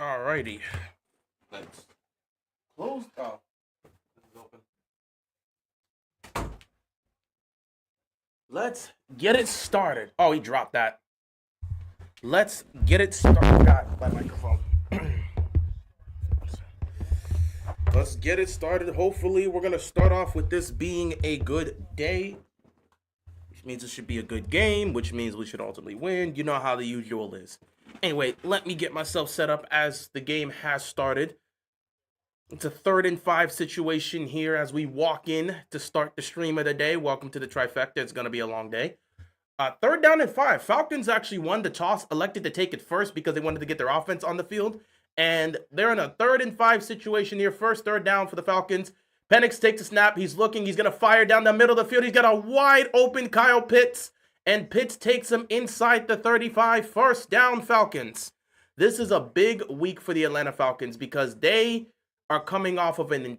Alrighty. Let's close. Oh, this is open. Let's get it started. Oh, he dropped that. Let's get it started. God, my microphone. Let's get it started. Hopefully, we're going to start off with this being a good day, which means it should be a good game, which means we should ultimately win. You know how the usual is. Anyway, let me get myself set up as the game has started. It's a 3rd and 5 situation here as we walk in to start the stream of the day. Welcome to the trifecta. It's going to be a long day. 3rd down and 5. Falcons actually won the toss, elected to take it first because they wanted to get their offense on the field. And they're in a 3rd and 5 situation here. First 3rd down for the Falcons. Penix takes a snap. He's looking. He's going to fire down the middle of the field. He's got a wide open Kyle Pitts. And Pitts takes him inside the 35. First down, Falcons. This is a big week for the Atlanta Falcons because they are coming off of an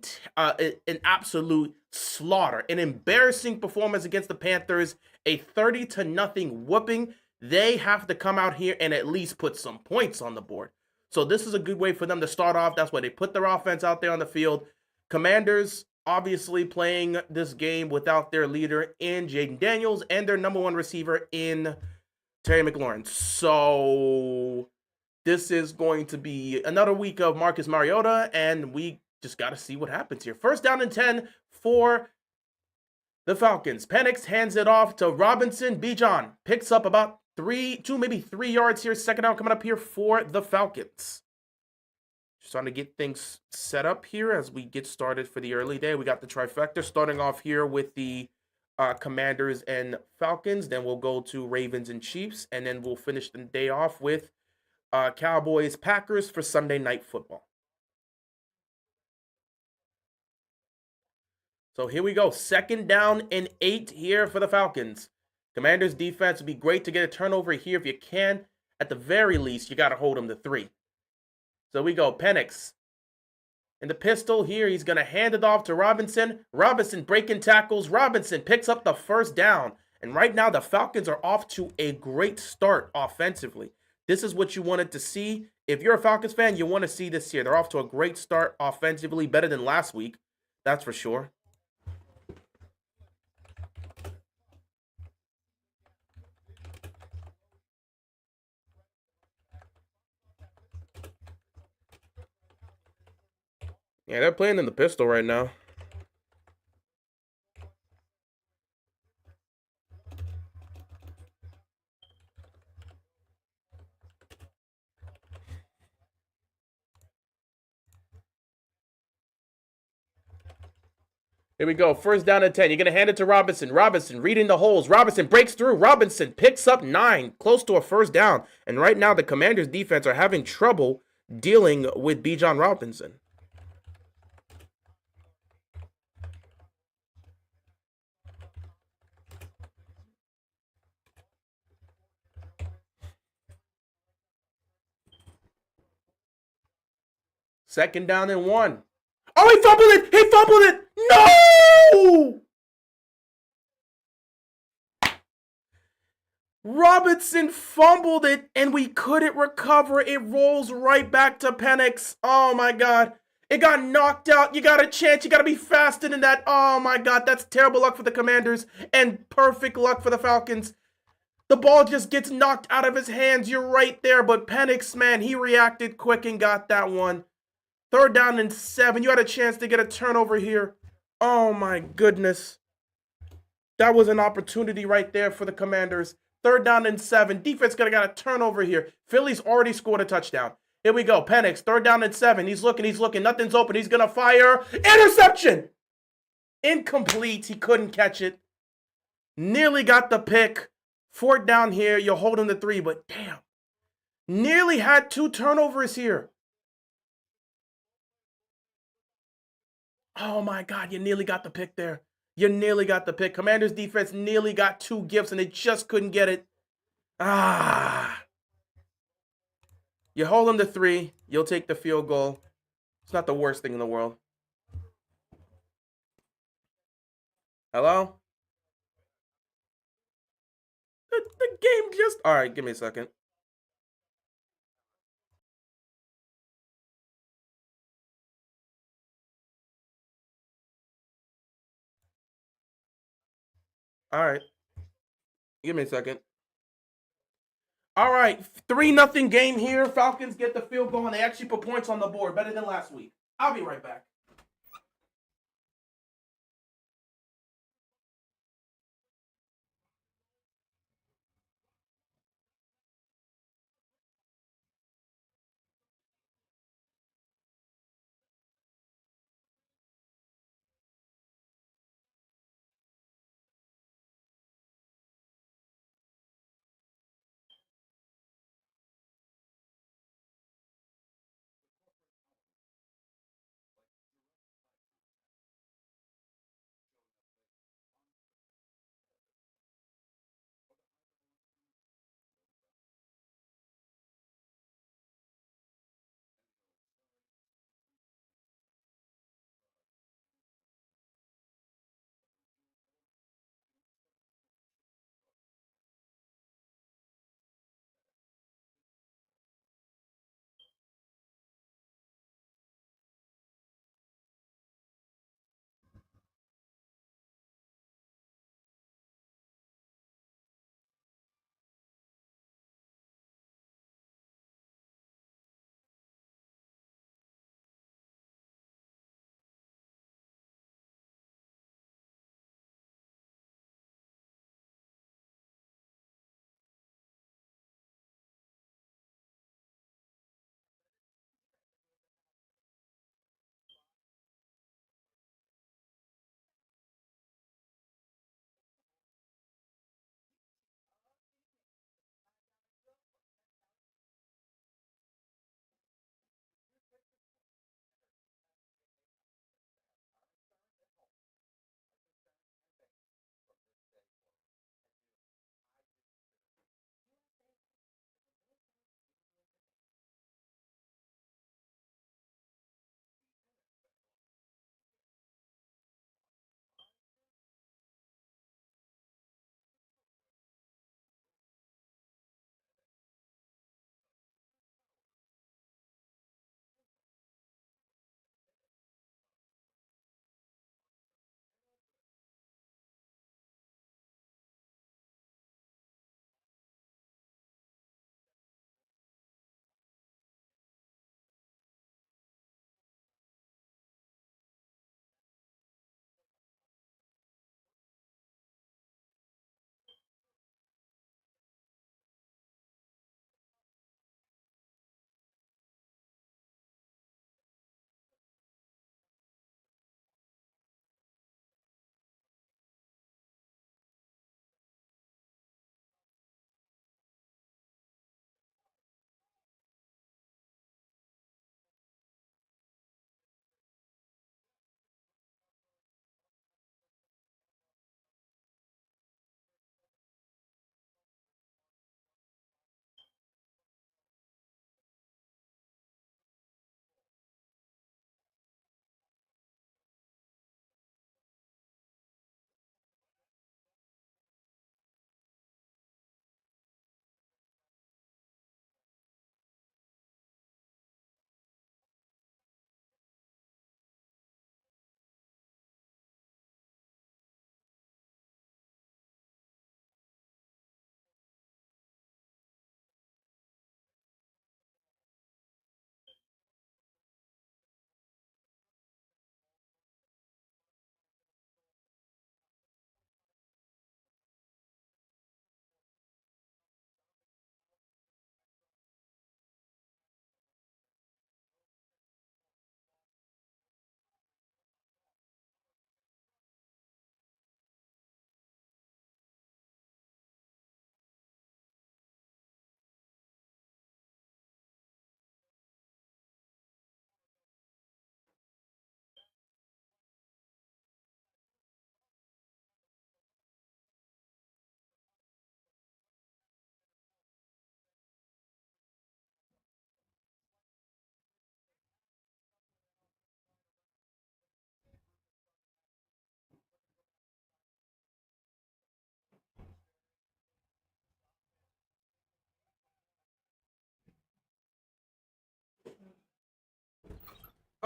absolute slaughter, an embarrassing performance against the Panthers, a 30-0 whooping. They have to come out here and at least put some points on the board. So this is a good way for them to start off. That's why they put their offense out there on the field. Commanders obviously playing this game without their leader in Jaden Daniels and their number 1 receiver in Terry McLaurin. So this is going to be another week of Marcus Mariota, and we just got to see what happens here. First down and 10 for the Falcons. Penix hands it off to Robinson. Bijan picks up about 2, maybe 3 yards here. Second down coming up here for the Falcons. Just trying to get things set up here as we get started for the early day. We got the trifecta starting off here with the Commanders and Falcons. Then we'll go to Ravens and Chiefs, and then we'll finish the day off with Cowboys, Packers for Sunday Night Football. So here we go. 2nd down and 8 here for the Falcons. Commanders defense would be great to get a turnover here if you can. At the very least, you got to hold them to 3. So we go. Penix in the pistol here. He's going to hand it off to Robinson. Robinson breaking tackles. Robinson picks up the first down. And right now, the Falcons are off to a great start offensively. This is what you wanted to see. If you're a Falcons fan, you want to see this here. They're off to a great start offensively, better than last week. That's for sure. Yeah, they're playing in the pistol right now. Here we go. First down and 10. You're going to hand it to Robinson. Robinson reading the holes. Robinson breaks through. Robinson picks up 9. Close to a first down. And right now, the Commanders' defense are having trouble dealing with Bijan Robinson. Second down and 1. Oh, he fumbled it! He fumbled it! No! Robinson fumbled it, and we couldn't recover. It rolls right back to Penix. Oh, my God. It got knocked out. You got a chance. You got to be faster than that. Oh, my God. That's terrible luck for the Commanders and perfect luck for the Falcons. The ball just gets knocked out of his hands. You're right there, but Penix, man, he reacted quick and got that one. 3rd down and 7. You had a chance to get a turnover here. Oh, my goodness. That was an opportunity right there for the Commanders. 3rd down and 7. Defense could have got a turnover here. Philly's already scored a touchdown. Here we go. Penix, 3rd down and 7. He's looking. Nothing's open. He's going to fire. Interception! Incomplete. He couldn't catch it. Nearly got the pick. 4th down here. You're holding the 3, but damn. Nearly had 2 turnovers here. Oh, my God, you nearly got the pick there. You nearly got the pick. Commanders defense nearly got 2 gifts, and they just couldn't get it. You hold them to 3. You'll take the field goal. It's not the worst thing in the world. Hello? The game just... All right, give me a second. All right. Give me a second. All right. 3-0 game here. Falcons get the field goal and they actually put points on the board. Better than last week. I'll be right back.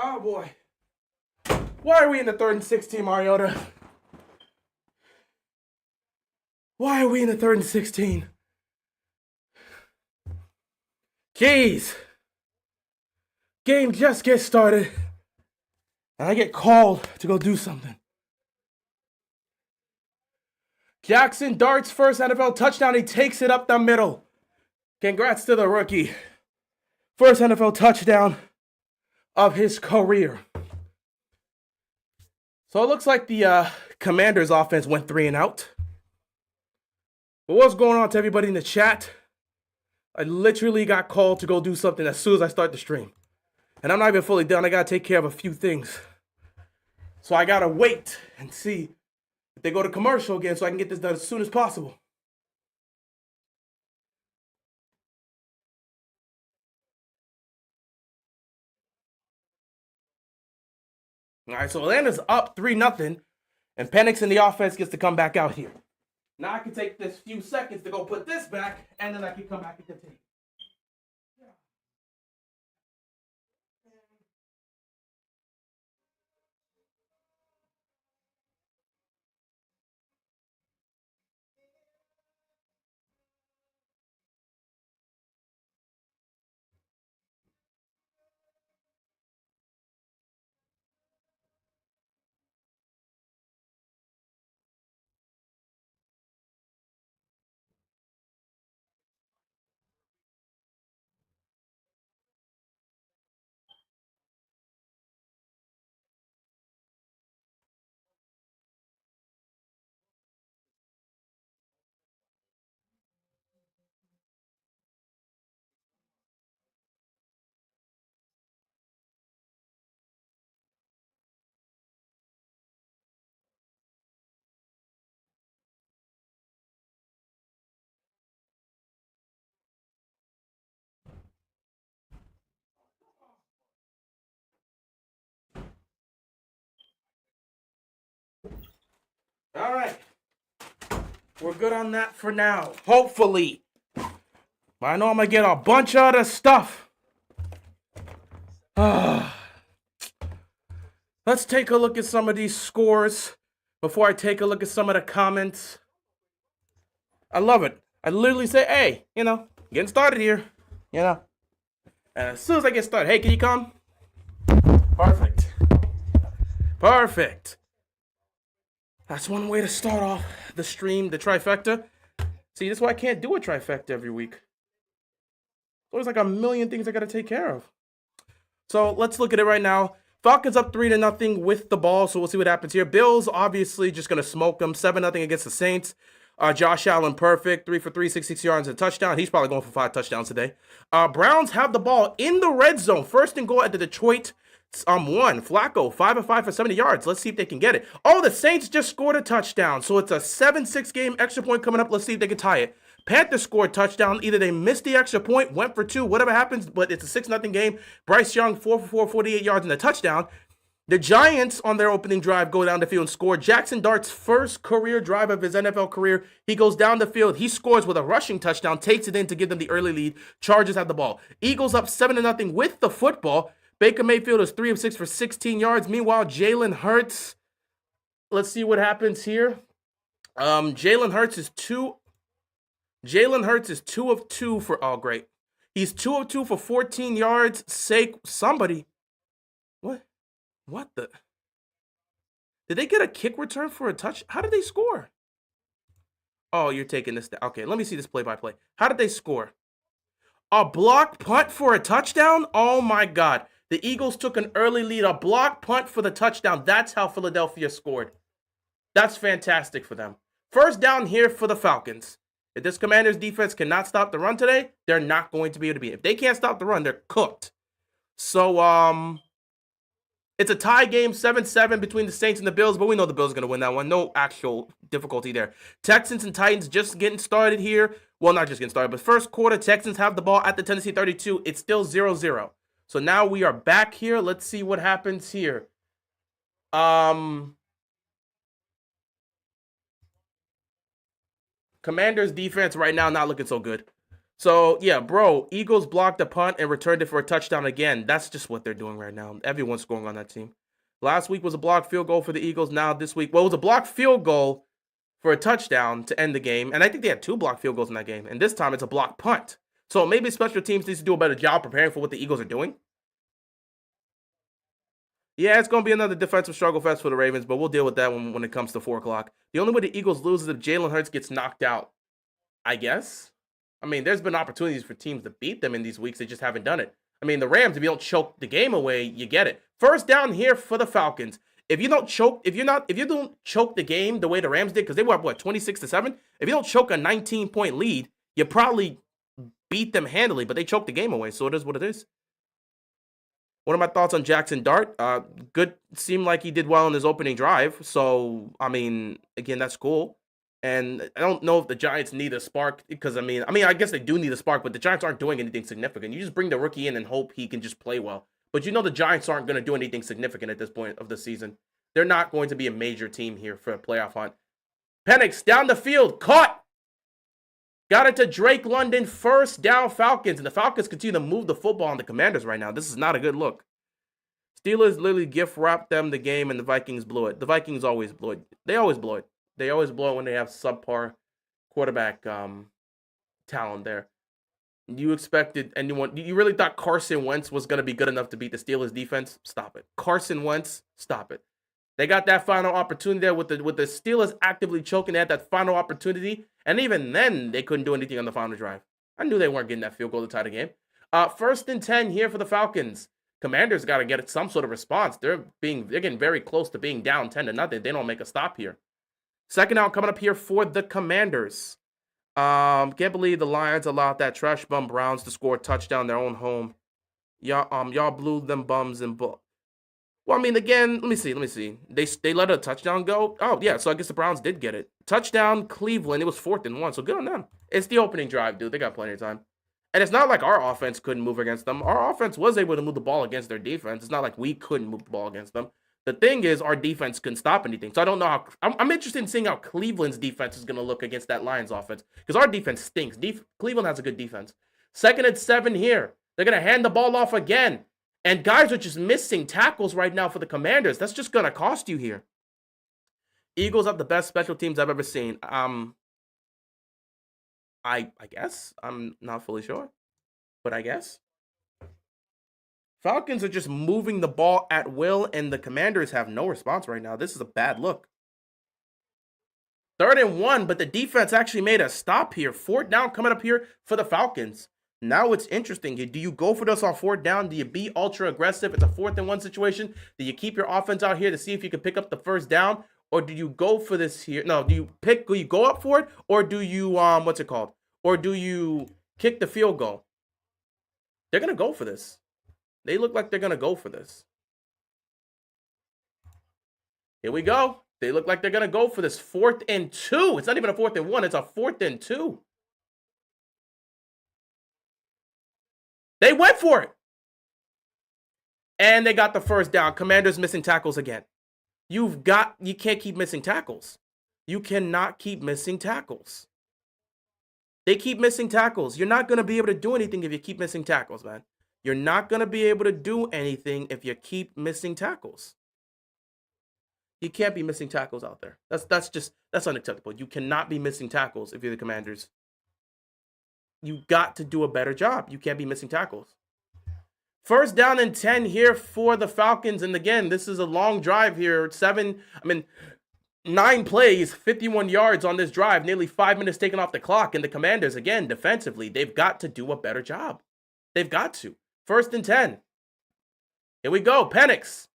Oh boy. Why are we in the 3rd and 16, Mariota? Why are we in the 3rd and 16? Jeez. Game just gets started. And I get called to go do something. Jackson Dart's first NFL touchdown. He takes it up the middle. Congrats to the rookie. First NFL touchdown of his career. So it looks like the Commanders offense went 3 and out. But what's going on to everybody in the chat? I literally got called to go do something as soon as I start the stream. And I'm not even fully done. I got to take care of a few things. So I got to wait and see if they go to commercial again so I can get this done as soon as possible. All right, so Atlanta's up 3-0, and Penix in the offense gets to come back out here. Now I can take this few seconds to go put this back, and then I can come back and continue. All right. We're good on that for now. Hopefully. I know I'm going to get a bunch of other stuff. Let's take a look at some of these scores before I take a look at some of the comments. I love it. I literally say, hey, getting started here, And as soon as I get started, hey, can you come? Perfect. Perfect. That's one way to start off the stream, the trifecta. See, that's why I can't do a trifecta every week. There's like a million things I got to take care of. So let's look at it right now. Falcons up 3-0 with the ball, so we'll see what happens here. Bills obviously just going to smoke them. 7-0 against the Saints. Josh Allen perfect. 3 for 3, 66 yards and a touchdown. He's probably going for 5 touchdowns today. Browns have the ball in the red zone. First and goal at the Detroit 1. Flacco, 5 of 5 for 70 yards. Let's see if they can get it. Oh, the Saints just scored a touchdown. So it's a 7-6 game, extra point coming up. Let's see if they can tie it. Panthers scored touchdown. Either they missed the extra point, went for 2, whatever happens, but it's a 6-0 game. Bryce Young, 4 for 4, 48 yards and a touchdown. The Giants, on their opening drive, go down the field and score. Jackson Dart's first career drive of his NFL career. He goes down the field. He scores with a rushing touchdown, takes it in to give them the early lead. Chargers have the ball. Eagles up 7-0 with the football. Baker Mayfield is 3 of 6 for 16 yards. Meanwhile, Jalen Hurts, let's see what happens here. Jalen Hurts is 2 of 2 for, oh, great. He's 2 of 2 for 14 yards. Somebody, what the? Did they get a kick return for a touch? How did they score? Oh, you're taking this down. Okay, let me see this play-by-play. How did they score? A block punt for a touchdown? Oh, my God. The Eagles took an early lead. A block punt for the touchdown. That's how Philadelphia scored. That's fantastic for them. First down here for the Falcons. If this Commanders defense cannot stop the run today, they're not going to be able to beat it. If they can't stop the run, they're cooked. So, it's a tie game, 7-7 between the Saints and the Bills, but we know the Bills are going to win that one. No actual difficulty there. Texans and Titans just getting started here. Well, not just getting started, but first quarter, Texans have the ball at the Tennessee 32. It's still 0-0. So now we are back here. Let's see what happens here. Commanders defense right now not looking so good. So, yeah, bro, Eagles blocked a punt and returned it for a touchdown again. That's just what they're doing right now. Everyone's scoring on that team. Last week was a blocked field goal for the Eagles. Now this week, well, it was a blocked field goal for a touchdown to end the game. And I think they had 2 blocked field goals in that game. And this time it's a blocked punt. So maybe special teams needs to do a better job preparing for what the Eagles are doing. Yeah, it's going to be another defensive struggle fest for the Ravens, but we'll deal with that when it comes to 4 o'clock. The only way the Eagles lose is if Jalen Hurts gets knocked out, I guess. I mean, there's been opportunities for teams to beat them in these weeks. They just haven't done it. I mean, the Rams, if you don't choke the game away, you get it. First down here for the Falcons. If you don't choke the game the way the Rams did, because they were up, 26-7? If you don't choke a 19-point lead, you probably beat them handily, but they choked the game away, so it is what it is. What are my thoughts on Jackson Dart? Good. Seemed like he did well in his opening drive. So, I mean, again, that's cool. And I don't know if the Giants need a spark because, I guess they do need a spark, but the Giants aren't doing anything significant. You just bring the rookie in and hope he can just play well. But you know the Giants aren't going to do anything significant at this point of the season. They're not going to be a major team here for a playoff hunt. Penix down the field. Caught. Got it to Drake London, first down Falcons. And the Falcons continue to move the football on the Commanders right now. This is not a good look. Steelers literally gift wrapped them the game, and the Vikings blew it. The Vikings always blow it. They always blow it. They always blow it when they have subpar quarterback talent there. You expected anyone... You really thought Carson Wentz was going to be good enough to beat the Steelers defense? Stop it. Carson Wentz, stop it. They got that final opportunity there with the Steelers actively choking. They had that final opportunity, and even then, they couldn't do anything on the final drive. I knew they weren't getting that field goal to tie the game. 1st and 10 here for the Falcons. Commanders got to get some sort of response. They're getting very close to being down 10-0. They don't make a stop here. Second out coming up here for the Commanders. Can't believe the Lions allowed that trash bum Browns to score a touchdown in their own home. Y'all blew them bums and well, I mean, again, let me see. They let a touchdown go. Oh, yeah, so I guess the Browns did get it. Touchdown, Cleveland. It was 4th and 1, so good on them. It's the opening drive, dude. They got plenty of time. And it's not like our offense couldn't move against them. Our offense was able to move the ball against their defense. It's not like we couldn't move the ball against them. The thing is, our defense couldn't stop anything. So I don't know how... I'm interested in seeing how Cleveland's defense is going to look against that Lions offense. Because our defense stinks. Cleveland has a good defense. 2nd and 7 here. They're going to hand the ball off again. And guys are just missing tackles right now for the Commanders. That's just going to cost you here. Eagles have the best special teams I've ever seen. I guess. I'm not fully sure. But I guess. Falcons are just moving the ball at will, and the Commanders have no response right now. This is a bad look. 3rd and 1, but the defense actually made a stop here. 4th down coming up here for the Falcons. Now it's interesting. Do you go for this on 4th down? Do you be ultra aggressive? It's a 4th and 1 situation. Do you keep your offense out here to see if you can pick up the 1st down? Or do you go for this here? No, do you go up for it? Or do you, what's it called? Or do you kick the field goal? They're going to go for this. They look like they're going to go for this. Here we go. They look like they're going to go for this 4th and 2. It's not even a 4th and 1. It's a 4th and 2. They went for it. And they got the 1st down. Commanders missing tackles again. You can't keep missing tackles. You cannot keep missing tackles. They keep missing tackles. You're not going to be able to do anything if you keep missing tackles, man. You're not going to be able to do anything if you keep missing tackles. You can't be missing tackles out there. That's unacceptable. You cannot be missing tackles if you're the Commanders. You got to do a better job. You can't be missing tackles. 1st down and 10 here for the Falcons. And again, this is a long drive here. 9 plays, 51 yards on this drive, nearly 5 minutes taken off the clock. And the Commanders, again, defensively, they've got to do a better job. They've got to. 1st and 10. Here we go. Penix.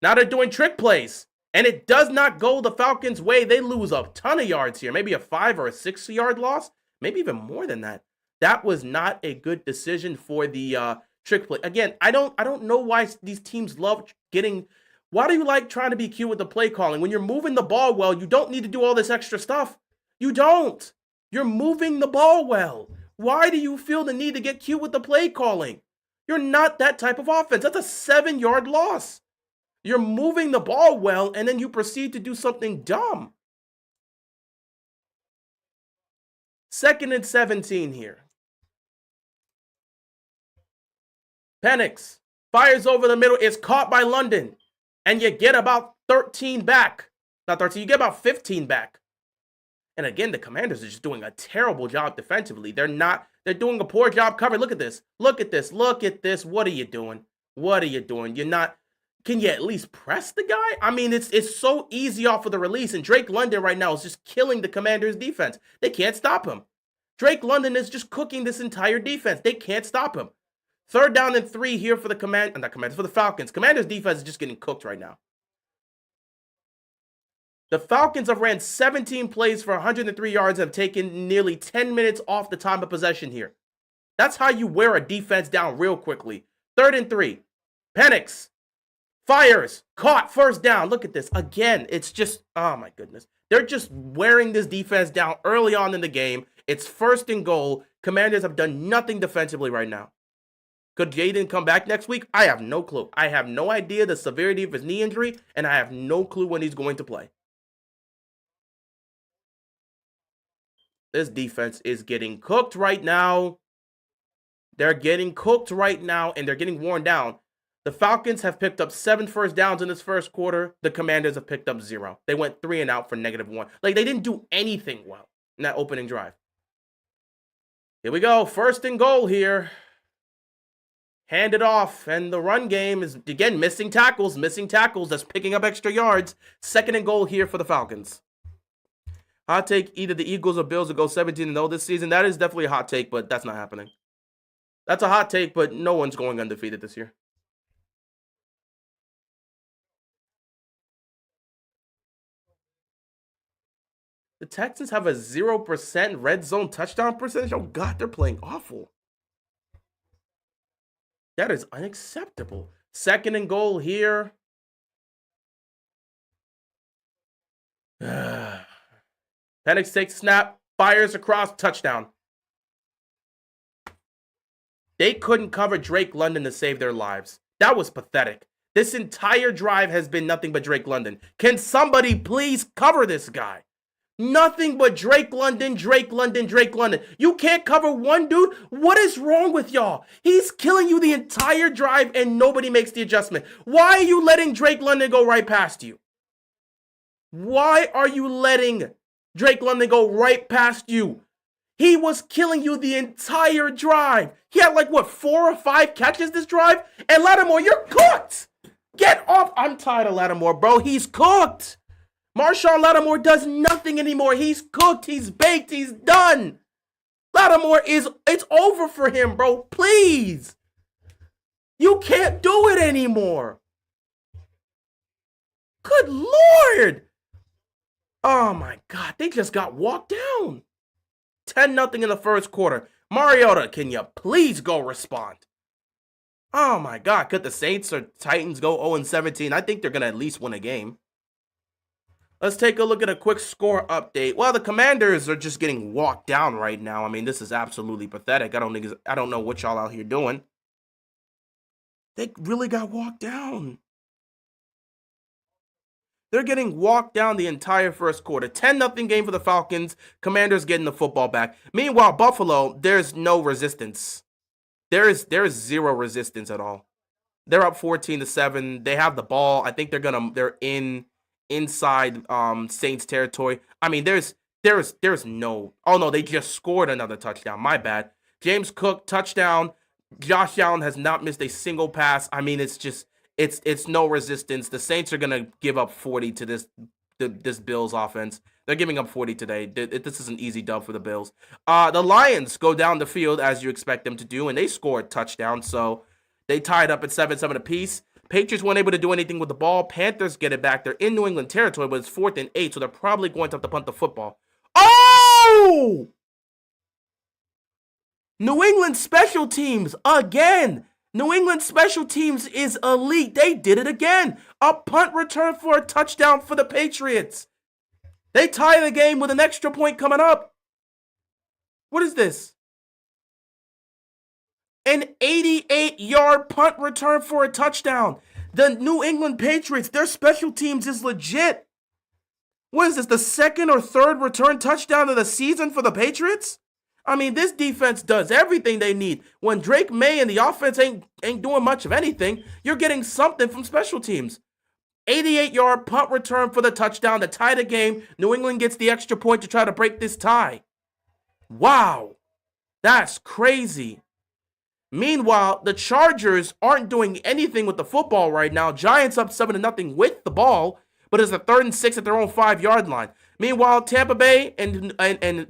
Now they're doing trick plays. And it does not go the Falcons' way. They lose a ton of yards here. Maybe a 5 or a 6 yard loss. Maybe even more than that. That was not a good decision for the trick play. Again, I don't know why these teams love getting... Why do you like trying to be cute with the play calling? When you're moving the ball well, you don't need to do all this extra stuff. You don't. You're moving the ball well. Why do you feel the need to get cute with the play calling? You're not that type of offense. That's a 7 yard loss. You're moving the ball well, and then you proceed to do something dumb. 2nd and 17 here. Penix fires over the middle. It's caught by London. And you get about 13 back. Not 13, you get about 15 back. And again, the Commanders are just doing a terrible job defensively. They're doing a poor job covering. Look at this. Look at this. Look at this. What are you doing? What are you doing? Can you at least press the guy? I mean, it's so easy off of the release, and Drake London right now is just killing the Commanders' defense. They can't stop him. Drake London is just cooking this entire defense. They can't stop him. 3rd down and 3 here for the for the Falcons. Commanders' defense is just getting cooked right now. The Falcons have ran 17 plays for 103 yards and have taken nearly 10 minutes off the time of possession here. That's how you wear a defense down real quickly. 3rd and 3. Panics. Fires. Caught. 1st down. Look at this. Again, it's just, oh my goodness. They're just wearing this defense down early on in the game. It's 1st and goal. Commanders have done nothing defensively right now. Could Jaden come back next week? I have no clue. I have no idea the severity of his knee injury, and I have no clue when he's going to play. This defense is getting cooked right now. They're getting cooked right now, and they're getting worn down. The Falcons have picked up 7 first downs in this first quarter. The Commanders have picked up 0. They went 3 and out for -1. Like, they didn't do anything well in that opening drive. Here we go. 1st and goal here. Hand it off, and the run game is, again, missing tackles. That's picking up extra yards. 2nd and goal here for the Falcons. Hot take, either the Eagles or Bills will go 17-0 this season. That is definitely a hot take, but that's not happening. That's a hot take, but no one's going undefeated this year. The Texans have a 0% red zone touchdown percentage. Oh, God, they're playing awful. That is unacceptable. 2nd and goal here. Penix takes snap, fires across, touchdown. They couldn't cover Drake London to save their lives. That was pathetic. This entire drive has been nothing but Drake London. Can somebody please cover this guy? Nothing but Drake London. You can't cover one dude? What is wrong with y'all? He's killing you the entire drive and nobody makes the adjustment. Why are you letting Drake London go right past you? Why are you letting Drake London go right past you? He was killing you the entire drive. He had 4 or 5 catches this drive. And Lattimore, you're cooked. Get off. I'm tired of Lattimore, bro. He's cooked. Marshawn Lattimore does nothing anymore. He's cooked. He's baked. He's done. Lattimore it's over for him, bro. Please. You can't do it anymore. Good Lord. Oh, my God. They just got walked down. 10-0 in the first quarter. Mariota, can you please go respond? Oh, my God. Could the Saints or Titans go 0-17? I think they're going to at least win a game. Let's take a look at a quick score update. Well, the Commanders are just getting walked down right now. I mean, this is absolutely pathetic. I don't know what y'all out here doing. They really got walked down. They're getting walked down the entire first quarter. 10-0 game for the Falcons. Commanders getting the football back. Meanwhile, Buffalo, there's no resistance. There's 0 resistance at all. They're up 14-7. They have the ball. I think they're inside Saints territory. I mean, there's no. Oh no, they just scored another touchdown. My bad. James Cook touchdown. Josh Allen has not missed a single pass. I mean, it's no resistance. The Saints are gonna give up 40 to this Bills offense. They're giving up 40 today. This is an easy dub for the Bills. The Lions go down the field as you expect them to do, and they score a touchdown. So they tied up at 7-7 apiece. Patriots weren't able to do anything with the ball. Panthers get it back. They're in New England territory, but it's 4th and 8, so they're probably going to have to punt the football. Oh! New England special teams again. New England special teams is elite. They did it again. A punt return for a touchdown for the Patriots. They tie the game with an extra point coming up. What is this? An 88-yard punt return for a touchdown. The New England Patriots, their special teams is legit. What is this, the 2nd or 3rd return touchdown of the season for the Patriots? I mean, this defense does everything they need. When Drake May and the offense ain't doing much of anything, you're getting something from special teams. 88-yard punt return for the touchdown to tie the game. New England gets the extra point to try to break this tie. Wow, that's crazy. Meanwhile, the Chargers aren't doing anything with the football right now. Giants up 7-0 with the ball, but it's a 3rd and 6 at their own 5-yard line. Meanwhile, Tampa Bay and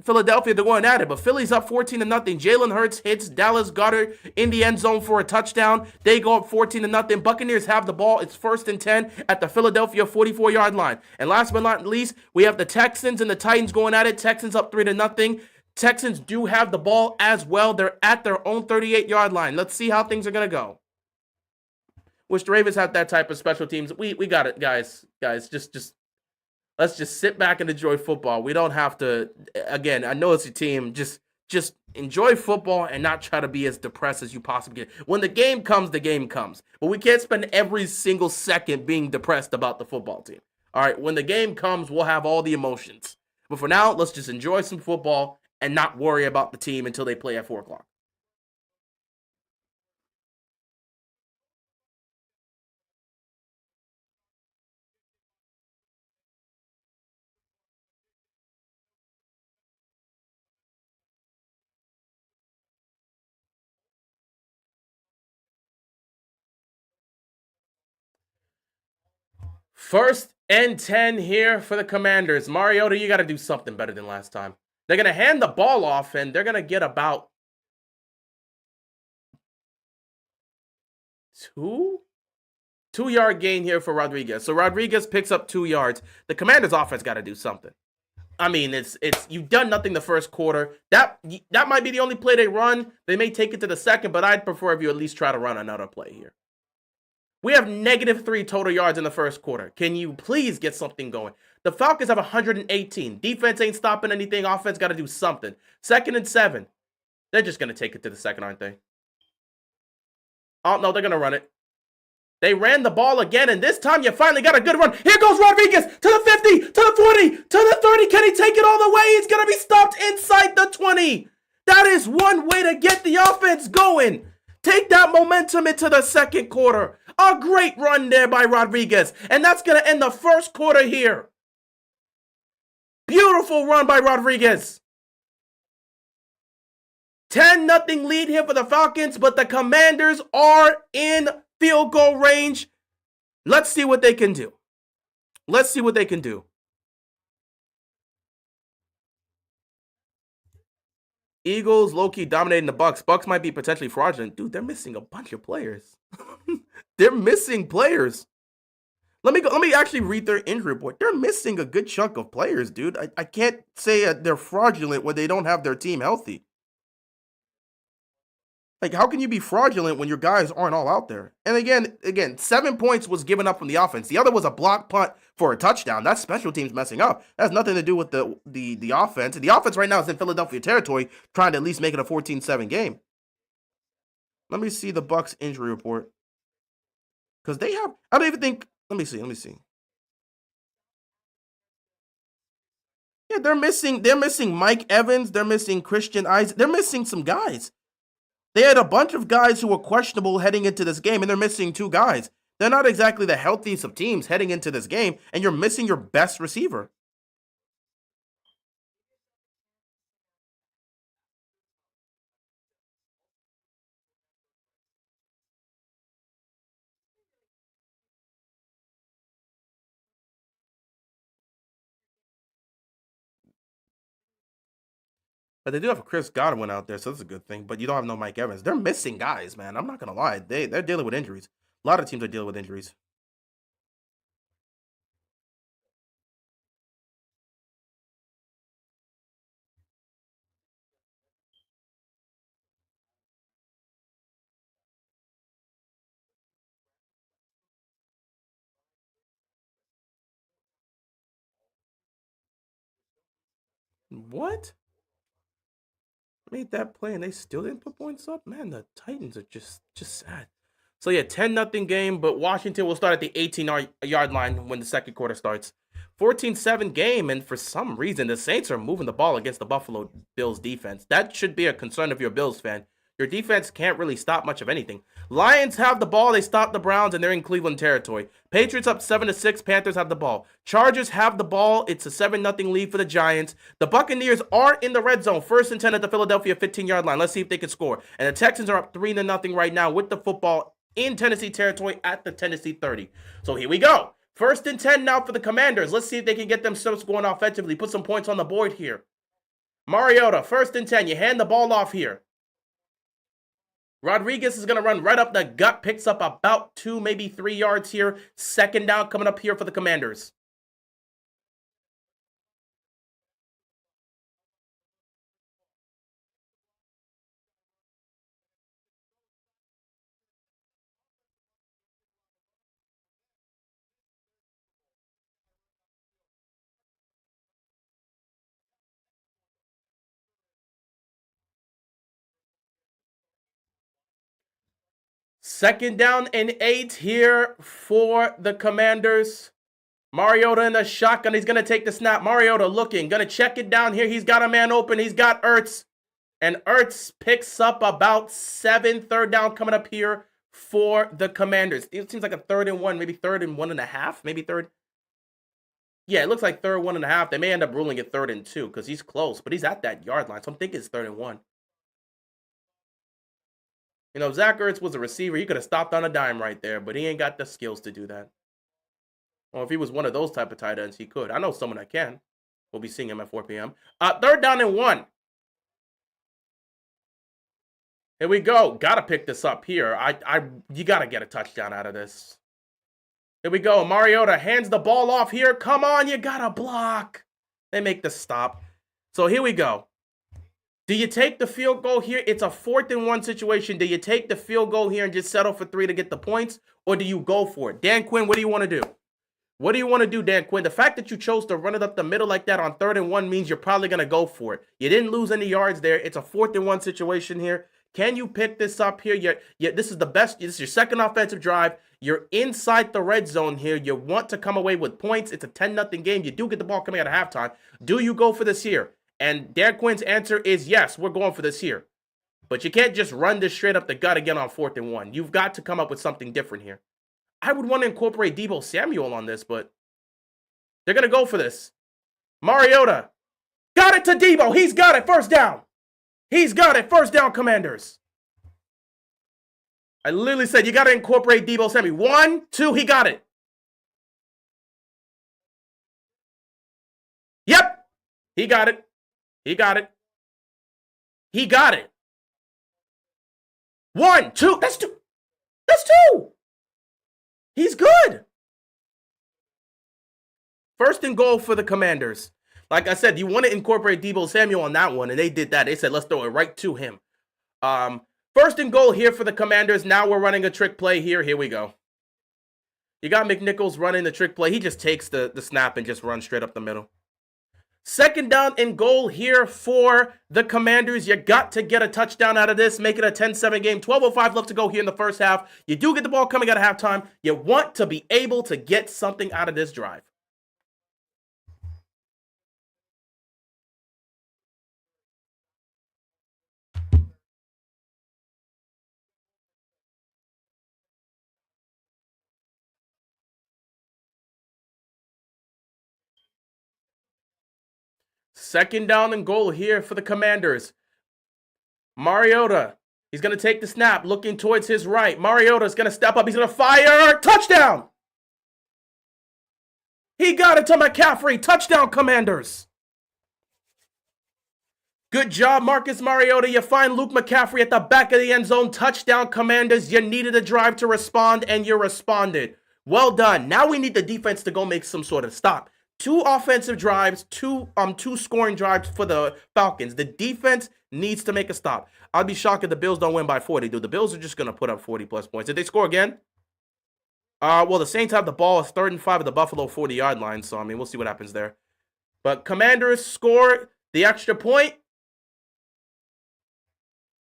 Philadelphia, they're going at it, but Philly's up 14-0. Jalen Hurts hits Dallas Goedert in the end zone for a touchdown. They go up 14-0. Buccaneers have the ball. It's 1st and 10 at the Philadelphia 44-yard line. And last but not least, we have the Texans and the Titans going at it. Texans up 3-0. Texans do have the ball as well. They're at their own 38-yard line. Let's see how things are going to go. Wish the Ravens have that type of special teams. We got it, guys. Just let's just sit back and enjoy football. We don't have to, again, I know it's your team. Just enjoy football and not try to be as depressed as you possibly can. When the game comes, the game comes. But we can't spend every single second being depressed about the football team. All right, when the game comes, we'll have all the emotions. But for now, let's just enjoy some football and not worry about the team until they play at 4 o'clock. First and 10 here for the Commanders. Mariota, you got to do something better than last time. They're going to hand the ball off, and they're going to get about 2-yard gain here for Rodriguez. So Rodriguez picks up 2 yards. The Commanders' offense got to do something. I mean, it's you've done nothing the first quarter. That might be the only play they run. They may take it to the second, but I'd prefer if you at least try to run another play here. We have -3 total yards in the first quarter. Can you please get something going? The Falcons have 118. Defense ain't stopping anything. Offense got to do something. 2nd and 7. They're just going to take it to the second, aren't they? Oh, no, they're going to run it. They ran the ball again, and this time you finally got a good run. Here goes Rodriguez to the 50, to the 40, to the 30. Can he take it all the way? He's going to be stopped inside the 20. That is one way to get the offense going. Take that momentum into the second quarter. A great run there by Rodriguez, and that's going to end the first quarter here. Beautiful run by Rodriguez. 10-0 lead here for the Falcons, but the Commanders are in field goal range. Let's see what they can do. Let's see what they can do. Eagles low-key dominating the Bucks. Bucks might be potentially fraudulent. Dude, they're missing a bunch of players. They're missing players. Let me actually read their injury report. They're missing a good chunk of players, dude. I can't say they're fraudulent when they don't have their team healthy. Like, how can you be fraudulent when your guys aren't all out there? And again, 7 points was given up from the offense. The other was a block punt for a touchdown. That's special teams messing up. That has nothing to do with the offense. The offense right now is in Philadelphia territory, trying to at least make it a 14-7 game. Let me see the Bucks injury report. Because they have, I don't even think, let me see. Yeah, they're missing Mike Evans. They're missing Christian Isaac. They're missing some guys. They had a bunch of guys who were questionable heading into this game, and they're missing 2 guys. They're not exactly the healthiest of teams heading into this game, and you're missing your best receiver. But they do have a Chris Godwin out there, so that's a good thing. But you don't have no Mike Evans. They're missing guys, man. I'm not going to lie. They're dealing with injuries. A lot of teams are dealing with injuries. What? Made that play and they still didn't put points up? Man, the Titans are just sad. So yeah, 10-0 game, but Washington will start at the 18-yard line when the second quarter starts. 14-7 game, and for some reason, the Saints are moving the ball against the Buffalo Bills defense. That should be a concern if you're a Bills fan. Your defense can't really stop much of anything. Lions have the ball. They stop the Browns, and they're in Cleveland territory. Patriots up 7-6. Panthers have the ball. Chargers have the ball. It's a 7-0 lead for the Giants. The Buccaneers are in the red zone. 1st and 10 at the Philadelphia 15-yard line. Let's see if they can score. And the Texans are up 3-0 right now with the football in Tennessee territory at the Tennessee 30. So here we go. 1st and 10 now for the Commanders. Let's see if they can get themselves going offensively. Put some points on the board here. Mariota, 1st and 10. You hand the ball off here. Rodriguez is going to run right up the gut. Picks up about 2, maybe 3 yards here. 2nd down coming up here for the Commanders. Second down and 8 here for the Commanders. Mariota in the shotgun. He's going to take the snap. Mariota looking. Going to check it down here. He's got a man open. He's got Ertz. And Ertz picks up about 7. 3rd down coming up here for the Commanders. It seems like a 3rd and 1, maybe 3rd and 1.5, maybe 3rd. Yeah, it looks like 3rd 1.5. They may end up ruling it 3rd and 2 because he's close, but he's at that yard line. So I'm thinking it's 3rd and 1. You know, Zach Ertz was a receiver. He could have stopped on a dime right there, but he ain't got the skills to do that. Well, if he was one of those type of tight ends, he could. I know someone that can. We'll be seeing him at 4 p.m. 3rd down and 1. Here we go. Gotta pick this up here. You gotta get a touchdown out of this. Here we go. Mariota hands the ball off here. Come on, you gotta block. They make the stop. So here we go. Do you take the field goal here? It's a 4th and 1 situation. Do you take the field goal here and just settle for 3 to get the points? Or do you go for it? Dan Quinn, what do you want to do? What do you want to do, Dan Quinn? The fact that you chose to run it up the middle like that on 3rd and 1 means you're probably going to go for it. You didn't lose any yards there. It's a 4th and 1 situation here. Can you pick this up here? This is the best. This is your 2nd offensive drive. You're inside the red zone here. You want to come away with points. It's a 10-0 game. You do get the ball coming out of halftime. Do you go for this here? And Dan Quinn's answer is yes, we're going for this here. But you can't just run this straight up the gut again on 4th and 1. You've got to come up with something different here. I would want to incorporate Deebo Samuel on this, but they're going to go for this. Mariota. Got it to Deebo. He's got it. 1st down. He's got it. 1st down, Commanders. I literally said you got to incorporate Deebo Samuel. 1, 2, he got it. Yep. He got it. He got it. He got it. 1, 2. That's 2. That's 2. He's good. 1st and goal for the Commanders. Like I said, you want to incorporate Deebo Samuel on that one, and they did that. They said, let's throw it right to him. 1st and goal here for the Commanders. Now we're running a trick play here. Here we go. You got McNichols running the trick play. He just takes the snap and just runs straight up the middle. 2nd down and goal here for the Commanders. You got to get a touchdown out of this. Make it a 10-7 game. 12:05 left to go here in the 1st half. You do get the ball coming out of halftime. You want to be able to get something out of this drive. Second down and goal here for the Commanders. Mariota, he's going to take the snap, looking towards his right. Mariota's going to step up. He's going to fire. Touchdown! He got it to McCaffrey. Touchdown, Commanders. Good job, Marcus Mariota. You find Luke McCaffrey at the back of the end zone. Touchdown, Commanders. You needed a drive to respond, and you responded. Well done. Now we need the defense to go make some sort of stop. 2 offensive drives, two scoring drives for the Falcons. The defense needs to make a stop. I'd be shocked if the Bills don't win by 40, dude. The Bills are just going to put up 40-plus points. Did they score again? Well, the Saints have the ball. It's 3rd and 5 at the Buffalo 40-yard line, so, I mean, we'll see what happens there. But Commanders score the extra point.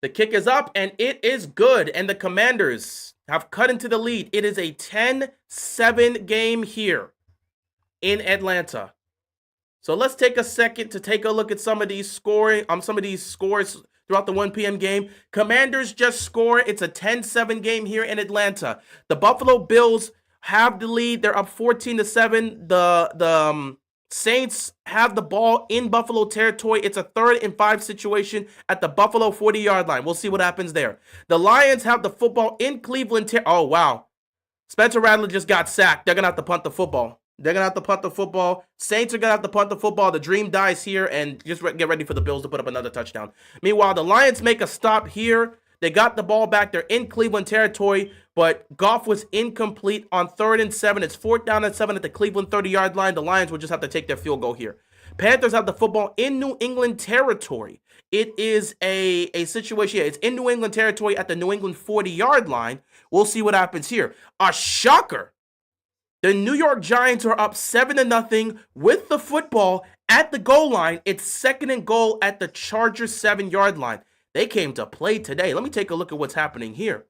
The kick is up, and it is good. And the Commanders have cut into the lead. It is a 10-7 game here in Atlanta. So let's take a second to take a look at some of these scores throughout the 1 p.m. game. Commanders just score. It's a 10-7 game here in Atlanta. The Buffalo Bills have the lead. They're up 14-7. The Saints have the ball in Buffalo territory. It's a 3rd-and-5 situation at the Buffalo 40-yard line. We'll see what happens there. The Lions have the football in Cleveland. Oh, wow. Spencer Rattler just got sacked. They're going to have to punt the football. Saints are going to have to punt the football. The dream dies here, and just get ready for the Bills to put up another touchdown. Meanwhile, the Lions make a stop here. They got the ball back. They're in Cleveland territory, but Goff was incomplete on 3rd and 7. It's 4th down and 7 at the Cleveland 30-yard line. The Lions will just have to take their field goal here. Panthers have the football in New England territory. It is a situation. It's in New England territory at the New England 40-yard line. We'll see what happens here. A shocker. The New York Giants are up 7-0 with the football at the goal line. It's 2nd and goal at the Chargers 7-yard line. They came to play today. Let me take a look at what's happening here.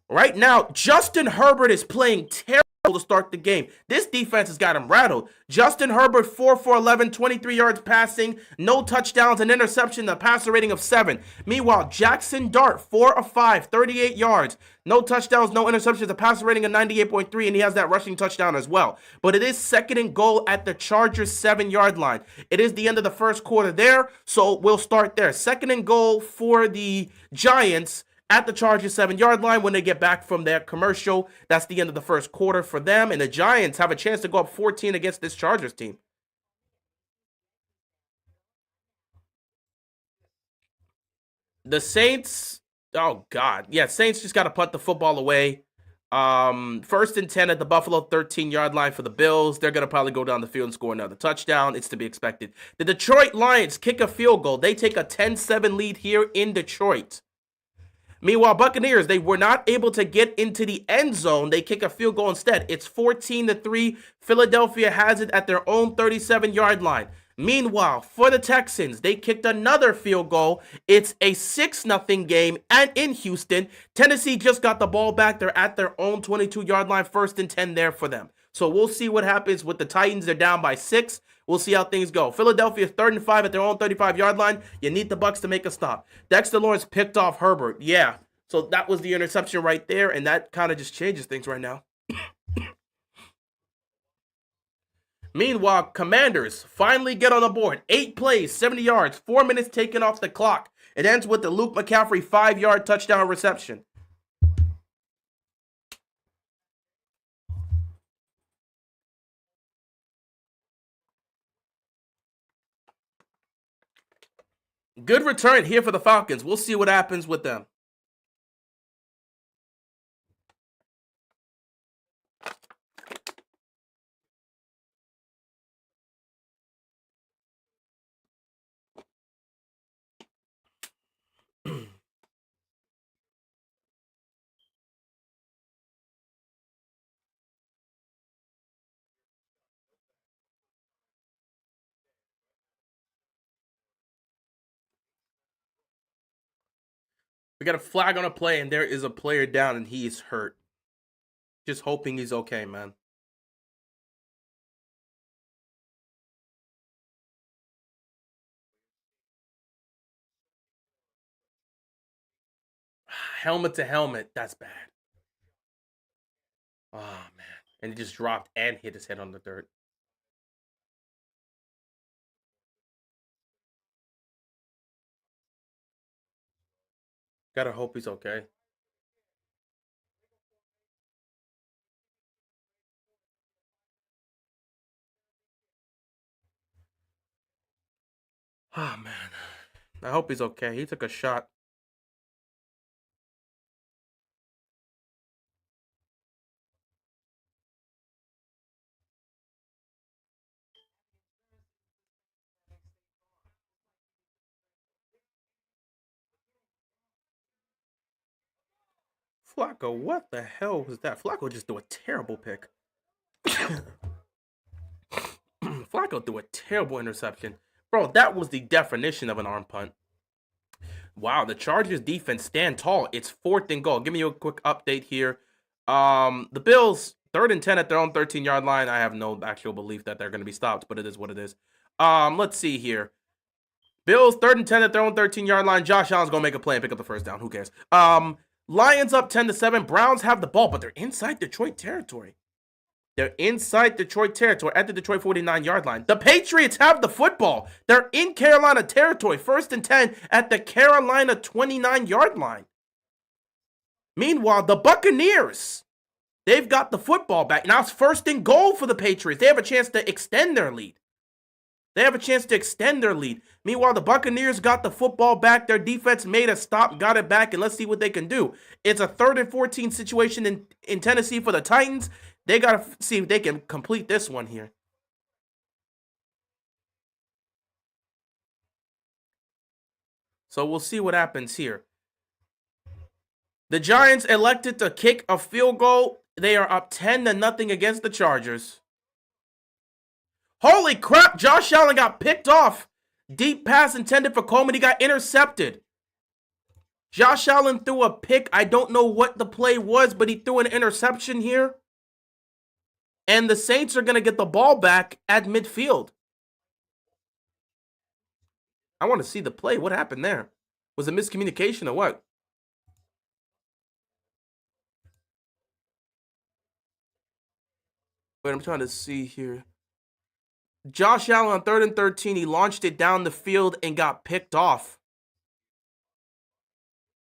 Right now, Justin Herbert is playing terrible to start the game. This defense has got him rattled. Justin Herbert, 4 for 11, 23 yards passing, no touchdowns, an interception, a passer rating of 7. Meanwhile, Jackson Dart, 4 of 5, 38 yards, no touchdowns, no interceptions, a passer rating of 98.3, and he has that rushing touchdown as well. But it is 2nd and goal at the Chargers 7-yard line. It is the end of the first quarter there, so we'll start there. 2nd and goal for the Giants at the Chargers 7-yard line when they get back from their commercial. That's the end of the first quarter for them, and the Giants have a chance to go up 14 against this Chargers team. The Saints, oh God. Yeah, Saints just got to punt the football away. 1st and 10 at the Buffalo 13-yard line for the Bills. They're going to probably go down the field and score another touchdown. It's to be expected. The Detroit Lions kick a field goal. They take a 10-7 lead here in Detroit. Meanwhile, Buccaneers, they were not able to get into the end zone. They kick a field goal instead. It's 14-3. Philadelphia has it at their own 37-yard line. Meanwhile, for the Texans, they kicked another field goal. It's a 6-0 game, and in Houston, Tennessee just got the ball back. They're at their own 22-yard line, 1st and 10 there for them. So we'll see what happens with the Titans. They're down by 6. We'll see how things go. Philadelphia 3rd and 5 at their own 35-yard line. You need the Bucs to make a stop. Dexter Lawrence picked off Herbert. Yeah. So that was the interception right there, and that kind of just changes things right now. Meanwhile, Commanders finally get on the board. 8 plays, 70 yards, 4 minutes taken off the clock. It ends with the Luke McCaffrey 5-yard touchdown reception. Good return here for the Falcons. We'll see what happens with them. We got a flag on a play, and there is a player down, and he is hurt. Just hoping he's okay, man. Helmet to helmet. That's bad. Oh, man. And he just dropped and hit his head on the dirt. Gotta hope he's okay. Oh, man. I hope he's okay. He took a shot. Flacco, what the hell was that? Flacco just threw a terrible pick. Flacco threw a terrible interception. Bro, that was the definition of an arm punt. Wow, the Chargers defense stand tall. It's 4th and goal. Give me a quick update here. The Bills, 3rd and 10 at their own 13-yard line. I have no actual belief that they're going to be stopped, but it is what it is. Let's see here. Bills 3rd and 10 at their own 13-yard line. Josh Allen's gonna make a play and pick up the first down. Who cares? Lions up 10-7. Browns have the ball, but they're inside Detroit territory. They're inside Detroit territory at the Detroit 49-yard line. The Patriots have the football. They're in Carolina territory. 1st and 10 at the Carolina 29-yard line. Meanwhile, the Buccaneers, they've got the football back. Now it's 1st-and-goal for the Patriots. They have a chance to extend their lead. Meanwhile, the Buccaneers got the football back. Their defense made a stop, got it back, and let's see what they can do. It's a 3rd-and-14 situation in Tennessee for the Titans. They got to see if they can complete this one here. So we'll see what happens here. The Giants elected to kick a field goal. They are up 10-0 against the Chargers. Holy crap, Josh Allen got picked off. Deep pass intended for Coleman. He got intercepted. Josh Allen threw a pick. I don't know what the play was, but he threw an interception here. And the Saints are going to get the ball back at midfield. I want to see the play. What happened there? Was it miscommunication or what? Wait, I'm trying to see here. Josh Allen on 3rd-and-13. He launched it down the field and got picked off.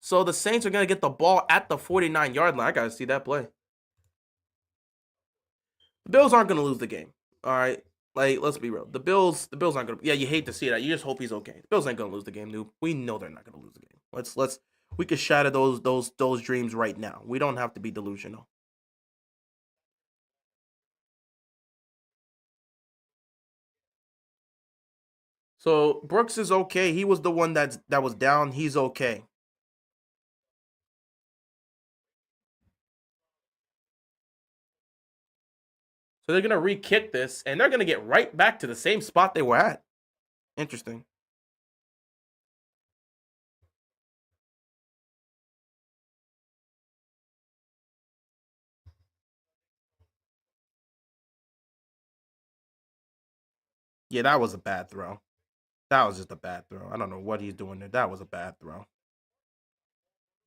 So the Saints are going to get the ball at the 49-yard line. I got to see that play. The Bills aren't going to lose the game. All right. Like, let's be real. The Bills aren't going to. Yeah, you hate to see that. You just hope he's okay. The Bills ain't going to lose the game, dude. We know they're not going to lose the game. We could shatter those dreams right now. We don't have to be delusional. So Brooks is okay. He was the one that was down. He's okay. So they're going to re-kick this, and they're going to get right back to the same spot they were at. Interesting. Yeah, that was a bad throw. That was just a bad throw. I don't know what he's doing there. That was a bad throw.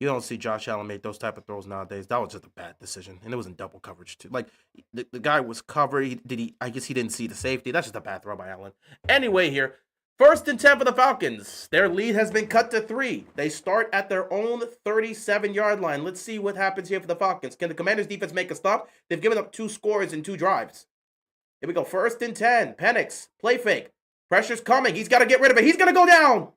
You don't see Josh Allen make those type of throws nowadays. That was just a bad decision, and it was in double coverage too. Like the guy was covered. I guess he didn't see the safety. That's just a bad throw by Allen. Anyway, here 1st-and-10 for the Falcons. Their lead has been cut to 3. They start at their own 37-yard line. Let's see what happens here for the Falcons. Can the Commanders' defense make a stop? They've given up 2 scores in 2 drives. Here we go. 1st-and-10. Penix play fake. Pressure's coming. He's got to get rid of it. He's going to go down.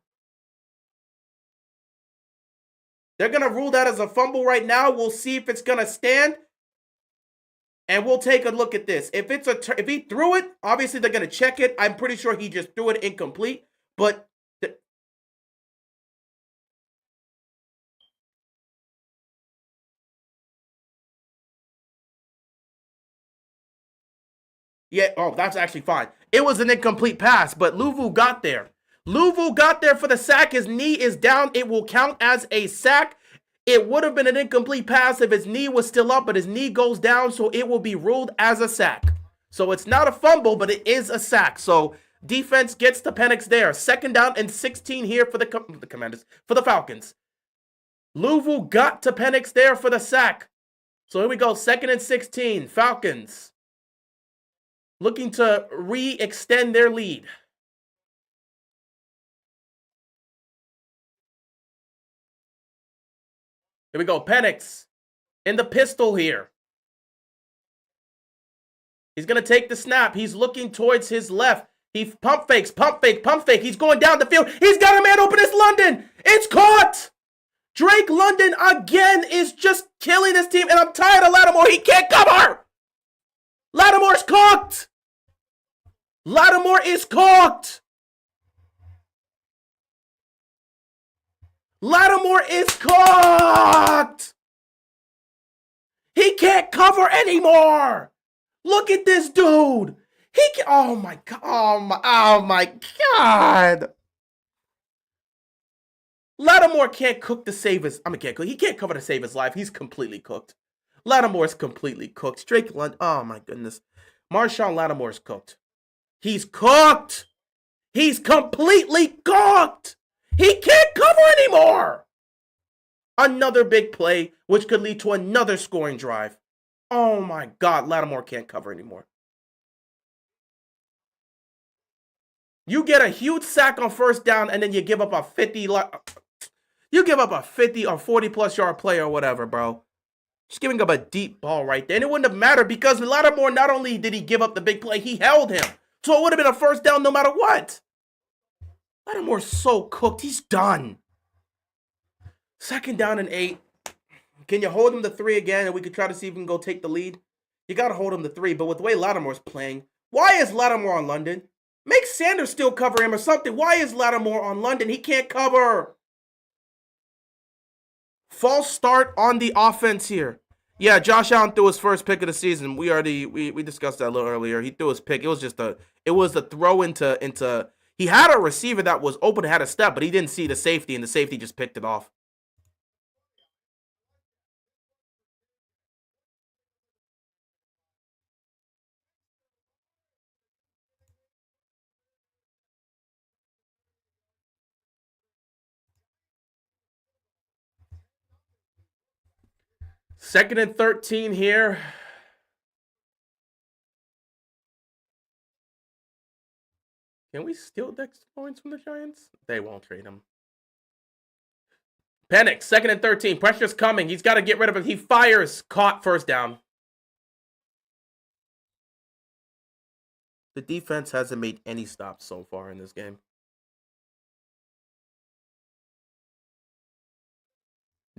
They're going to rule that as a fumble right now. We'll see if it's going to stand. And we'll take a look at this. If he threw it, obviously they're going to check it. I'm pretty sure he just threw it incomplete. But yeah, oh, that's actually fine. It was an incomplete pass, but Luvu got there. Luvu got there for the sack. His knee is down. It will count as a sack. It would have been an incomplete pass if his knee was still up, but his knee goes down, so it will be ruled as a sack. So it's not a fumble, but it is a sack. So defense gets the Penix there. 2nd down and 16 here for the Commanders, for the Falcons. Luvu got to Penix there for the sack. So here we go, 2nd and 16. Falcons looking to re-extend their lead. Here we go. Penix in the pistol here. He's going to take the snap. He's looking towards his left. He pump fakes, pump fake, pump fake. He's going down the field. He's got a man open. It's London. It's caught. Drake London again is just killing this team. And I'm tired of Lattimore. He can't cover. Lattimore's cooked. Lattimore is cooked. Lattimore is cooked. He can't cover anymore. Look at this dude. He can, oh my god. Oh my god. Lattimore can't cook to save his. He can't cover to save his life. He's completely cooked. Lattimore's completely cooked. Drake London. Oh my goodness. Marshawn Lattimore's cooked. He's cooked. He's completely cooked. He can't cover anymore. Another big play, which could lead to another scoring drive. Oh my God, Lattimore can't cover anymore. You get a huge sack on first down, and then you give up a 50 or 40 plus yard play or whatever, bro. Just giving up a deep ball right there. And it wouldn't have mattered because Lattimore, not only did he give up the big play, he held him. So it would have been a first down no matter what. Lattimore's so cooked. He's done. 2nd down and 8. Can you hold him to 3 again and we could try to see if we can go take the lead? You got to hold him to 3. But with the way Lattimore's playing, why is Lattimore on London? Make Sanders still cover him or something. Why is Lattimore on London? He can't cover. False start on the offense here. Yeah, Josh Allen threw his first pick of the season. We discussed that a little earlier. He threw his pick. It was a throw into he had a receiver that was open and had a step, but he didn't see the safety, and the safety just picked it off. Second and 13 here. Can we steal Dex points from the Giants? They won't trade him. Penix, 2nd and 13. Pressure's coming. He's got to get rid of it. He fires. Caught, first down. The defense hasn't made any stops so far in this game.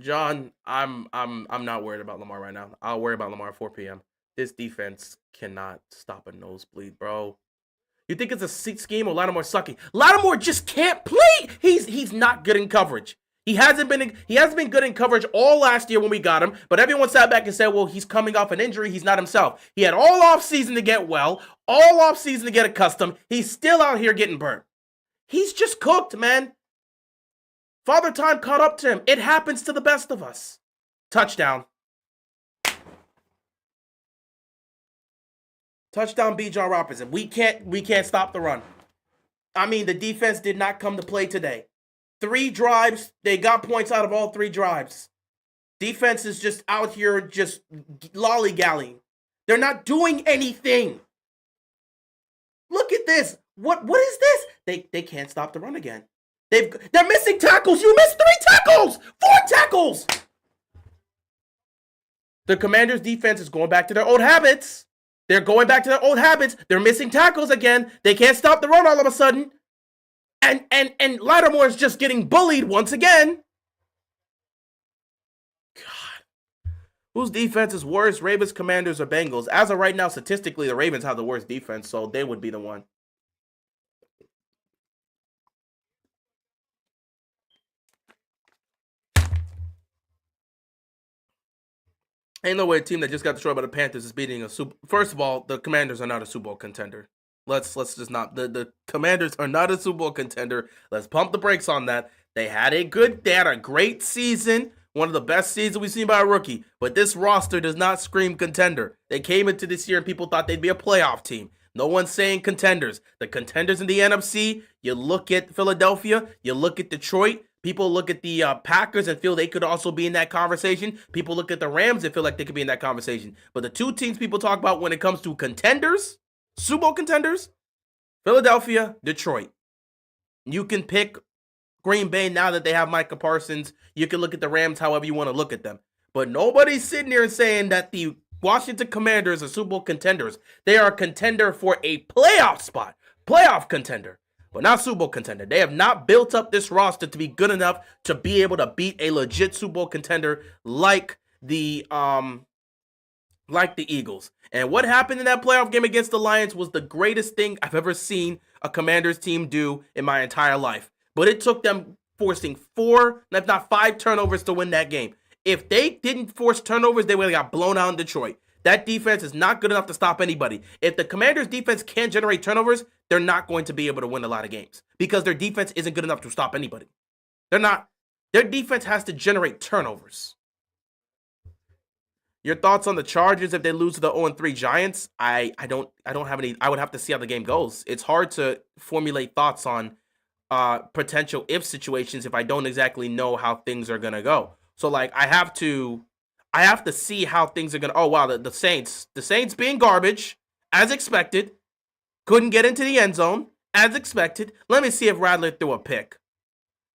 John, I'm not worried about Lamar right now. I'll worry about Lamar at 4 p.m. This defense cannot stop a nosebleed, bro. You think it's a scheme or Lattimore sucking? Lattimore just can't play. He's not good in coverage. He hasn't been good in coverage all last year when we got him, but everyone sat back and said, well, he's coming off an injury. He's not himself. He had all offseason to get well, all offseason to get accustomed. He's still out here getting burnt. He's just cooked, man. Father Time caught up to him. It happens to the best of us. Touchdown. Touchdown, Bijan Robinson. We can't stop the run. I mean, the defense did not come to play today. 3 drives, they got points out of all 3 drives. Defense is just out here just lollygallying. They're not doing anything. Look at this. What is this? They can't stop the run again. They're missing tackles. You missed 3 tackles. 4 tackles. The Commanders' defense is going back to their old habits. They're going back to their old habits. They're missing tackles again. They can't stop the run all of a sudden. And Lattimore is just getting bullied once again. God. Whose defense is worse? Ravens, Commanders, or Bengals? As of right now, statistically, the Ravens have the worst defense, so they would be the one. Ain't no way a team that just got destroyed by the Panthers is beating a Super. First of all, the Commanders are not a Super Bowl contender. Let's just not. The Commanders are not a Super Bowl contender. Let's pump the brakes on that. They had a great season, one of the best seasons we've seen by a rookie. But this roster does not scream contender. They came into this year and people thought they'd be a playoff team. No one's saying contenders. The contenders in the NFC, you look at Philadelphia, you look at Detroit. People look at the Packers and feel they could also be in that conversation. People look at the Rams and feel like they could be in that conversation. But the 2 teams people talk about when it comes to contenders, Super Bowl contenders, Philadelphia, Detroit. You can pick Green Bay now that they have Micah Parsons. You can look at the Rams however you want to look at them. But nobody's sitting here and saying that the Washington Commanders are Super Bowl contenders. They are a contender for a playoff spot. Playoff contender. But not Super Bowl contender. They have not built up this roster to be good enough to be able to beat a legit Super Bowl contender like the Eagles. And what happened in that playoff game against the Lions was the greatest thing I've ever seen a Commanders team do in my entire life. But it took them forcing 4, if not 5 turnovers to win that game. If they didn't force turnovers, they would have got blown out in Detroit. That defense is not good enough to stop anybody. If the Commanders' defense can't generate turnovers, they're not going to be able to win a lot of games because their defense isn't good enough to stop anybody. They're not. Their defense has to generate turnovers. Your thoughts on the Chargers if they lose to the 0-3 Giants? I don't have any. I would have to see how the game goes. It's hard to formulate thoughts on potential if situations if I don't exactly know how things are gonna go. So like I have to see how things are gonna. Oh wow, the Saints being garbage as expected, couldn't get into the end zone as expected. Let me see if Rattler threw a pick.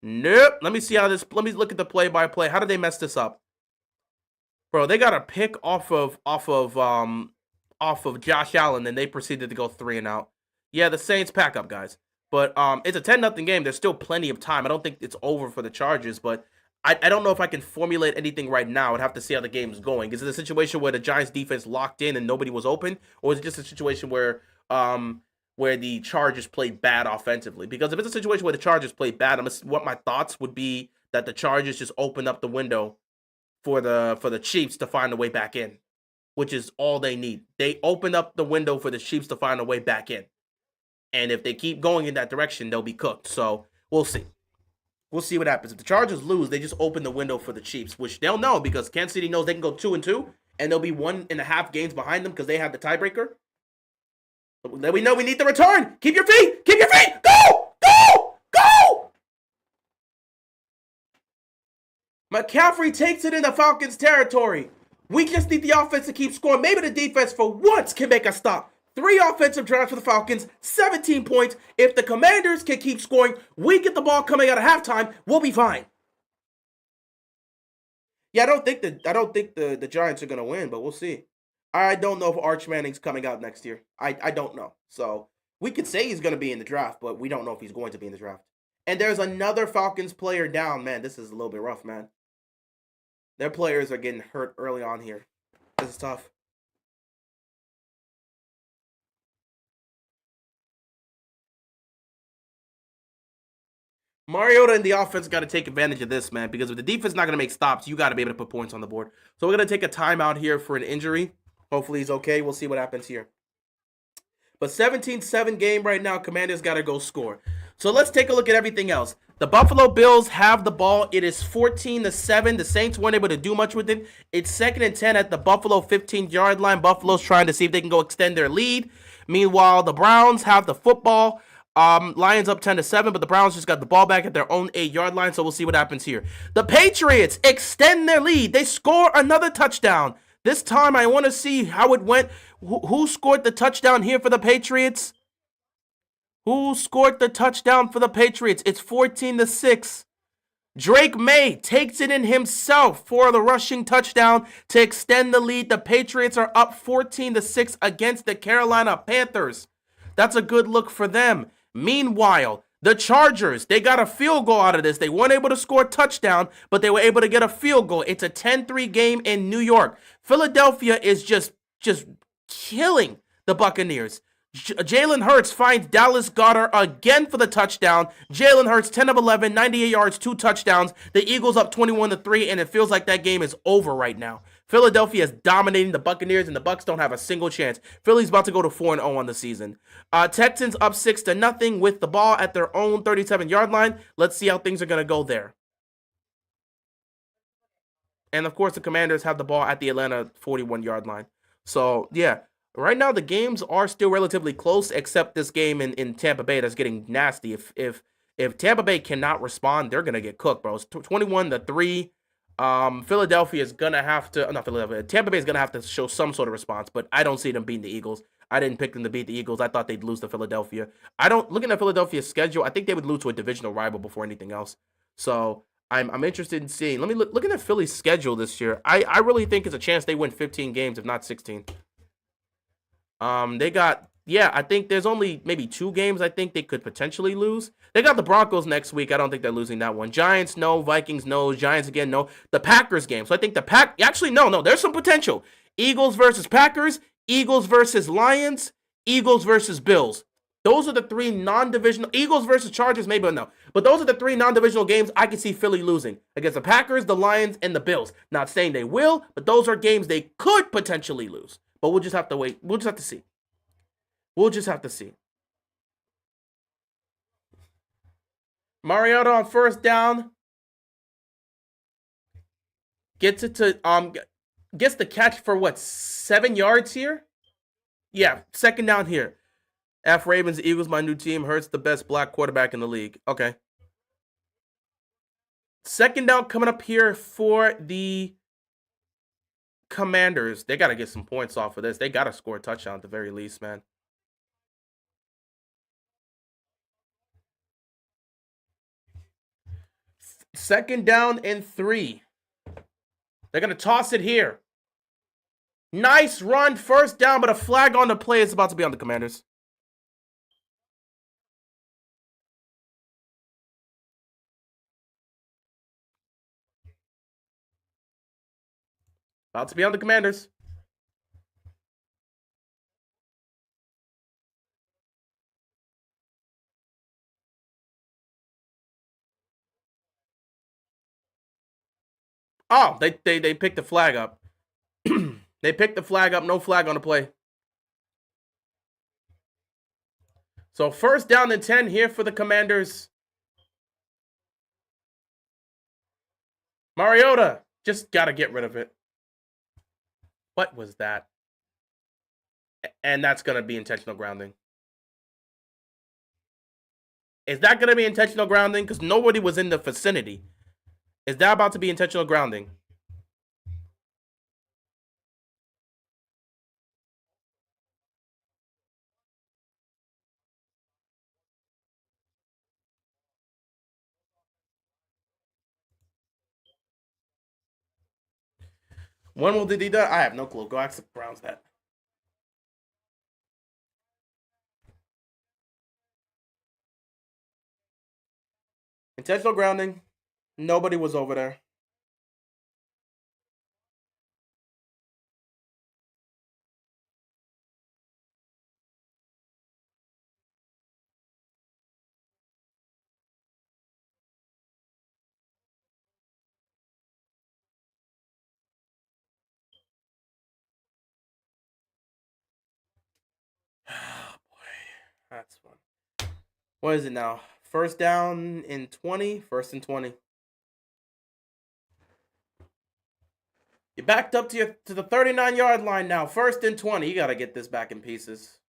Nope. Let me see how this. Let me look at the play by play. How did they mess this up, bro? They got a pick off of Josh Allen, and they proceeded to go 3-and-out. Yeah, the Saints pack up, guys. But it's a 10-0 game. There's still plenty of time. I don't think it's over for the Chargers, but I don't know if I can formulate anything right now. I'd have to see how the game's going. Is it a situation where the Giants defense locked in and nobody was open, or is it just a situation where the Chargers played bad offensively? Because if it's a situation where the Chargers played bad, what my thoughts would be that the Chargers just opened up the window for the Chiefs to find a way back in, which is all they need. They open up the window for the Chiefs to find a way back in. And if they keep going in that direction, they'll be cooked. So we'll see. We'll see what happens. If the Chargers lose, they just open the window for the Chiefs, which they'll know because Kansas City knows they can go 2-2, and they'll be 1.5 games behind them because they have the tiebreaker. Then we know we need the return. Keep your feet. Keep your feet. Go. Go. Go. McCaffrey takes it into Falcons territory. We just need the offense to keep scoring. Maybe the defense for once can make a stop. 3 offensive drives for the Falcons, 17 points. If the Commanders can keep scoring, we get the ball coming out of halftime, we'll be fine. Yeah, I don't think the Giants are gonna win, but we'll see. I don't know if Arch Manning's coming out next year. I don't know. So we could say he's gonna be in the draft, but we don't know if he's going to be in the draft. And there's another Falcons player down. Man, this is a little bit rough, man. Their players are getting hurt early on here. This is tough. Mariota and the offense got to take advantage of this, man, because if the defense is not going to make stops, you got to be able to put points on the board. So we're going to take a timeout here for an injury. Hopefully he's okay. We'll see what happens here. But 17-7 game right now. Commanders got to go score. So let's take a look at everything else. The Buffalo Bills have the ball. It is 14-7. The Saints weren't able to do much with it. It's 2nd and 10 at the Buffalo 15-yard line. Buffalo's trying to see if they can go extend their lead. Meanwhile, the Browns have the football. Lions up 10-7, but the Browns just got the ball back at their own 8-yard line, so we'll see what happens here. The Patriots extend their lead. They score another touchdown. This time, I want to see how it went. Who scored the touchdown here for the Patriots? Who scored the touchdown for the Patriots? It's 14-6. Drake May takes it in himself for the rushing touchdown to extend the lead. The Patriots are up 14-6 against the Carolina Panthers. That's a good look for them. Meanwhile, the Chargers, they got a field goal out of this. They weren't able to score a touchdown, but they were able to get a field goal. It's a 10-3 game in New York. Philadelphia is just killing the Buccaneers. Jalen Hurts finds Dallas Goedert again for the touchdown. Jalen Hurts, 10 of 11, 98 yards, 2 touchdowns. The Eagles up 21-3, and it feels like that game is over right now. Philadelphia is dominating the Buccaneers, and the Bucs don't have a single chance. Philly's about to go to 4-0 on the season. Texans up 6-0 with the ball at their own 37-yard line. Let's see how things are going to go there. And, of course, the Commanders have the ball at the Atlanta 41-yard line. So, yeah. Right now, the games are still relatively close, except this game in Tampa Bay that's getting nasty. If Tampa Bay cannot respond, they're gonna get cooked, bro. It's 21-3. Philadelphia is gonna have to. Not Philadelphia. Tampa Bay is gonna have to show some sort of response, but I don't see them beating the Eagles. I didn't pick them to beat the Eagles. I thought they'd lose to Philadelphia. Looking at Philadelphia's schedule, I think they would lose to a divisional rival before anything else. So I'm interested in seeing. Let me looking at Philly's schedule this year. I really think it's a chance they win 15 games, if not 16. I think there's only maybe 2 games I think they could potentially lose. They got the Broncos next week. I don't think they're losing that one. Giants, no. Vikings, no. Giants again, no. The Packers game. So I think actually, no. There's some potential. Eagles versus Packers. Eagles versus Lions. Eagles versus Bills. Those are the 3 non-divisional. Eagles versus Chargers, maybe no. But those are the 3 non-divisional games I can see Philly losing against the Packers, the Lions, and the Bills. Not saying they will, but those are games they could potentially lose. But we'll just have to wait. We'll just have to see. We'll just have to see. Mariota on first down. Gets it to Gets the catch for what, 7 yards here? Yeah, second down here. F Ravens, Eagles, my new team. Hurts the best black quarterback in the league. Okay. Second down coming up here for the Commanders. They got to get some points off of this. They got to score a touchdown at the very least, man. Second down and 3. They're going to toss it here. Nice run. First down, but a flag on the play is about to be on the Commanders. About to be on the Commanders. Oh, they picked the flag up. They picked the flag up. No flag on the play. So first down and 10 here for the Commanders. Mariota, just got to get rid of it. What was that? And that's going to be intentional grounding. Is that going to be intentional grounding? Because nobody was in the vicinity. Is that about to be intentional grounding? When will did he do? I have no clue. Go ask the Browns that. Intentional grounding. Nobody was over there. Oh boy, that's fun. What is it now? First down in 20. First and 20. You backed up to the 39-yard line now. First and 20. You got to get this back in pieces.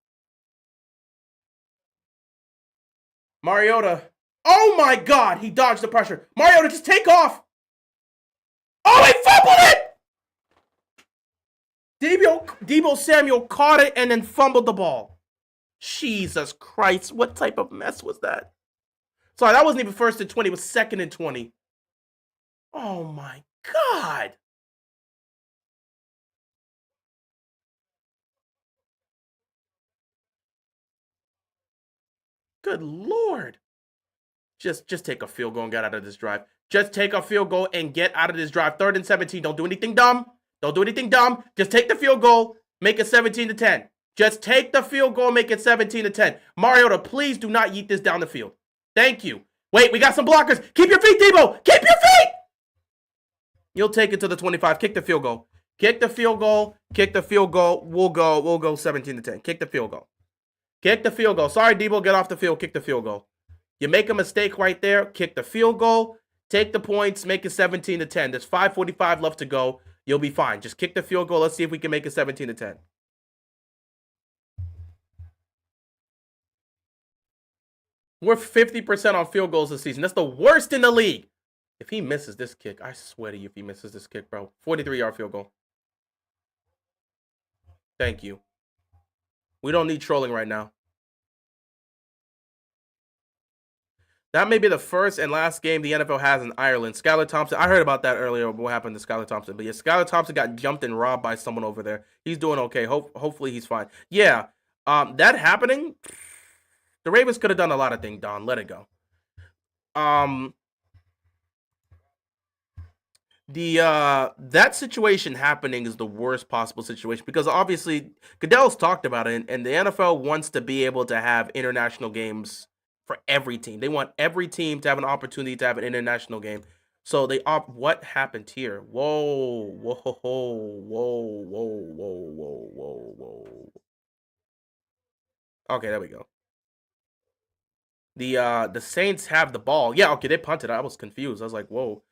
Mariota. Oh my God, he dodged the pressure. Mariota, just take off. Oh, he fumbled it. Deebo Samuel caught it and then fumbled the ball. Jesus Christ, what type of mess was that? Sorry, that wasn't even first and 20. It was second and 20. Oh my God. Good Lord. Just take a field goal and get out of this drive. Just take a field goal and get out of this drive. 3rd and 17. Don't do anything dumb. Don't do anything dumb. Just take the field goal. Make it 17-10. Just take the field goal. Make it 17-10. Mariota, please do not yeet this down the field. Thank you. Wait, we got some blockers. Keep your feet, Deebo. Keep your feet. You'll take it to the 25. Kick the field goal. Kick the field goal. Kick the field goal. We'll go 17-10. Kick the field goal. Kick the field goal. Sorry, Deebo. Get off the field. Kick the field goal. You make a mistake right there, kick the field goal, take the points, make it 17-10. There's 5:45 left to go. You'll be fine. Just kick the field goal. Let's see if we can make it 17-10. We're 50% on field goals this season. That's the worst in the league. If he misses this kick, I swear to you, if he misses this kick, bro. 43-yard field goal. Thank you. We don't need trolling right now. That may be the first and last game the NFL has in Ireland. Skylar Thompson, I heard about that earlier, what happened to Skylar Thompson. But yeah, Skylar Thompson got jumped and robbed by someone over there. He's doing okay. Hopefully he's fine. Yeah, that happening, the Ravens could have done a lot of things, Don. Let it go. That situation happening is the worst possible situation because obviously Goodell's talked about it, and the NFL wants to be able to have international games for every team. They want every team to have an opportunity to have an international game. So they opt. What happened here? Whoa, whoa, whoa, whoa, whoa, whoa, whoa, whoa. Okay, there we go. The Saints have the ball. Yeah, okay, they punted. I was confused. I was like, whoa.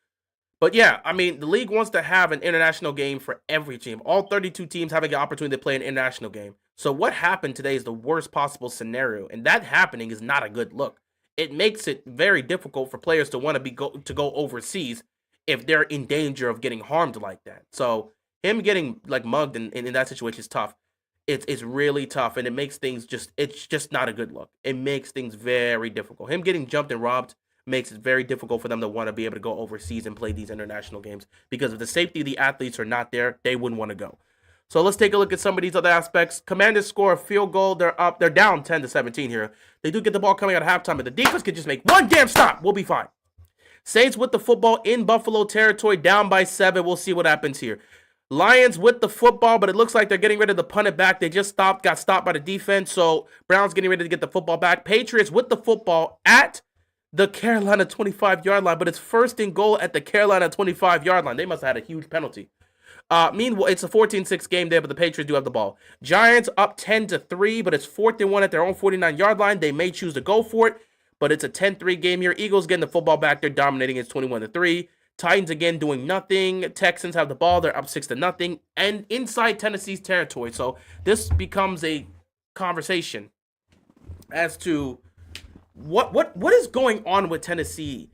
But yeah, I mean, the league wants to have an international game for every team. All 32 teams having an opportunity to play an international game. So what happened today is the worst possible scenario, and that happening is not a good look. It makes it very difficult for players to want to go overseas if they're in danger of getting harmed like that. So him getting like mugged in that situation is tough. It's really tough, and it makes things it's just not a good look. It makes things very difficult. Him getting jumped and robbed makes it very difficult for them to want to be able to go overseas and play these international games because if the safety of the athletes are not there, they wouldn't want to go. So let's take a look at some of these other aspects. Commanders score a field goal. They're down 10-17 here. They do get the ball coming out of halftime, but the defense can just make one damn stop. We'll be fine. Saints with the football in Buffalo territory, down by 7. We'll see what happens here. Lions with the football, but it looks like they're getting ready to punt it back. They just got stopped by the defense, so Browns getting ready to get the football back. Patriots with the football at the Carolina 25-yard line, but it's first and goal at the Carolina 25-yard line. They must have had a huge penalty. Meanwhile, it's a 14-6 game there, but the Patriots do have the ball. Giants up 10-3, but it's 4th and 1 at their own 49-yard line. They may choose to go for it, but it's a 10-3 game here. Eagles getting the football back. They're dominating. It's 21-3. Titans again doing nothing. Texans have the ball. They're up 6-0, and inside Tennessee's territory. So this becomes a conversation as to what is going on with Tennessee.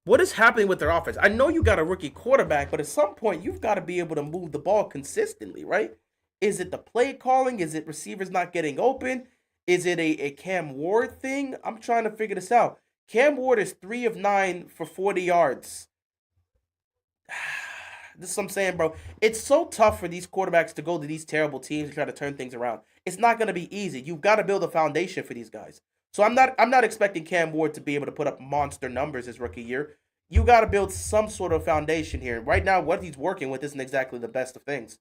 What is happening with their offense? I know you got a rookie quarterback, but at some point you've got to be able to move the ball consistently, right? Is it the play calling? Is it receivers not getting open? Is it a Cam Ward thing? I'm trying to figure this out. Cam Ward is 3 of 9 for 40 yards. This is what I'm saying, bro. It's so tough for these quarterbacks to go to these terrible teams and try to turn things around. It's not going to be easy. You've got to build a foundation for these guys. So I'm not expecting Cam Ward to be able to put up monster numbers his rookie year. You got to build some sort of foundation here. Right now, what he's working with isn't exactly the best of things.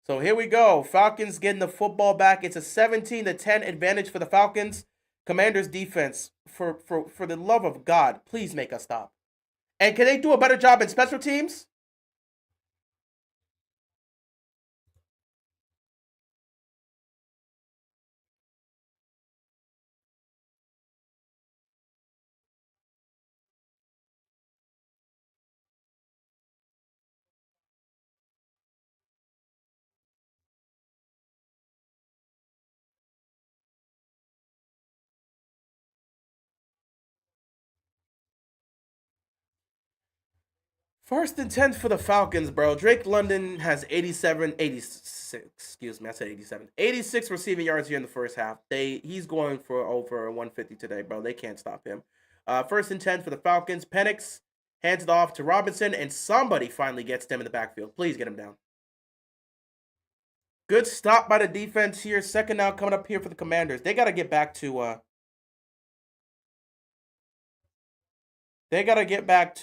So here we go. Falcons getting the football back. It's a 17-10 advantage for the Falcons. Commanders defense, for the love of God, please make us stop. And can they do a better job in special teams? First and 10 for the Falcons, bro. Drake London has 86, excuse me, I said 87. 86 receiving yards here in the first half. He's going for over 150 today, bro. They can't stop him. First and 10 for the Falcons. Penix hands it off to Robinson, and somebody finally gets them in the backfield. Please get him down. Good stop by the defense here. Second down coming up here for the Commanders. They got to get back to they got to get back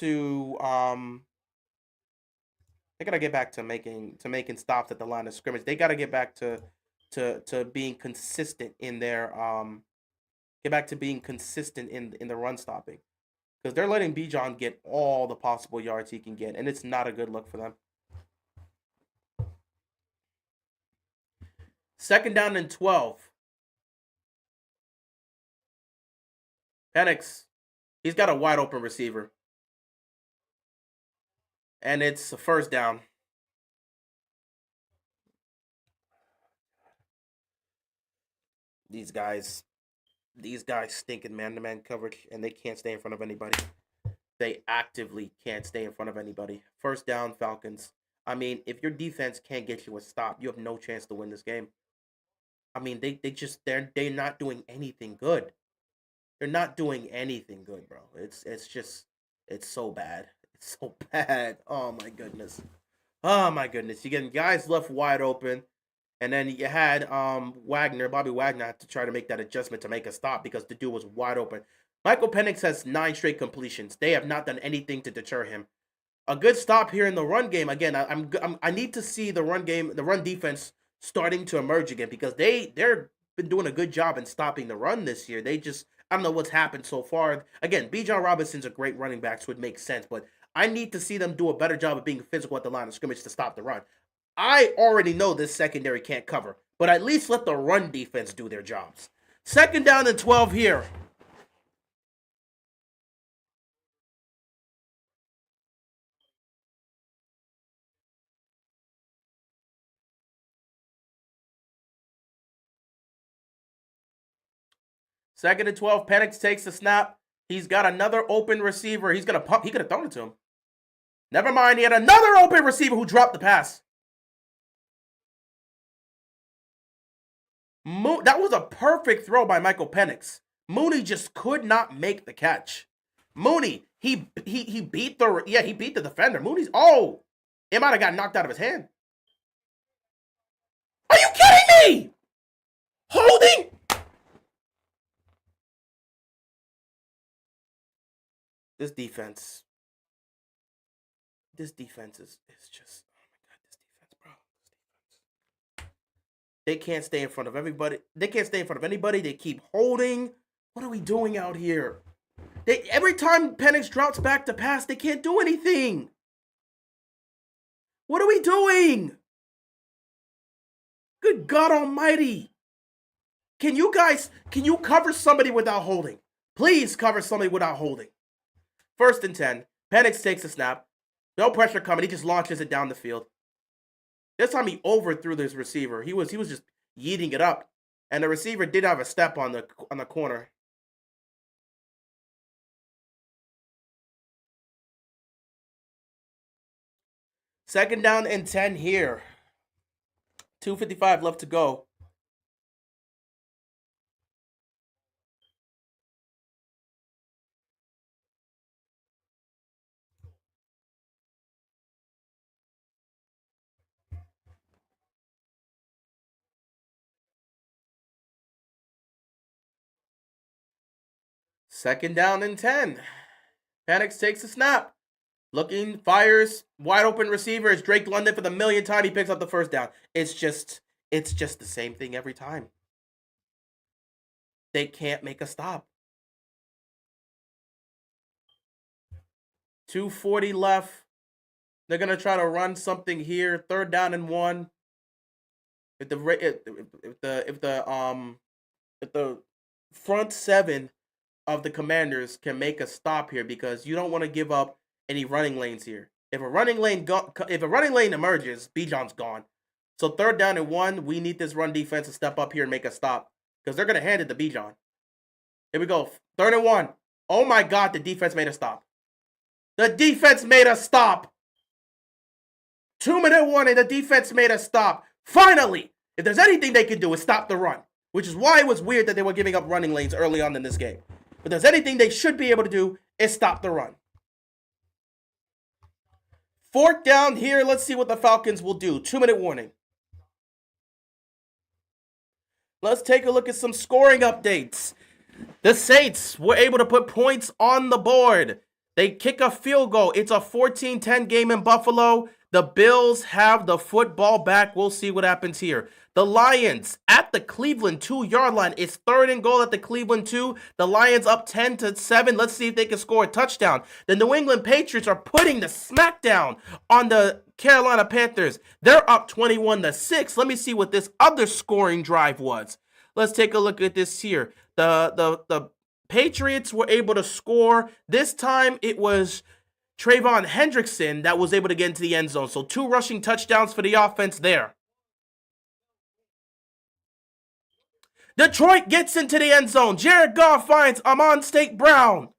to making stops at the line of scrimmage. They got to get back to being consistent in their in the run stopping, because they're letting Bijan get all the possible yards he can get, and it's not a good look for them. Second down and 12. Penix, he's got a wide open receiver, and it's a first down. These guys stinking man-to-man coverage, and they can't stay in front of anybody. They actively can't stay in front of anybody. First down, Falcons. I mean, if your defense can't get you a stop, you have no chance to win this game. I mean, they're not doing anything good. They're not doing anything good, bro. It's so bad. It's so bad. Oh my goodness. Oh my goodness. You're getting guys left wide open. And then you had Bobby Wagner, had to try to make that adjustment to make a stop because the dude was wide open. Michael Penix has 9 straight completions. They have not done anything to deter him. A good stop here in the run game. Again, I need to see the run game, the run defense starting to emerge again, because they've been doing a good job in stopping the run this year. I don't know what's happened so far. Again, Bijan Robinson's a great running back, so it makes sense. But I need to see them do a better job of being physical at the line of scrimmage to stop the run. I already know this secondary can't cover, but at least let the run defense do their jobs. Second down and 12 here. Second and 12. Penix takes the snap. He's got another open receiver. He's going to pump. He could have thrown it to him. Never mind. He had another open receiver who dropped the pass. That was a perfect throw by Michael Penix. Mooney just could not make the catch. Mooney, he beat the defender. Mooney's, it might have got knocked out of his hand. Are you kidding me? Holding? This defense is just, oh my God, this defense, bro. This defense. They can't stay in front of everybody. They can't stay in front of anybody. They keep holding. What are we doing out here? Every time Penix drops back to pass, they can't do anything. What are we doing? Good God almighty. Can you cover somebody without holding? Please cover somebody without holding. First and 10. Penix takes a snap. No pressure coming. He just launches it down the field. This time he overthrew this receiver. He was just yeeting it up. And the receiver did have a step on the corner. Second down and 10 here. 2:55 left to go. Second down and 10. Penix takes a snap. Looking, fires, wide open receiver. It's Drake London for the millionth time. He picks up the first down. It's just the same thing every time. They can't make a stop. 2:40 left. They're gonna try to run something here. Third down and 1. If the front 7 of the Commanders can make a stop here, because you don't want to give up any running lanes here. If a running lane emerges, Bijan's gone. So third down and 1, we need this run defense to step up here and make a stop, because they're gonna hand it to Bijan. Here we go. Third and 1. Oh my God, the defense made a stop. The defense made a stop. 2-minute warning. The defense made a stop. Finally, if there's anything they can do, is stop the run, which is why it was weird that they were giving up running lanes early on in this game. But there's anything they should be able to do, is stop the run. Fourth down here. Let's see what the Falcons will do. 2-minute warning. Let's take a look at some scoring updates. The Saints were able to put points on the board. They kick a field goal. It's a 14-10 game in Buffalo. The Bills have the football back. We'll see what happens here. The Lions at the Cleveland 2-yard line. It's third and goal at the Cleveland 2. The Lions up 10-7. Let's see if they can score a touchdown. The New England Patriots are putting the smackdown on the Carolina Panthers. They're up 21-6. Let me see what this other scoring drive was. Let's take a look at this here. The Patriots were able to score. This time it was Trayvon Hendrickson that was able to get into the end zone. So 2 rushing touchdowns for the offense there. Detroit gets into the end zone. Jared Goff finds Amon St. Brown.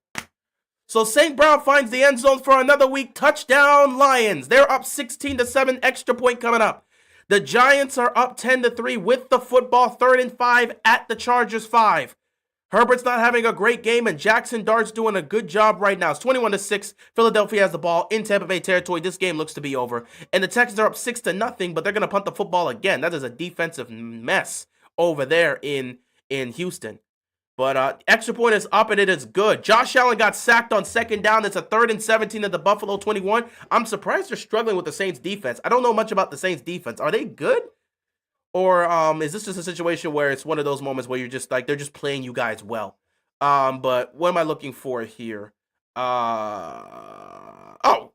So St. Brown finds the end zone for another week. Touchdown Lions. They're up 16-7. Extra point coming up. The Giants are up 10-3 with the football. 3rd and 5 at the Chargers 5. Herbert's not having a great game, and Jackson Dart's doing a good job right now. It's 21-6. Philadelphia has the ball in Tampa Bay territory. This game looks to be over. And the Texans are up 6-0, but they're going to punt the football again. That is a defensive mess over there in Houston. But extra point is up, and it is good. Josh Allen got sacked on second down. It's a 3rd and 17 at the Buffalo 21. I'm surprised they're struggling with the Saints defense. I don't know much about the Saints defense. Are they good? Or is this just a situation where it's one of those moments where you're just like, they're just playing you guys well? But what am I looking for here? Oh,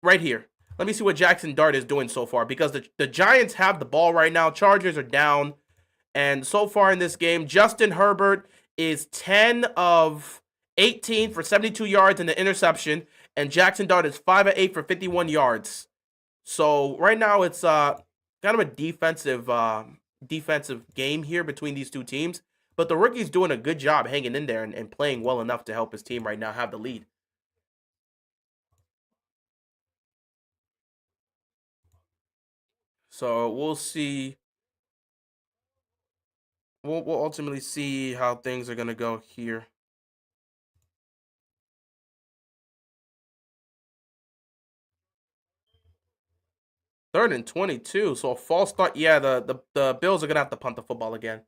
right here. Let me see what Jackson Dart is doing so far, because the Giants have the ball right now. Chargers are down. And so far in this game, Justin Herbert is 10 of 18 for 72 yards and the interception. And Jackson Dart is 5 of 8 for 51 yards. So right now it's kind of a defensive game here between these two teams. But the rookie's doing a good job hanging in there and playing well enough to help his team right now have the lead. So we'll see. We'll ultimately see how things are gonna go here. Third and 22. So a false start. Yeah, the Bills are gonna have to punt the football again.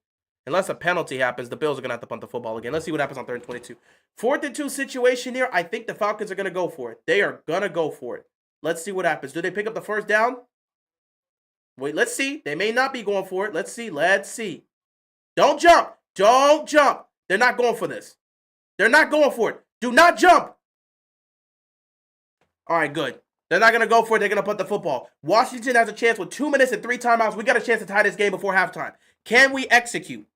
Unless a penalty happens, the Bills are gonna have to punt the football again. Let's see what happens on third and 22. 4th and 2 situation here. I think the Falcons are gonna go for it. They are gonna go for it. Let's see what happens. Do they pick up the first down? Wait, let's see. They may not be going for it. Let's see. Let's see. Don't jump. Don't jump. They're not going for this. They're not going for it. Do not jump. All right, good. They're not going to go for it. They're going to punt the football. Washington has a chance with 2 minutes and 3 timeouts. We got a chance to tie this game before halftime. Can we execute?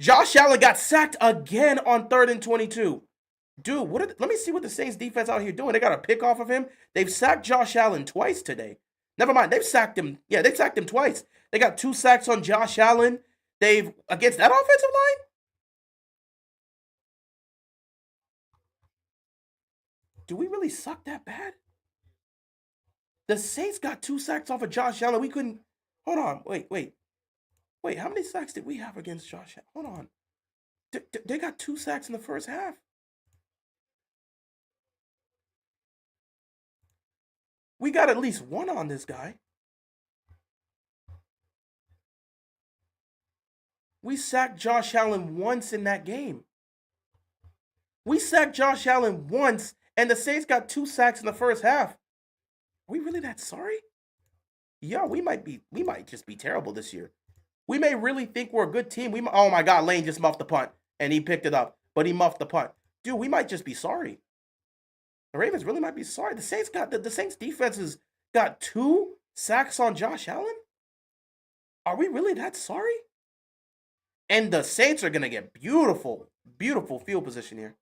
Josh Allen got sacked again on 3rd and 22. Dude, let me see what the Saints defense out here doing. They got a pick off of him. They've sacked Josh Allen twice today. Never mind. They've sacked him. Yeah, they've sacked him twice. They got 2 sacks on Josh Allen. They've, against that offensive line? Do we really suck that bad? The Saints got 2 sacks off of Josh Allen. We couldn't. Hold on. Wait. How many sacks did we have against Josh Allen? Hold on. They got 2 sacks in the first half. We got at least 1 on this guy. We sacked Josh Allen once in that game. We sacked Josh Allen once, and the Saints got 2 sacks in the first half. Are we really that sorry? Yeah, we might just be terrible this year. We may really think we're a good team. Oh my God, Lane just muffed the punt, and he picked it up, but he muffed the punt. Dude, we might just be sorry. The Ravens really might be sorry. The Saints defense has got 2 sacks on Josh Allen. Are we really that sorry? And the Saints are gonna get beautiful field position here.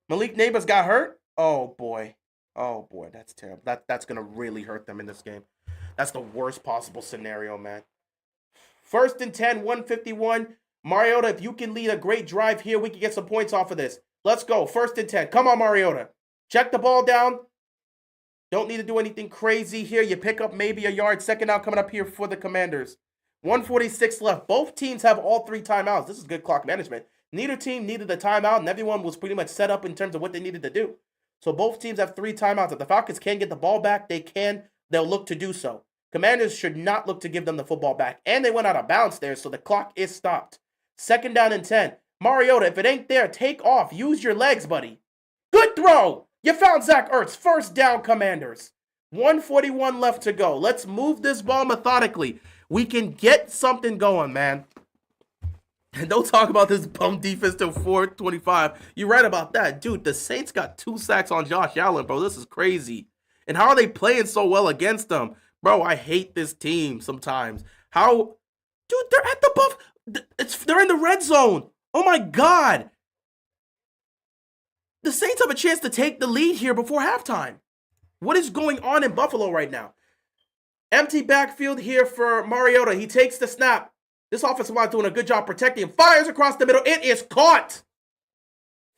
Malik Neighbors got hurt. Oh boy, that's terrible. That's gonna really hurt them in this game. That's the worst possible scenario, man. 1st and 10, 151. Mariota, if you can lead a great drive here, we can get some points off of this. Let's go. 1st and 10. Come on, Mariota. Check the ball down. Don't need to do anything crazy here. You pick up maybe a yard. 2nd out coming up here for the Commanders. 146 left. Both teams have all 3 timeouts. This is good clock management. Neither team needed a timeout, and everyone was pretty much set up in terms of what they needed to do. So both teams have 3 timeouts. If the Falcons can get the ball back, they'll look to do so. Commanders should not look to give them the football back. And they went out of bounds there, so the clock is stopped. 2nd down and 10. Mariota, if it ain't there, take off. Use your legs, buddy. Good throw. You found Zach Ertz. 1st down, Commanders. 141 left to go. Let's move this ball methodically. We can get something going, man. And don't talk about this bum defense till 4:25. You're right about that. Dude, the Saints got 2 sacks on Josh Allen, bro. This is crazy. And how are they playing so well against them? Bro, I hate this team sometimes. How? Dude, they're at the buff. They're in the red zone. Oh, my God. The Saints have a chance to take the lead here before halftime. What is going on in Buffalo right now? Empty backfield here for Mariota. He takes the snap. This offensive line doing a good job protecting him. Fires across the middle. It is caught.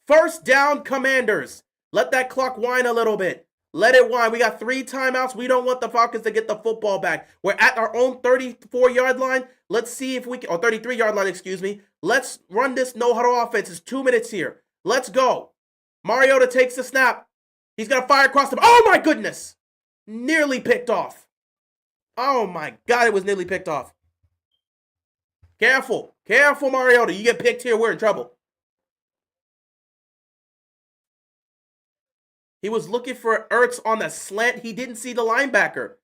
1st down, Commanders. Let that clock whine a little bit. Let it whine. We got 3 timeouts. We don't want the Falcons to get the football back. We're at our own 34-yard line. Let's see if we can, or 33-yard line, excuse me. Let's run this no-huddle offense. It's 2 minutes here. Let's go. Mariota takes the snap. He's going to fire across the, oh my goodness. Nearly picked off. Oh my God, it was nearly picked off. Careful. Careful, Mariota. You get picked here, we're in trouble. He was looking for Ertz on the slant. He didn't see the linebacker.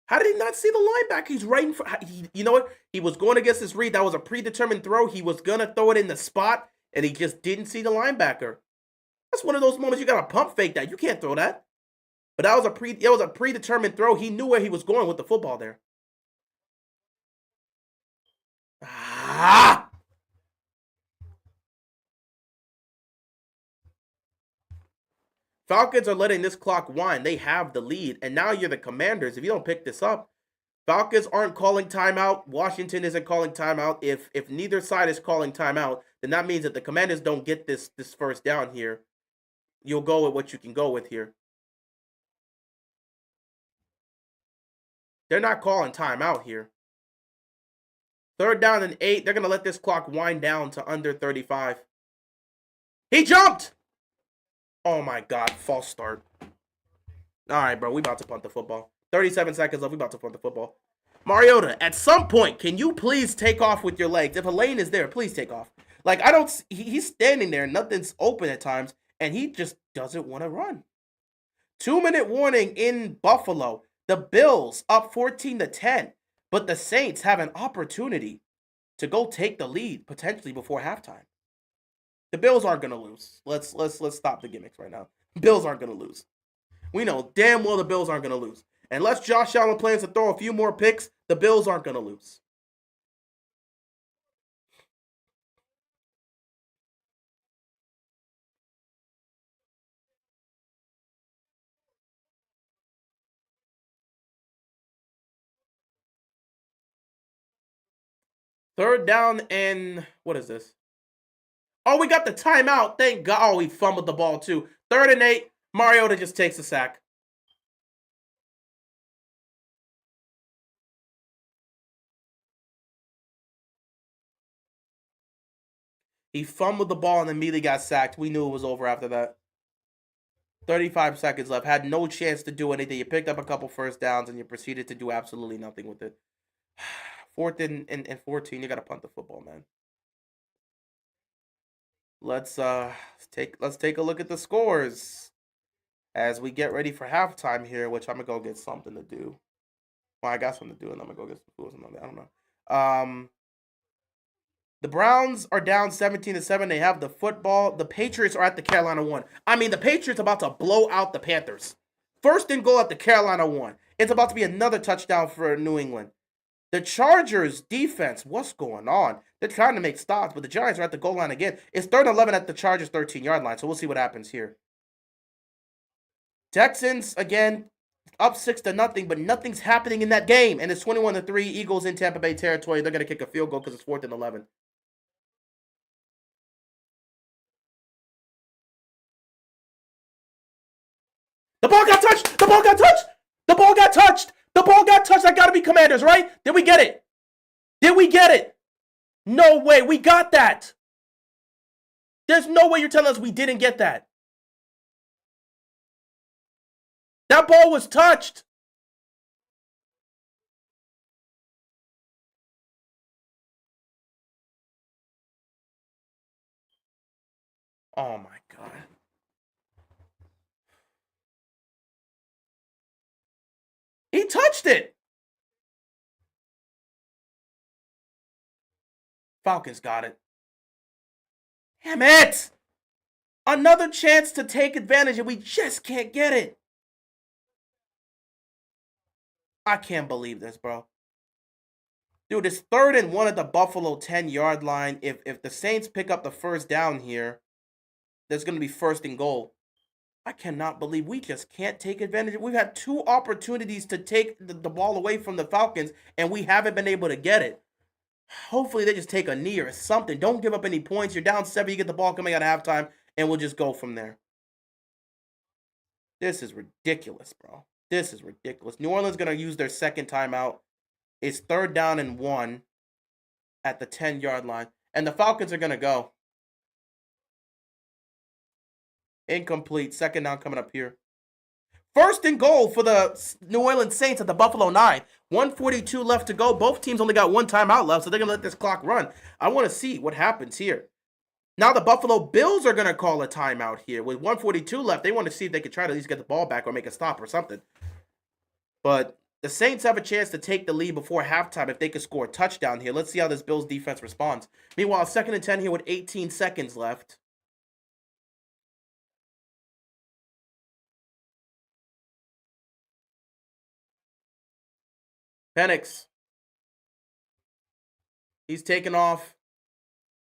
How did he not see the linebacker? He's right in front. You know what? He was going against this read. That was a predetermined throw. He was going to throw it in the spot, and he just didn't see the linebacker. That's one of those moments you got to pump fake that. You can't throw that. But it was a predetermined throw. He knew where he was going with the football there. Ah! Falcons are letting this clock wind. They have the lead, and now you're the Commanders. If you don't pick this up, Falcons aren't calling timeout. Washington isn't calling timeout. If neither side is calling timeout, then that means that the Commanders don't get this first down here. You'll go with what you can go with here. They're not calling timeout here. 3rd down and 8. They're going to let this clock wind down to under 35. He jumped! Oh my God, false start. All right, bro, we about to punt the football. 37 seconds left, we about to punt the football. Mariota, at some point, can you please take off with your legs? If a lane is there, please take off. Like, he's standing there, nothing's open at times, and he just doesn't want to run. 2-minute warning in Buffalo. The Bills up 14-10, but the Saints have an opportunity to go take the lead potentially before halftime. The Bills aren't gonna lose. Let's stop the gimmicks right now. Bills aren't gonna lose. We know damn well the Bills aren't gonna lose. Unless Josh Allen plans to throw a few more picks, the Bills aren't gonna lose. Third down and what is this? Oh, we got the timeout. Thank God. Oh, he fumbled the ball too. 3rd and 8. Mariota just takes a sack. He fumbled the ball and immediately got sacked. We knew it was over after that. 35 seconds left. Had no chance to do anything. You picked up a couple first downs and you proceeded to do absolutely nothing with it. 4th and 14. You got to punt the football, man. Let's take a look at the scores as we get ready for halftime here, which I'm gonna go get something to do. Well, I got something to do, and I'm gonna go get some food or something. I don't know. The Browns are down 17-7. They have the football. The Patriots are at the Carolina 1. I mean, the Patriots about to blow out the Panthers. 1st and goal at the Carolina 1. It's about to be another touchdown for New England. The Chargers defense, what's going on? They're trying to make stops, but the Giants are at the goal line again. It's 3rd and 11 at the Chargers 13-yard line, so we'll see what happens here. Texans, again, up 6-0, but nothing's happening in that game. And it's 21-3, Eagles in Tampa Bay territory. They're going to kick a field goal because it's 4th and 11. The ball got touched! The ball got touched! The ball got touched! The ball got touched! That got to be Commanders, right? Did we get it? Did we get it? No way. We got that. There's no way you're telling us we didn't get that. That ball was touched. Oh, my God. He touched it. Falcons got it. Damn it. Another chance to take advantage, and we just can't get it. I can't believe this, bro. Dude, it's 3rd and 1 at the Buffalo 10-yard line. If the Saints pick up the first down here, there's going to be 1st and goal. I cannot believe we just can't take advantage. We've had 2 opportunities to take the ball away from the Falcons, and we haven't been able to get it. Hopefully they just take a knee or something. Don't give up any points. You're down 7. You get the ball coming out of halftime, and we'll just go from there. This is ridiculous, bro. This is ridiculous. New Orleans going to use their second timeout. It's 3rd down and 1 at the 10-yard line. And the Falcons are going to go. Incomplete. 2nd down coming up here. 1st and goal for the New Orleans Saints at the Buffalo 9. 1:42 left to go. Both teams only got 1 timeout left, so they're going to let this clock run. I want to see what happens here. Now the Buffalo Bills are going to call a timeout here. With 1:42 left, they want to see if they can try to at least get the ball back or make a stop or something. But the Saints have a chance to take the lead before halftime if they could score a touchdown here. Let's see how this Bills defense responds. Meanwhile, 2nd and 10 here with 18 seconds left. Penix. He's taken off.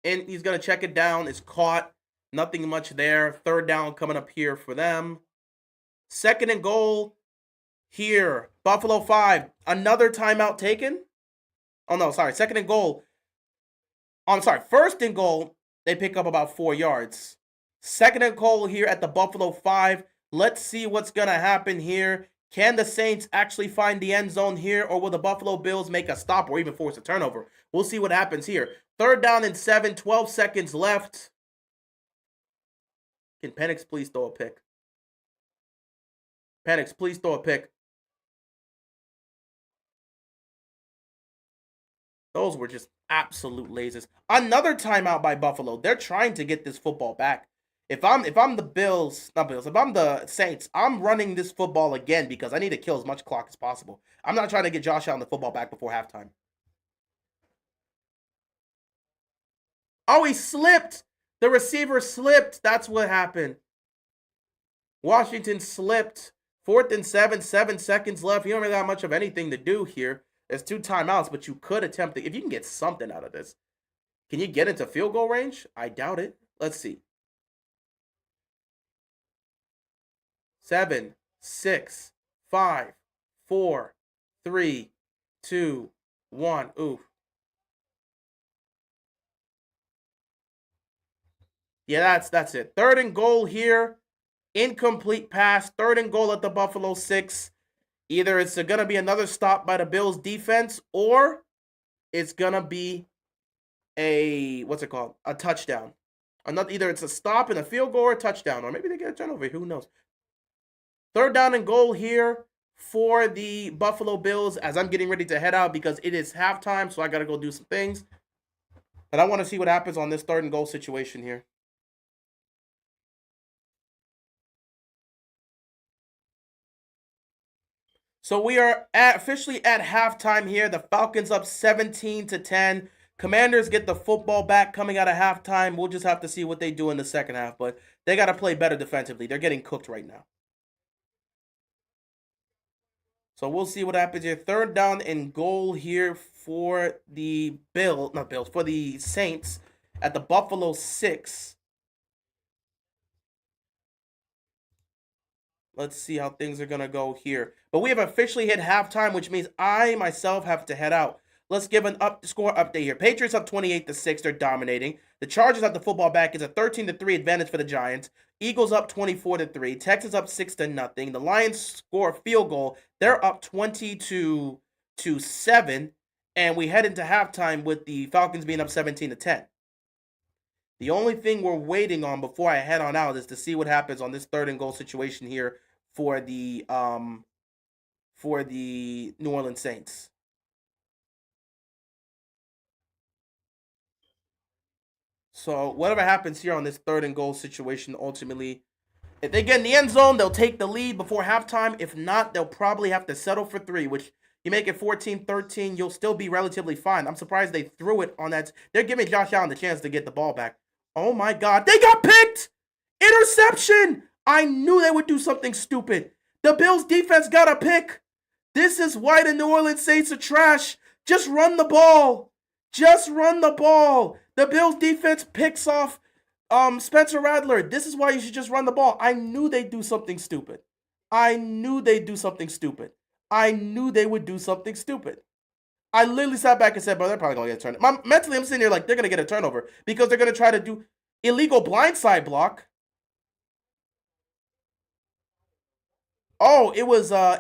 And he's going to check it down. It's caught. Nothing much there. 3rd down coming up here for them. 2nd and goal. here. Buffalo 5. Another timeout taken. Oh, no, sorry. Second and goal. Oh, I'm sorry. First and goal, they pick up about 4 yards. Second and goal here at the Buffalo 5. Let's see what's going to happen here. Can the Saints actually find the end zone here, or will the Buffalo Bills make a stop or even force a turnover? We'll see what happens here. Third down and 7, 12 seconds left. Can Penix please throw a pick? Penix, please throw a pick. Those were just absolute lasers. Another timeout by Buffalo. They're trying to get this football back. If I'm the Bills, not Bills, if I'm the Saints, I'm running this football again because I need to kill as much clock as possible. I'm not trying to get Josh Allen the football back before halftime. Oh, he slipped. The receiver slipped. That's what happened. Washington slipped. 4th and 7, 7 seconds left. You don't really have much of anything to do here. There's 2 timeouts, but you could attempt it. If you can get something out of this. Can you get into field goal range? I doubt it. Let's see. 7, 6, 5, 4, 3, 2, 1. Oof. Yeah, that's it. Third and goal here. Incomplete pass. Third and goal at the Buffalo 6. Either it's going to be another stop by the Bills defense, or it's going to be a, what's it called? A touchdown. Either it's a stop and a field goal or a touchdown, or maybe they get a turnover. Who knows? Third down and goal here for the Buffalo Bills as I'm getting ready to head out because it is halftime, so I got to go do some things. But I want to see what happens on this third and goal situation here. So we are officially at halftime here. The Falcons up 17-10. Commanders get the football back coming out of halftime. We'll just have to see what they do in the second half, but they got to play better defensively. They're getting cooked right now. So we'll see what happens here. Third down and goal here for the for the Saints at the Buffalo 6. Let's see how things are going to go here. But we have officially hit halftime, which means I myself have to head out. Let's give an score update here. Patriots up 28-6. They're dominating. The Chargers have the football back. It's a 13-3 advantage for the Giants. Eagles up 24-3. Texans up 6-0. The Lions score a field goal. They're up 20-7. And we head into halftime with the Falcons being up 17-10. The only thing we're waiting on before I head on out is to see what happens on this third and goal situation here for the New Orleans Saints. So whatever happens here on this third and goal situation, ultimately, if they get in the end zone, they'll take the lead before halftime. If not, they'll probably have to settle for 3, which you make it 14-13, you'll still be relatively fine. I'm surprised they threw it on that. They're giving Josh Allen the chance to get the ball back. Oh my God, they got picked! Interception! I knew they would do something stupid. The Bills defense got a pick. This is why the New Orleans Saints are trash. Just run the ball. Just run the ball. The Bills defense picks off Spencer Rattler. This is why you should just run the ball. I knew they'd do something stupid. I knew they'd do something stupid. I knew they would do something stupid. I literally sat back and said, bro, they're probably going to get a turnover. Mentally, I'm sitting here like they're going to get a turnover because they're going to try to do illegal blindside block. Oh, it was a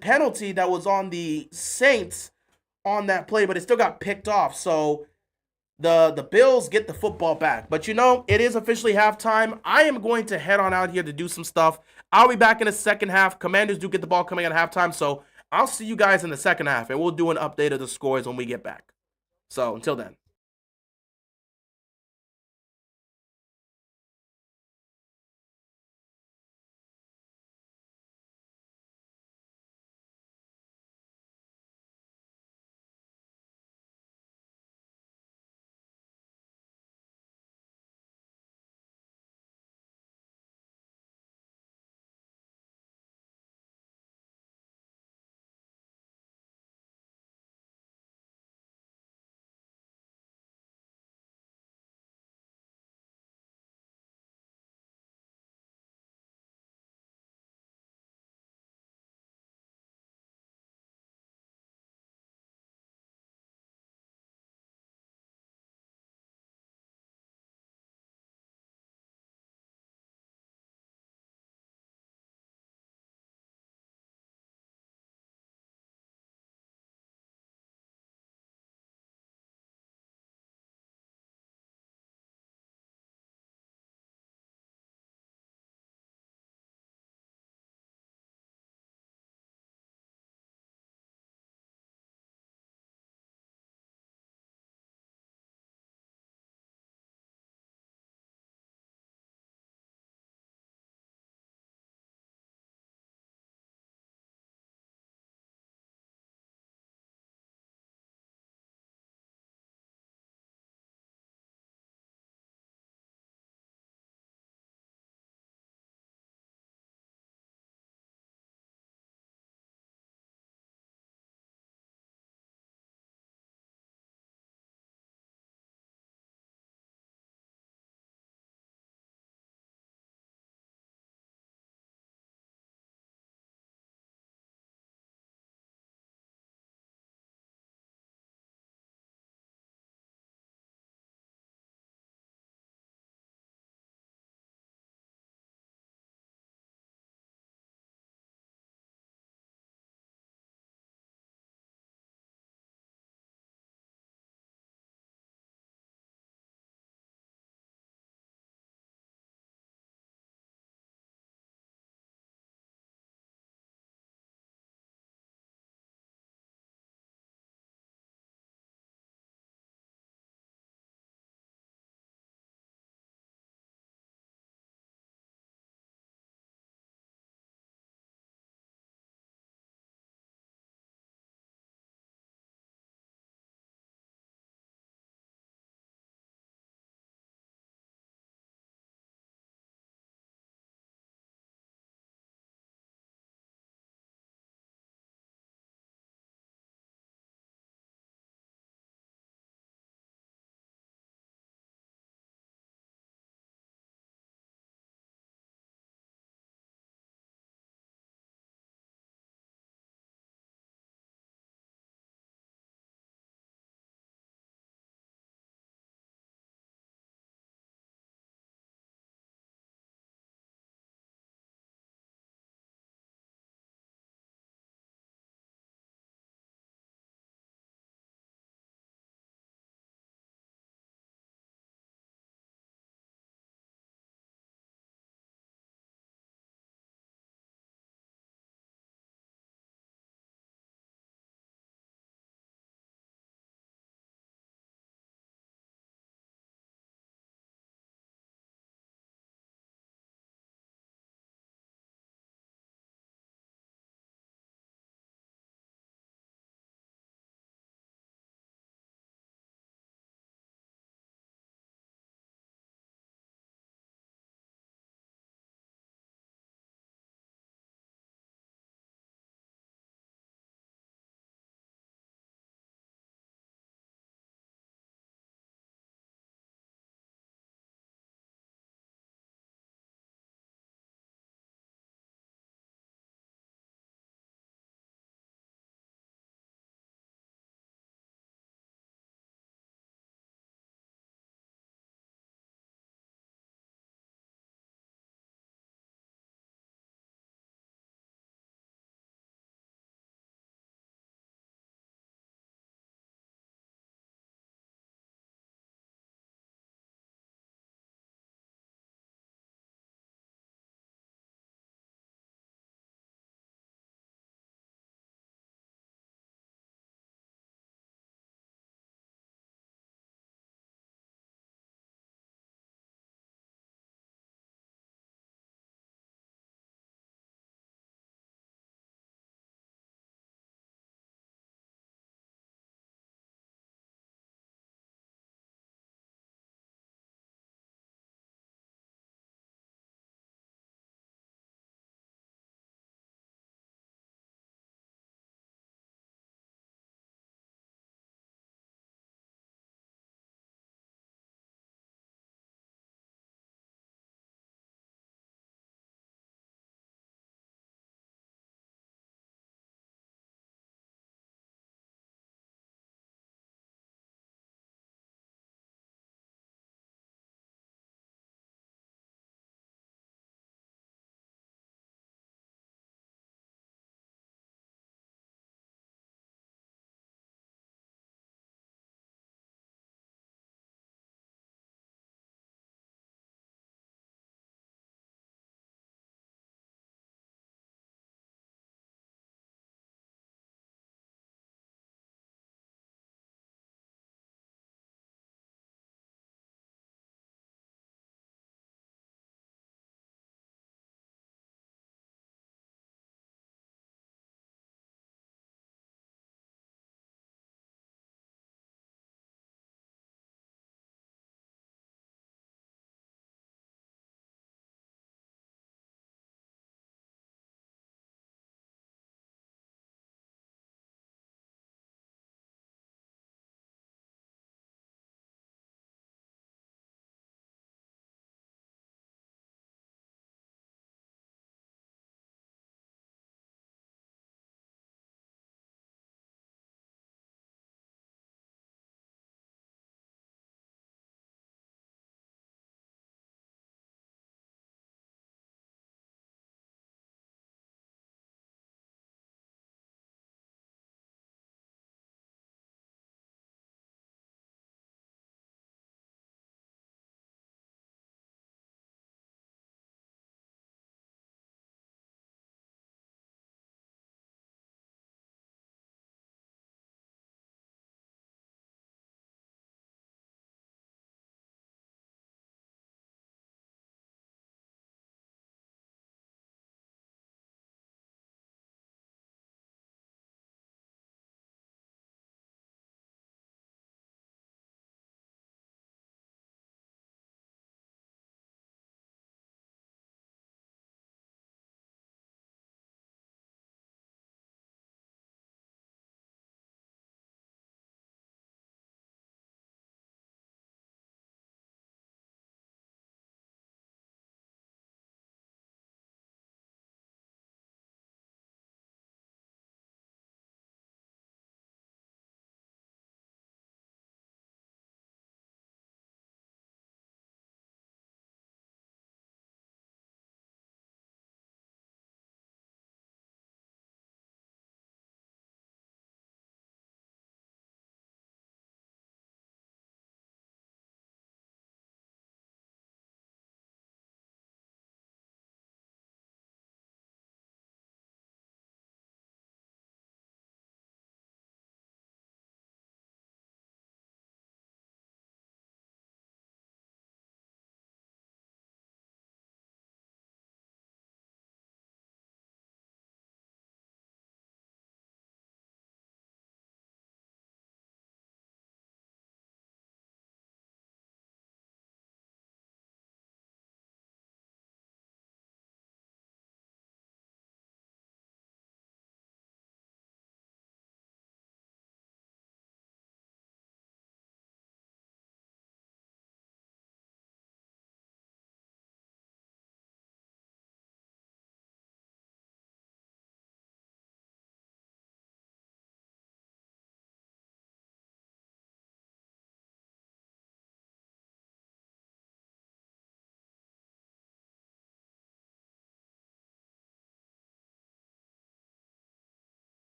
penalty that was on the Saints on that play, but it still got picked off. So the Bills get the football back. But you know, it is officially halftime. I am going to head on out here to do some stuff. I'll be back in the second half. Commanders do get the ball coming at halftime, so I'll see you guys in the second half, and we'll do an update of the scores when we get back. So until then.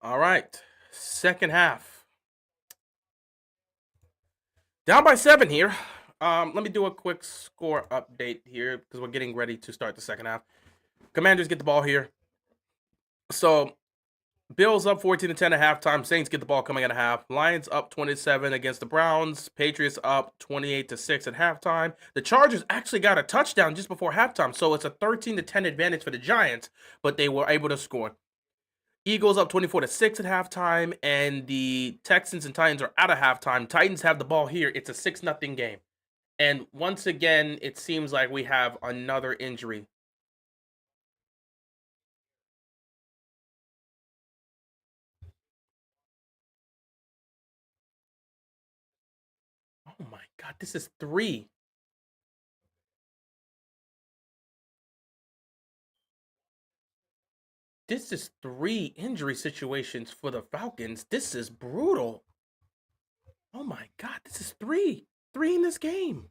All right. Second half. Down by 7 here. Let me do a quick score update here because we're getting ready to start the second half. Commanders get the ball here. So Bills up 14-10 at halftime. Saints get the ball coming at a half. Lions up 27 against the Browns. Patriots up 28-6 at halftime. The Chargers actually got a touchdown just before halftime, so it's a 13-10 advantage for the Giants, but they were able to score. Eagles up 24-6 at halftime, and the Texans and Titans are out of halftime. Titans have the ball here. It's a 6-0 game. And once again, it seems like we have another injury. Oh my God, this is 3. This is 3 injury situations for the Falcons. This is brutal. Oh my God, this is 3. 3 in this game.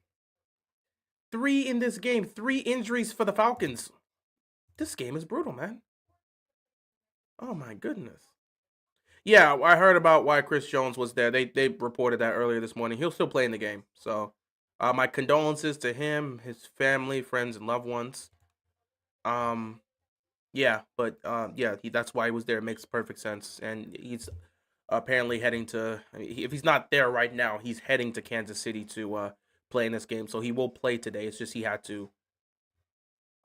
3 in this game. 3 injuries for the Falcons. This game is brutal, man. Oh my goodness. Yeah, I heard about why Chris Jones was there. They reported that earlier this morning. He'll still play in the game. So, my condolences to him, his family, friends, and loved ones. Um, yeah, but yeah, that's why he was there. It makes perfect sense, and he's apparently heading to. I mean, if he's not there right now, he's heading to Kansas City to play in this game. So he will play today. It's just he had to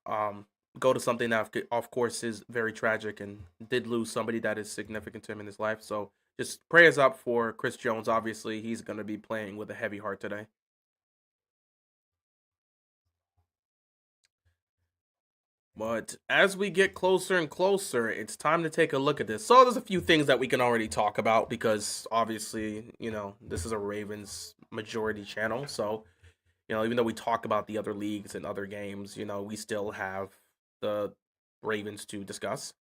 um go to something that of course is very tragic and did lose somebody that is significant to him in his life. So just prayers up for Chris Jones. Obviously, he's going to be playing with a heavy heart today. But as we get closer and closer, it's time to take a look at this. So there's a few things that we can already talk about because obviously, this is a Ravens majority channel. So, even though we talk about the other leagues and other games, we still have the Ravens to discuss.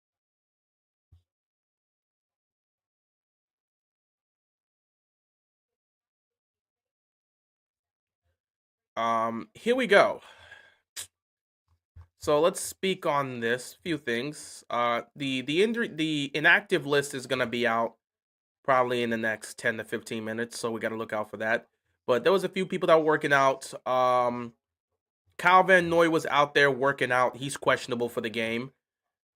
Here we go. So let's speak on this few things. The inactive list is gonna be out probably in the next 10 to 15 minutes, so we got to look out for that. But there was a few people that were working out. Kyle Van Noy was out there working out. He's questionable for the game.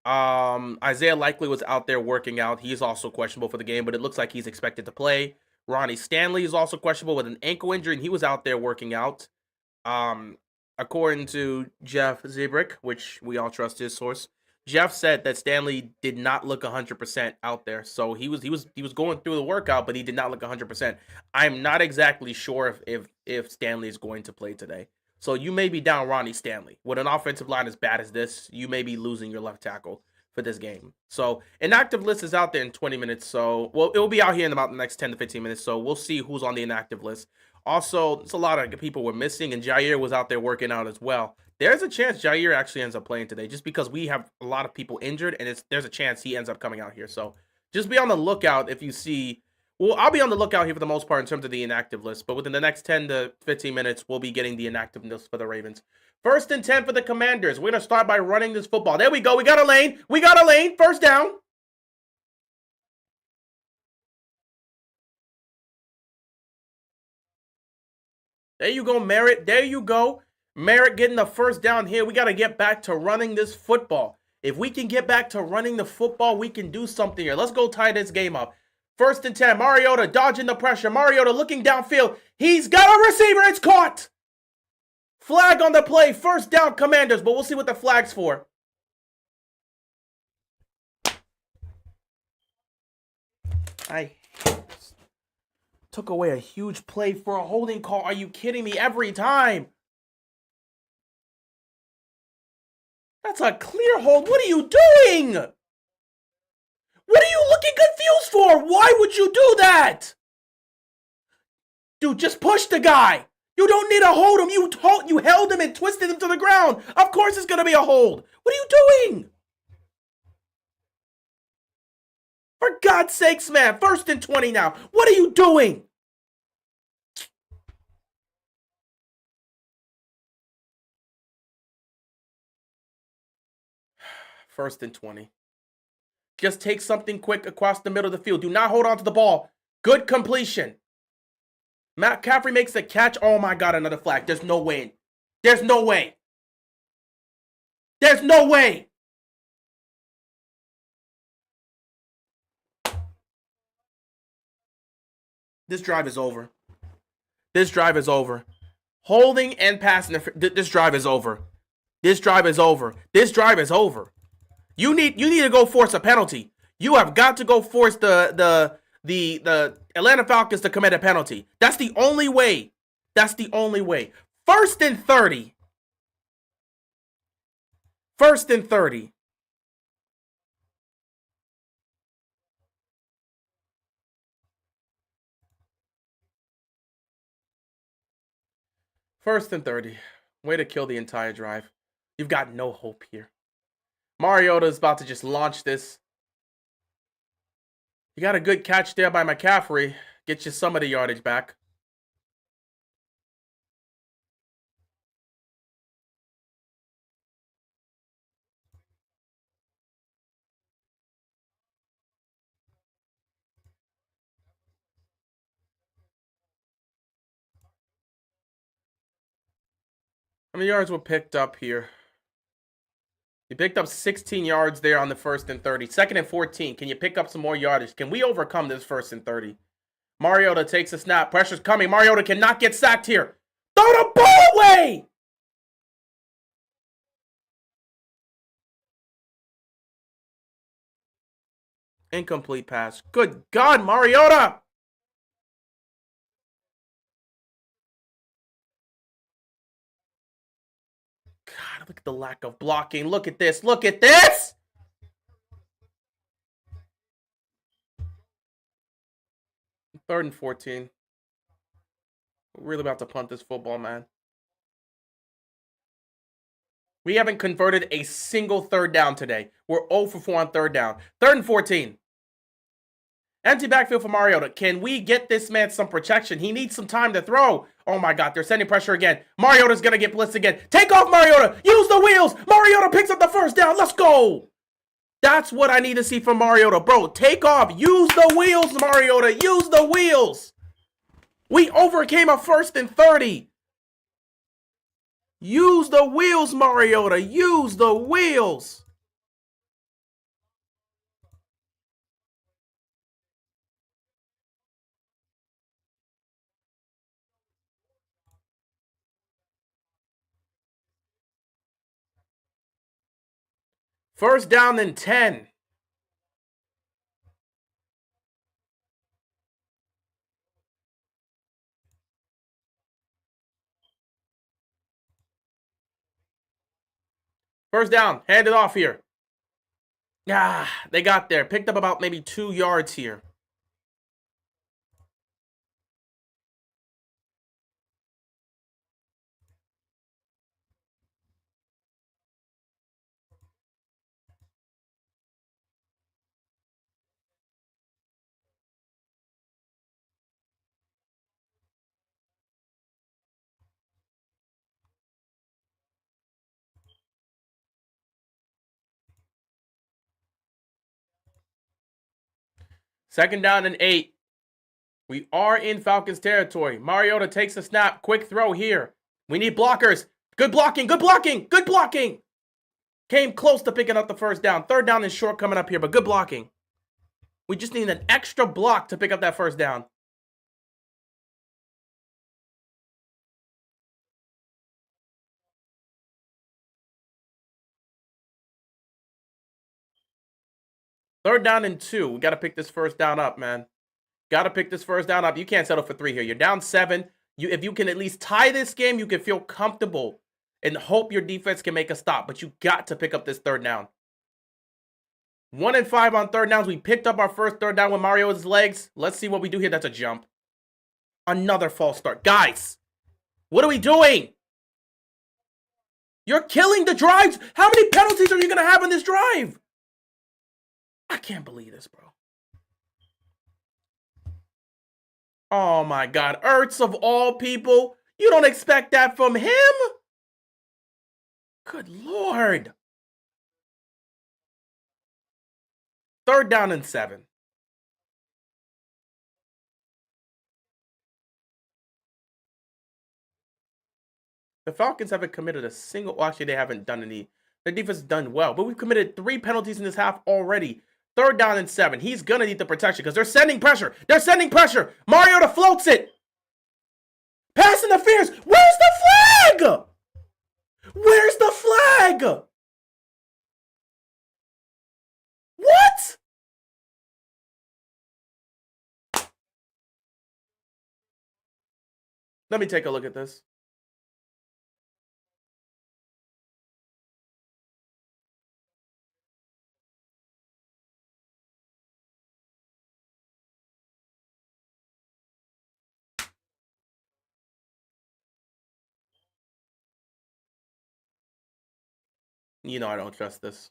Isaiah Likely was out there working out. He's also questionable for the game, but it looks like he's expected to play. Ronnie Stanley is also questionable with an ankle injury, and he was out there working out. Um, According to Jeff Zebrick, which we all trust his source, Jeff said that Stanley did not look 100% out there. So he was going through the workout, but he did not look 100%. I'm not exactly sure if Stanley is going to play today. So you may be down Ronnie Stanley. With an offensive line as bad as this, you may be losing your left tackle for this game. So inactive list is out there in 20 minutes. So it will be out here in about the next 10 to 15 minutes. So we'll see who's on the inactive list. Also, it's a lot of people were missing, and Jair was out there working out as well. There's a chance Jair actually ends up playing today, just because we have a lot of people injured, and there's a chance he ends up coming out here. So just be on the lookout if you see. Well, I'll be on the lookout here for the most part in terms of the inactive list, but within the next 10 to 15 minutes, we'll be getting the inactive list for the Ravens. 1st and 10 for the Commanders. We're going to start by running this football. There we go. We got a lane. We got a lane. First down. There you go, Merritt. There you go. Merritt getting the first down here. We got to get back to running this football. If we can get back to running the football, we can do something here. Let's go tie this game up. 1st and 10. Mariota dodging the pressure. Mariota looking downfield. He's got a receiver. It's caught. Flag on the play. First down, Commanders, but we'll see what the flag's for. I took away a huge play for a holding call. Are you kidding me? Every time. That's a clear hold. What are you doing? What are you looking confused for? Why would you do that? Dude, just push the guy. You don't need to hold him. You held him and twisted him to the ground. Of course it's going to be a hold. What are you doing? For God's sakes, man. 1st and 20 now. What are you doing? 1st and 20. Just take something quick across the middle of the field. Do not hold on to the ball. Good completion. Matt Caffrey makes the catch. Oh my God, another flag. There's no way. There's no way. There's no way. This drive is over. This drive is over. Holding and passing. This drive is over. This drive is over. This drive is over. You need to go force a penalty. You have got to go force the Atlanta Falcons to commit a penalty. That's the only way. That's the only way. 1st and 30. 1st and 30. First and 30. Way to kill the entire drive. You've got no hope here. Mariota is about to just launch this. You got a good catch there by McCaffrey. Get you some of the yardage back. How many yards were picked up here? You picked up 16 yards there on the 1st and 30. 2nd and 14. Can you pick up some more yardage? Can we overcome this 1st and 30? Mariota takes a snap. Pressure's coming. Mariota cannot get sacked here. Throw the ball away! Incomplete pass. Good God, Mariota! God, look at the lack of blocking. Look at this. Look at this! Third and 14. We're really about to punt this football, man. We haven't converted a single 3rd down today. We're 0 for 4 on 3rd down. 3rd and 14. Empty backfield for Mariota. Can we get this man some protection? He needs some time to throw. Oh my God, they're sending pressure again. Mariota's going to get blitzed again. Take off, Mariota. Use the wheels. Mariota picks up the 1st down. Let's go. That's what I need to see from Mariota. Bro, take off. Use the wheels, Mariota. Use the wheels. We overcame a 1st and 30. Use the wheels, Mariota. Use the wheels. First down and 10. First down. Hand it off here. Ah, they got there. Picked up about maybe 2 yards here. Second down and 8. We are in Falcons territory. Mariota takes a snap. Quick throw here. We need blockers. Good blocking. Good blocking. Good blocking. Came close to picking up the 1st down. 3rd down is short coming up here, but good blocking. We just need an extra block to pick up that 1st down. Third down and 2. We got to pick this 1st down up, man. Got to pick this 1st down up. You can't settle for 3 here. You're down 7. If you can at least tie this game, you can feel comfortable and hope your defense can make a stop. But you got to pick up this 3rd down. 1 and 5 on 3rd downs. We picked up our first 3rd down with Mario's legs. Let's see what we do here. That's a jump. Another false start. Guys, what are we doing? You're killing the drives. How many penalties are you going to have in this drive? I can't believe this, bro. Oh my God. Ertz of all people. You don't expect that from him? Good Lord. 3rd down and 7. The Falcons haven't committed a single. Well, actually, they haven't done any. Their defense has done well, but we've committed 3 penalties in this half already. 3rd down and 7. He's gonna need the protection because they're sending pressure. They're sending pressure. Mariota floats it. Pass interference. Where's the flag? Where's the flag? What? Let me take a look at this. You know I don't trust this.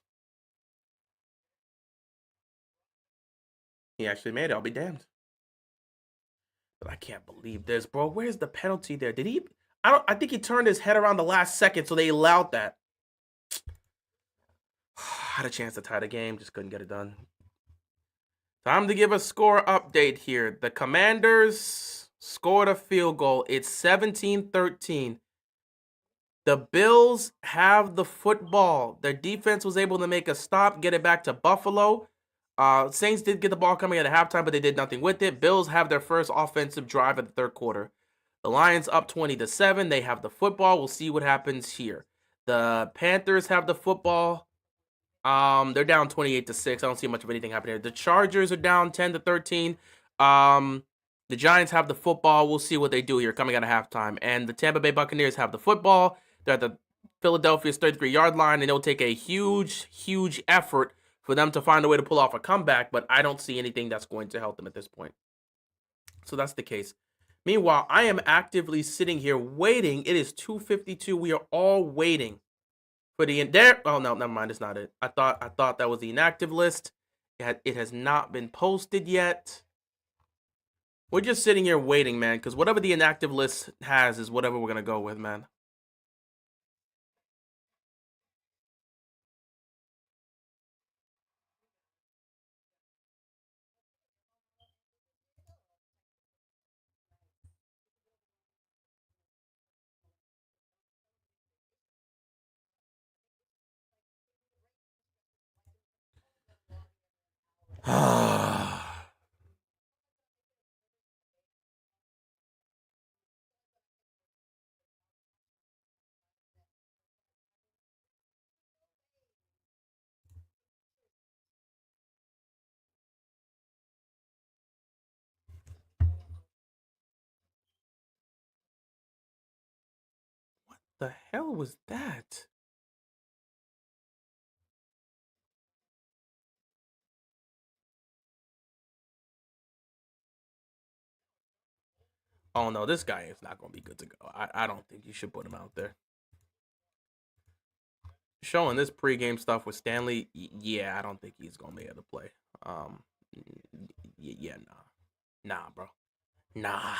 He actually made it. I'll be damned. But I can't believe this, bro. Where's the penalty there? Did he? I think he turned his head around the last second, so they allowed that. Had a chance to tie the game, just couldn't get it done. Time to give a score update here. The Commanders scored a field goal. It's 17-13. The Bills have the football. Their defense was able to make a stop, get it back to Buffalo. Saints did get the ball coming at halftime, but they did nothing with it. Bills have their first offensive drive at the 3rd quarter. The Lions up 20-7. They have the football. We'll see what happens here. The Panthers have the football. They're down 28-6. I don't see much of anything happening here. The Chargers are down 10-13. The Giants have the football. We'll see what they do here coming out of halftime. And the Tampa Bay Buccaneers have the football. They're at the Philadelphia's 33-yard line, and it'll take a huge, huge effort for them to find a way to pull off a comeback, but I don't see anything that's going to help them at this point. So that's the case. Meanwhile, I am actively sitting here waiting. It is 2:52. We are all waiting for the there. Oh no, never mind. It's not it. I thought that was the inactive list. It has not been posted yet. We're just sitting here waiting, man, because whatever the inactive list has is whatever we're gonna go with, man. The hell was that? Oh no, this guy is not going to be good to go. I don't think you should put him out there. Showing this pregame stuff with Stanley, yeah, I don't think he's going to be able to play. Yeah, nah, bro, nah.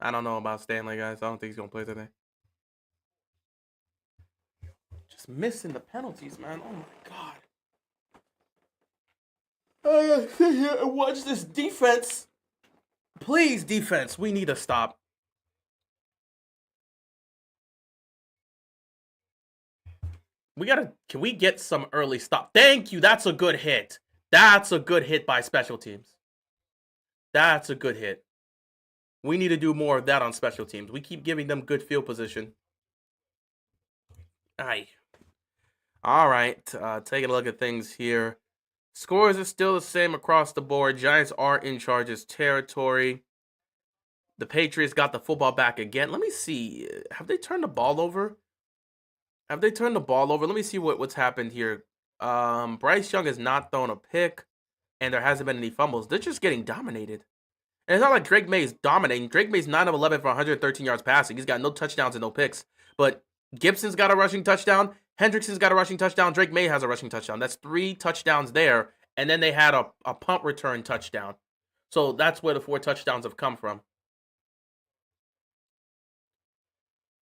I don't know about Stanley, guys. I don't think he's going to play today. Just missing the penalties, man. Oh my god. I gotta sit here and watch this defense. Please, defense, we need to stop. Can we get some early stop? Thank you. That's a good hit. That's a good hit by special teams. That's a good hit. We need to do more of that on special teams. We keep giving them good field position. Aye. All right. Taking a look at things here. Scores are still the same across the board. Giants are in Chargers territory. The Patriots got the football back again. Let me see. Have they turned the ball over? Let me see what's happened here. Bryce Young has not thrown a pick, and there hasn't been any fumbles. They're just getting dominated. And it's not like Drake May is dominating. Drake May's 9 of 11 for 113 yards passing. He's got no touchdowns and no picks. But Gibson's got a rushing touchdown. Hendrickson's got a rushing touchdown. Drake May has a rushing touchdown. That's 3 touchdowns there. And then they had a punt return touchdown. So that's where the 4 touchdowns have come from.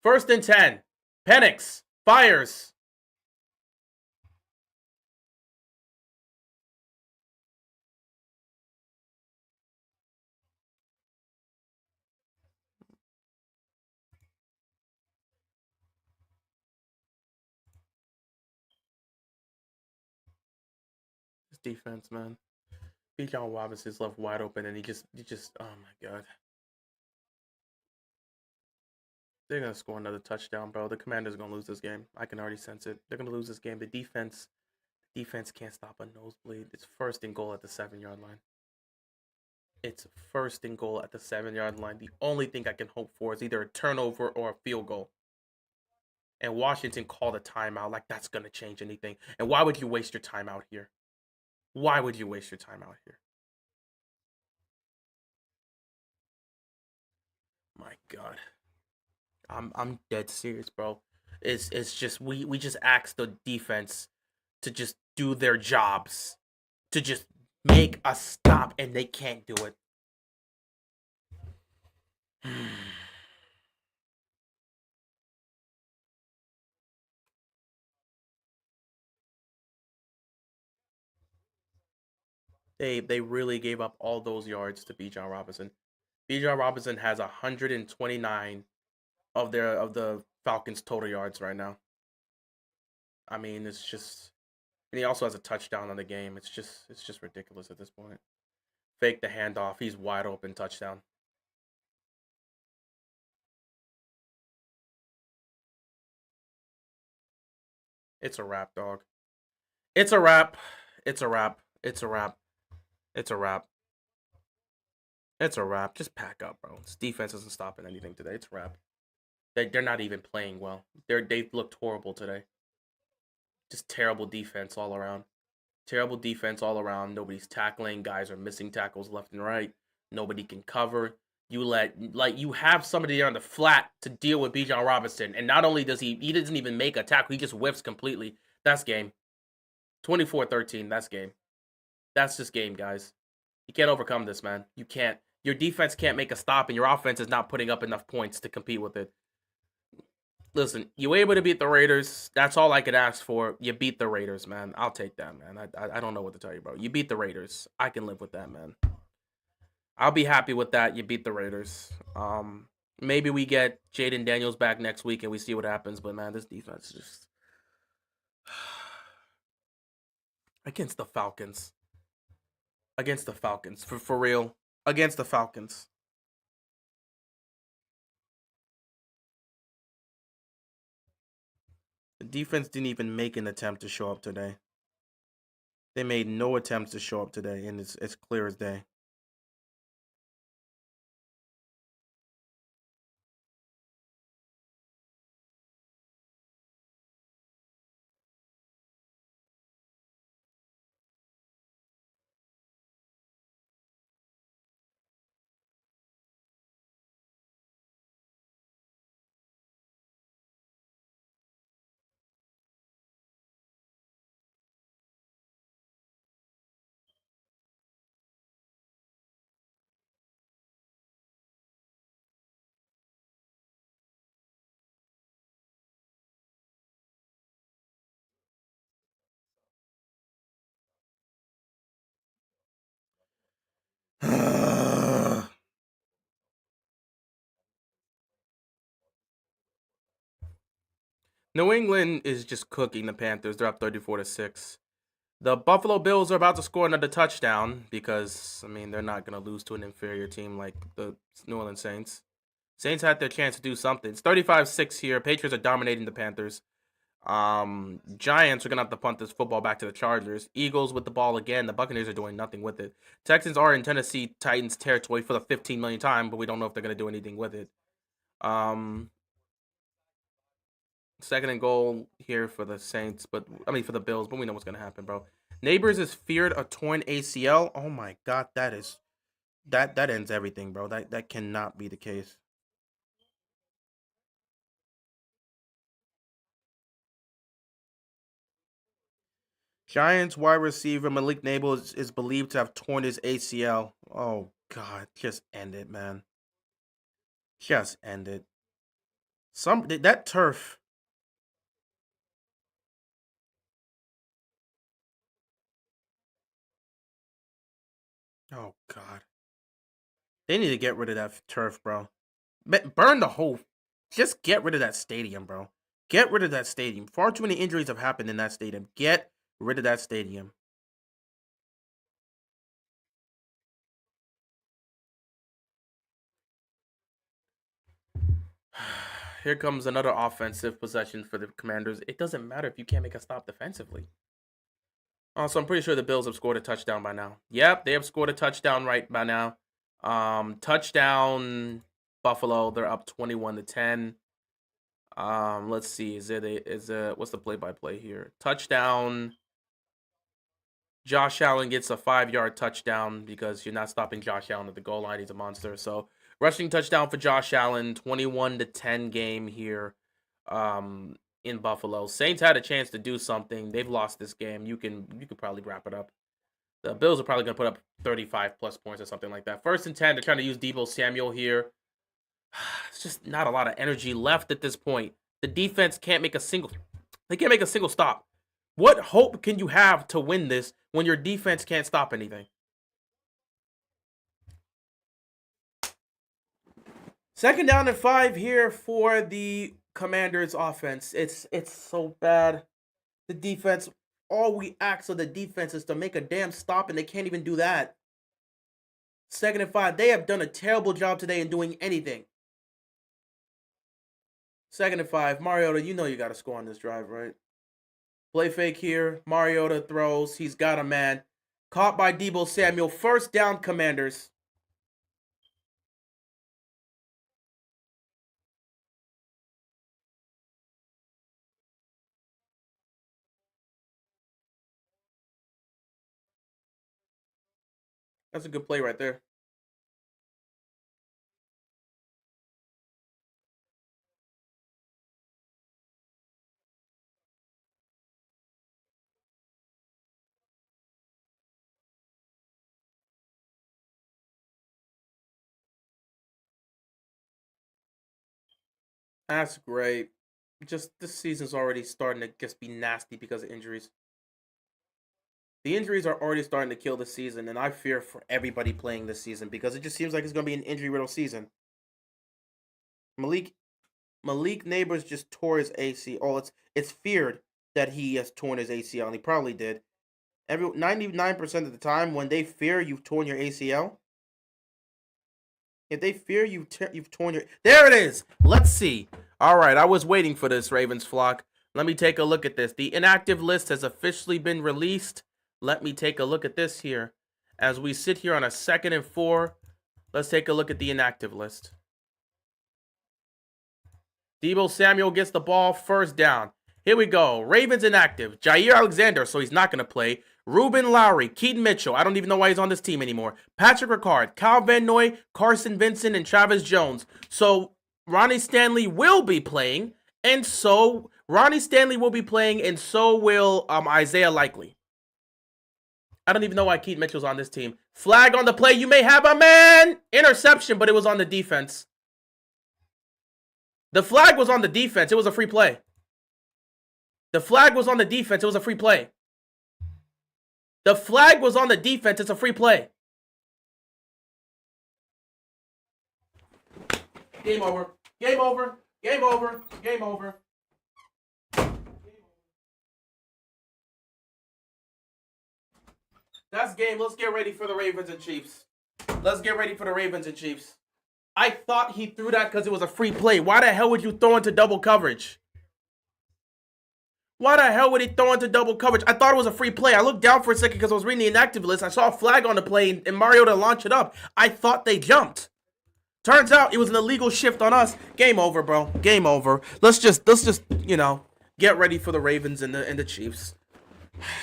1st and 10. Panics. Fires. This defense, man. Bijan Robinson's left wide open, and he just, oh my god. They're gonna score another touchdown, bro. The Commanders are gonna lose this game. I can already sense it. They're gonna lose this game. The defense can't stop a nosebleed. It's first and goal at the 7 yard line. It's first and goal at the 7 yard line. The only thing I can hope for is either a turnover or a field goal. And Washington called a timeout. Like that's gonna change anything. And why would you waste your time out here? Why would you waste your time out here? My God. I'm dead serious, bro. It's just we just asked the defense to just do their jobs, to just make a stop, and they can't do it. They really gave up all those yards to Bijan Robinson. Bijan Robinson has 129 of the Falcons total yards right now. I mean, it's just, and he also has a touchdown on the game. It's just ridiculous at this point. Fake the handoff. He's wide open touchdown. It's a wrap, dog. It's a wrap. It's a wrap. It's a wrap. It's a wrap. It's a wrap. Just pack up, bro. This defense isn't stopping anything today. It's a wrap. They're not even playing well. They've looked horrible today. Just terrible defense all around. Terrible defense all around. Nobody's tackling. Guys are missing tackles left and right. Nobody can cover. You have somebody on the flat to deal with Bijan Robinson, and not only does he doesn't even make a tackle, he just whiffs completely. That's game. 24-13. That's game. That's just game, guys. You can't overcome this, man. You can't. Your defense can't make a stop, and your offense is not putting up enough points to compete with it. Listen, you were able to beat the Raiders. That's all I could ask for. You beat the Raiders, man. I'll take that, man. I don't know what to tell you, bro. You beat the Raiders. I can live with that, man. I'll be happy with that. You beat the Raiders. Maybe we get Jaden Daniels back next week and we see what happens. But man, this defense is just against the Falcons. Against the Falcons, for real. Against the Falcons. The defense didn't even make an attempt to show up today. They made no attempts to show up today, and it's clear as day. New England is just cooking the Panthers. They're up 34-6. The Buffalo Bills are about to score another touchdown because, I mean, they're not going to lose to an inferior team like the New Orleans Saints. Saints had their chance to do something. It's 35-6 here. Patriots are dominating the Panthers. Giants are going to have to punt this football back to the Chargers. Eagles with the ball again. The Buccaneers are doing nothing with it. Texans are in Tennessee Titans territory for the 15 millionth time, but we don't know if they're going to do anything with it. Um, Second and goal here for the Saints, for the Bills, but we know what's gonna happen, bro. Neighbors is feared a torn ACL. Oh my god, that ends everything, bro. That cannot be the case. Giants wide receiver Malik Nabel is believed to have torn his ACL. Oh god, just end it, man. Just end it. That turf. Oh God, they need to get rid of that turf, bro. Burn the whole. Just get rid of that stadium, bro. Get rid of that stadium. Far too many injuries have happened in that stadium. Get rid of that stadium. Here comes another offensive possession for the Commanders. It doesn't matter if you can't make a stop defensively. Also, I'm pretty sure the Bills have scored a touchdown by now. Yep, they have scored a touchdown right by now. Touchdown Buffalo. They're up 21-10. Let's see. What's the play-by-play here? Touchdown. Josh Allen gets a 5-yard touchdown because you're not stopping Josh Allen at the goal line. He's a monster. So rushing touchdown for Josh Allen, 21-10 game here in Buffalo. Saints had a chance to do something. They've lost this game. You could probably wrap it up. The Bills are probably going to put up 35 plus points or something like that. 1st and 10, they're trying to use Deebo Samuel here. It's just not a lot of energy left at this point. The defense can't make a single stop. What hope can you have to win this when your defense can't stop anything? 2nd down and 5 here for the Commanders offense. It's so bad. The defense, all we ask of the defense is to make a damn stop, and they can't even do that. 2nd and 5. They have done a terrible job today in doing anything. 2nd and 5. Mariota, you know you got to score on this drive, right? Play fake here. Mariota throws. He's got a man. Caught by Deebo Samuel. 1st down, Commanders. That's a good play right there. That's great. Just this season's already starting to just be nasty because of injuries. The injuries are already starting to kill the season, and I fear for everybody playing this season because it just seems like it's going to be an injury-riddled season. Malik Neighbors just tore his ACL. Oh, it's feared that he has torn his ACL, and he probably did. 99% of the time, when they fear you've torn your ACL, if they fear you've torn your... There it is! Let's see. All right, I was waiting for this, Ravens flock. Let me take a look at this. The inactive list has officially been released. Let me take a look at this here. As we sit here on a 2nd and 4, let's take a look at the inactive list. Deebo Samuel gets the ball, 1st down. Here we go. Ravens inactive. Jair Alexander, so he's not going to play. Ruben Lowry, Keaton Mitchell. I don't even know why he's on this team anymore. Patrick Ricard, Kyle Van Noy, Carson Vincent, and Travis Jones. So Ronnie Stanley will be playing, and so will Isaiah Likely. I don't even know why Keaton Mitchell's on this team. Flag on the play. You may have a man. Interception, but it was on the defense. The flag was on the defense. It was a free play. The flag was on the defense. It was a free play. The flag was on the defense. It's a free play. Game over. Game over. Game over. Game over. That's game. Let's get ready for the Ravens and Chiefs. Let's get ready for the Ravens and Chiefs. I thought he threw that because it was a free play. Why the hell would you throw into double coverage? Why the hell would he throw into double coverage? I thought it was a free play. I looked down for a second because I was reading the inactive list. I saw a flag on the play and Mariota launched it up. I thought they jumped. Turns out it was an illegal shift on us. Game over, bro. Game over. Let's just get ready for the Ravens and the Chiefs.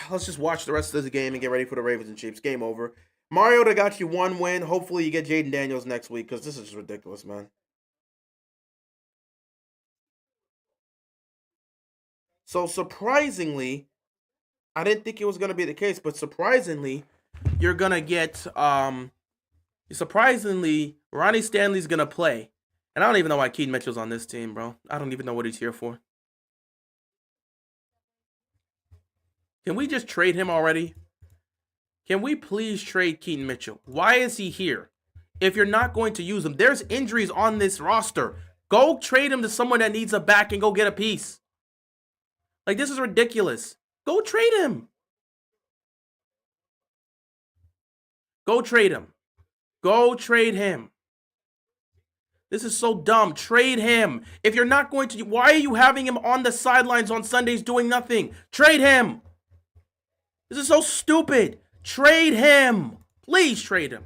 Let's just watch the rest of the game and get ready for the Ravens and Chiefs. Game over. Mariota got you 1 win. Hopefully you get Jaden Daniels next week because this is just ridiculous, man. So surprisingly, I didn't think it was going to be the case, but surprisingly, you're going to get Ronnie Stanley's going to play. And I don't even know why Keaton Mitchell's on this team, bro. I don't even know what he's here for. Can we just trade him already? Can we please trade Keaton Mitchell? Why is he here? If you're not going to use him, there's injuries on this roster. Go trade him to someone that needs a back and go get a piece. Like, this is ridiculous. Go trade him. Go trade him. Go trade him. This is so dumb. Trade him. If you're not going to, why are you having him on the sidelines on Sundays doing nothing? Trade him. This is so stupid. Trade him. Please trade him.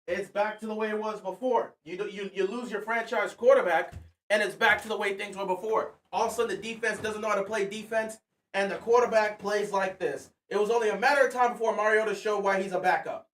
It's back to the way it was before. You lose your franchise quarterback, and it's back to the way things were before. All of a sudden, the defense doesn't know how to play defense, and the quarterback plays like this. It was only a matter of time before Mariota showed why he's a backup.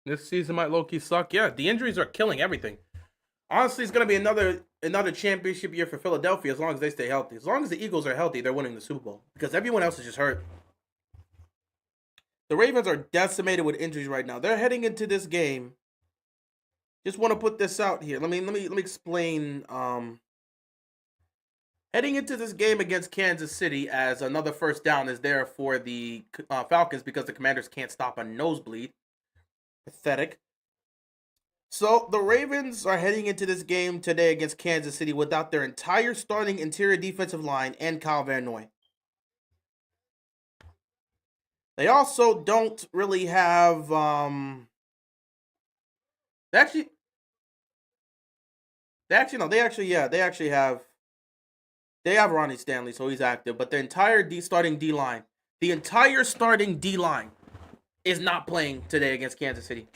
This season might low-key suck. Yeah, the injuries are killing everything. Honestly, it's going to be another championship year for Philadelphia as long as they stay healthy. As long as the Eagles are healthy, they're winning the Super Bowl. Because everyone else is just hurt. The Ravens are decimated with injuries right now. They're heading into this game. Just want to put this out here. Let me explain. Heading into this game against Kansas City, as another first down is there for the Falcons because the Commanders can't stop a nosebleed. Pathetic. So the Ravens are heading into this game today against Kansas City without their entire starting interior defensive line and Kyle Van Noy. They also don't really have they have Ronnie Stanley, so he's active, but the entire starting D-line is not playing today against Kansas City.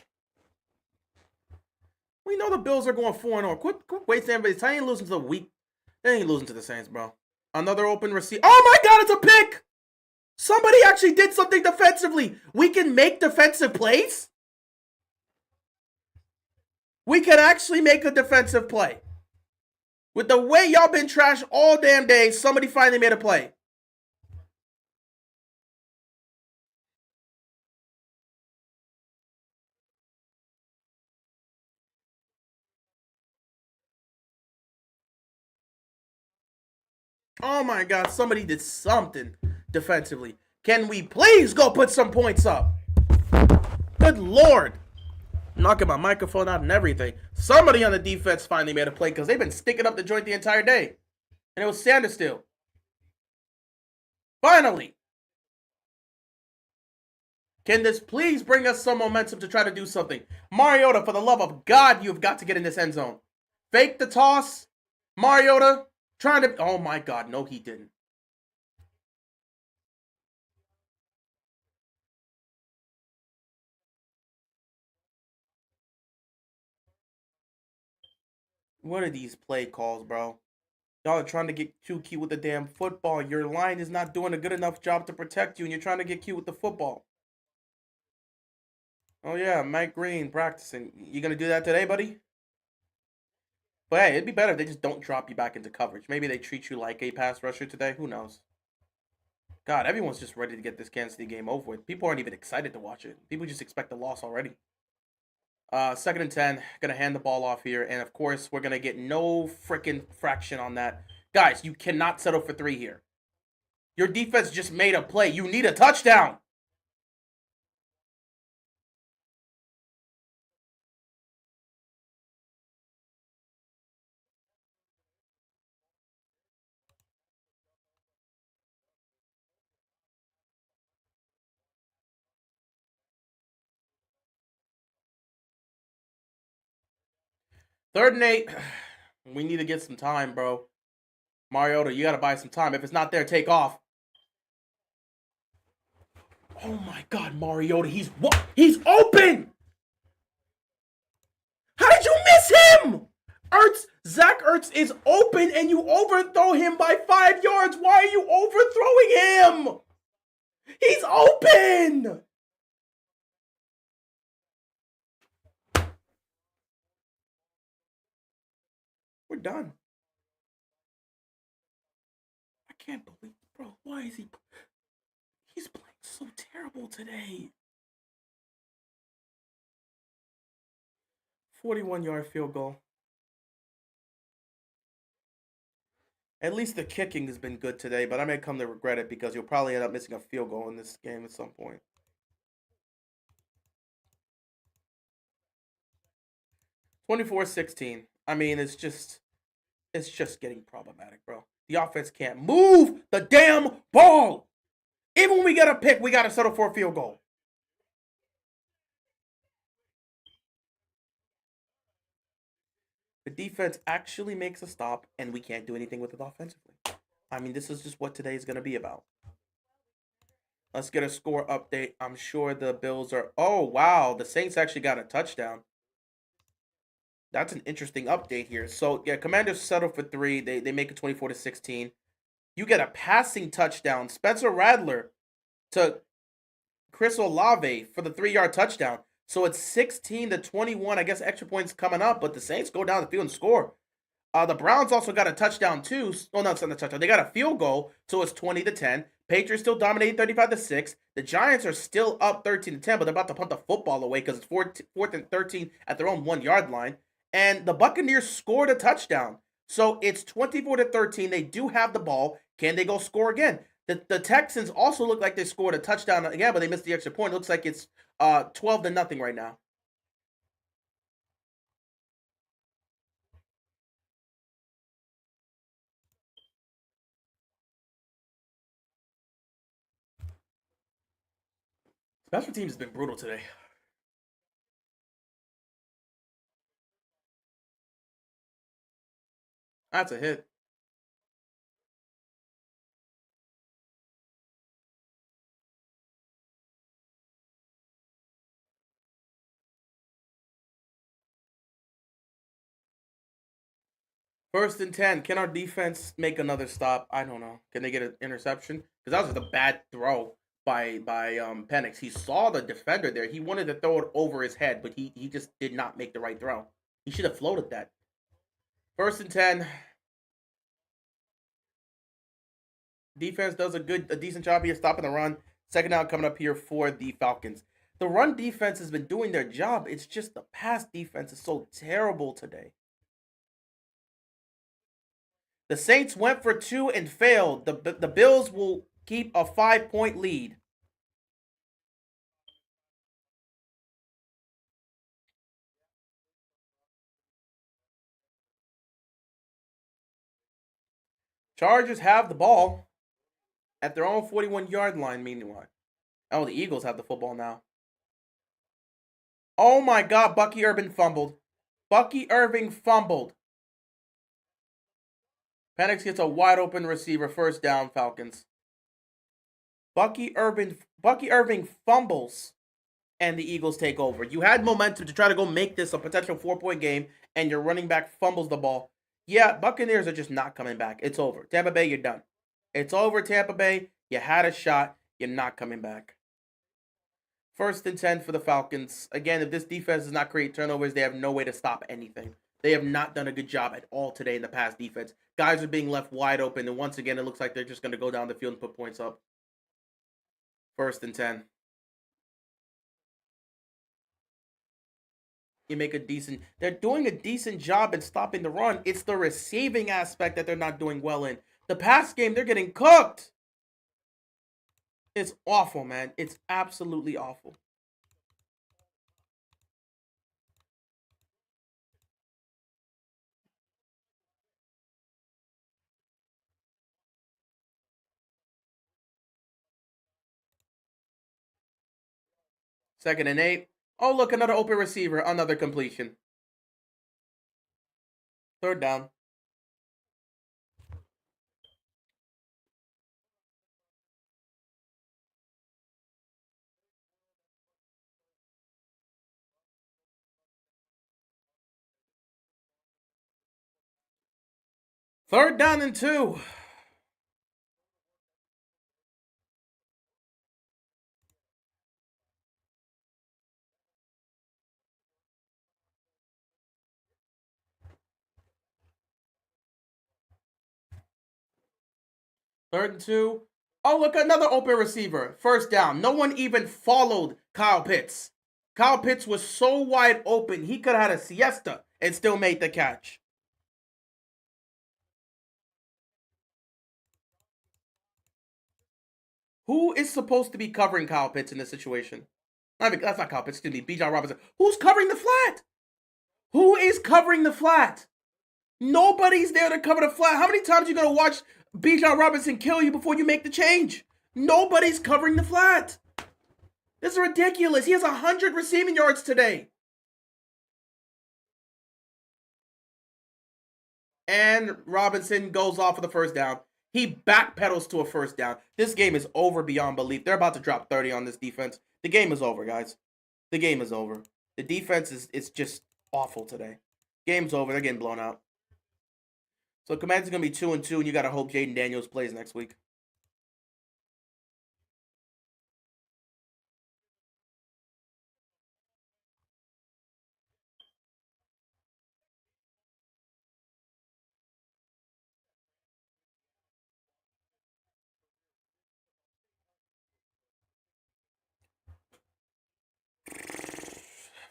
We know the Bills are going 4-0. Quit wasting everybody's time. They ain't losing to the weak. They ain't losing to the Saints, bro. Another open receiver. Oh my God, it's a pick! Somebody actually did something defensively. We can make defensive plays? We can actually make a defensive play. With the way y'all been trash all damn day, somebody finally made a play. Oh my God, somebody did something defensively. Can we please go put some points up? Good Lord. Knocking my microphone out and everything. Somebody on the defense finally made a play because they've been sticking up the joint the entire day. And it was standstill. Finally. Can this please bring us some momentum to try to do something? Mariota, for the love of God, you've got to get in this end zone. Fake the toss. Mariota trying to... Oh my God, no he didn't. What are these play calls, bro? Y'all are trying to get too cute with the damn football. Your line is not doing a good enough job to protect you, and you're trying to get cute with the football. Oh yeah, Mike Green practicing. You gonna do that today, buddy? But hey, it'd be better if they just don't drop you back into coverage. Maybe they treat you like a pass rusher today. Who knows? God, everyone's just ready to get this Kansas City game over with. People aren't even excited to watch it. People just expect a loss already. Second and 10. Gonna hand the ball off here, and of course we're gonna get no freaking fraction on that. Guys, you cannot settle for 3 here. Your defense just made a play. You need a touchdown. Third and 8. We need to get some time, bro. Mariota, you gotta buy some time. If it's not there, take off. Oh my God, Mariota, he's what? He's open. How did you miss him? Zach Ertz is open and you overthrow him by 5 yards. Why are you overthrowing him? He's open. We're done. I can't believe, bro. Why is he? He's playing so terrible today. 41-yard field goal. At least the kicking has been good today, but I may come to regret it because you'll probably end up missing a field goal in this game at some point. 24-16. I mean, it's just getting problematic, bro. The offense can't move the damn ball. Even when we get a pick, we got to settle for a field goal. The defense actually makes a stop, and we can't do anything with it offensively. I mean, this is just what today is going to be about. Let's get a score update. I'm sure the Bills are... Oh, wow. The Saints actually got a touchdown. That's an interesting update here. So, yeah, Commanders settle for 3. They make it 24-16. You get a passing touchdown. Spencer Rattler to Chris Olave for the 3-yard touchdown. So it's 16-21. I guess extra points coming up, but the Saints go down the field and score. The Browns also got a touchdown too. Oh, no, it's not a touchdown. They got a field goal, so it's 20-10. Patriots still dominating 35-6. The Giants are still up 13-10, but they're about to punt the football away because it's 4th and 13 at their own 1-yard line. And the Buccaneers scored a touchdown. So it's 24-13. They do have the ball. Can they go score again? The Texans also look like they scored a touchdown again, but they missed the extra point. It looks like it's 12-0 right now. Special teams has been brutal today. That's a hit. First and 10. Can our defense make another stop? I don't know. Can they get an interception? Because that was just a bad throw by Penix. He saw the defender there. He wanted to throw it over his head, but he just did not make the right throw. He should have floated that. First and 10. Defense does a decent job here stopping the run. Second down coming up here for the Falcons. The run defense has been doing their job. It's just the pass defense is so terrible today. The Saints went for 2 and failed. The Bills will keep a 5-point lead. Chargers have the ball at their own 41-yard line, meanwhile. Oh, the Eagles have the football now. Oh my God, Bucky Irving fumbled. Bucky Irving fumbled. Penix gets a wide open receiver. First down, Falcons. Bucky Irving fumbles, and the Eagles take over. You had momentum to try to go make this a potential 4-point game, and your running back fumbles the ball. Yeah, Buccaneers are just not coming back. It's over. Tampa Bay, you're done. It's over, Tampa Bay. You had a shot. You're not coming back. First and 10 for the Falcons. Again, if this defense does not create turnovers, they have no way to stop anything. They have not done a good job at all today in the pass defense. Guys are being left wide open, and once again, it looks like they're just going to go down the field and put points up. First and 10. You make a decent. They're doing a decent job in stopping the run. It's the receiving aspect that they're not doing well in. The pass game, they're getting cooked. It's awful, man. It's absolutely awful. Second and 8. Oh, look, another open receiver. Another completion. Third down. Third down and 2. Third and 2. Oh, look, another open receiver. First down. No one even followed Kyle Pitts. Kyle Pitts was so wide open, he could have had a siesta and still made the catch. Who is supposed to be covering Kyle Pitts in this situation? I mean, that's not Kyle Pitts, excuse me, Bijan Robinson. Who's covering the flat? Who is covering the flat? Nobody's there to cover the flat. How many times are you going to watch Bijan Robinson kill you before you make the change? Nobody's covering the flat. This is ridiculous. He has 100 receiving yards today. And Robinson goes off for the first down. He backpedals to a first down. This game is over beyond belief. They're about to drop 30 on this defense. The game is over, guys. The game is over. The defense is just awful today. Game's over. They're getting blown out. So Commanders going to be 2-2, and you got to hope Jaden Daniels plays next week.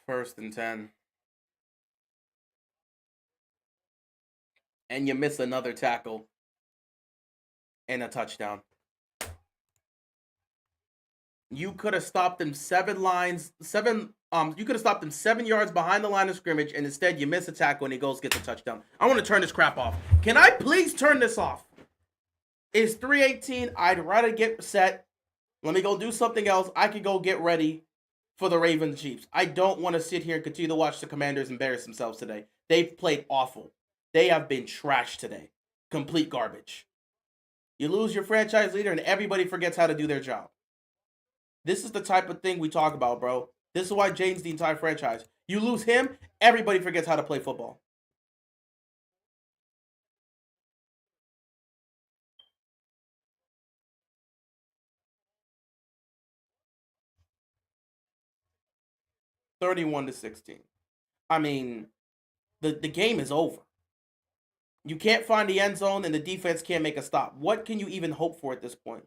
First and 10. And you miss another tackle and a touchdown. You could have stopped them you could have stopped them 7 yards behind the line of scrimmage, and instead you miss a tackle and he goes gets a touchdown. I want to turn this crap off. Can I please turn this off? It's 3:18. I'd rather get set. Let me go do something else. I could go get ready for the Ravens Chiefs. I don't want to sit here and continue to watch the Commanders embarrass themselves today. They've played awful. They have been trashed today. Complete garbage. You lose your franchise leader and everybody forgets how to do their job. This is the type of thing we talk about, bro. This is why Jaden's the entire franchise. You lose him, everybody forgets how to play football. $31-16. I mean, the game is over. You can't find the end zone and the defense can't make a stop. What can you even hope for at this point?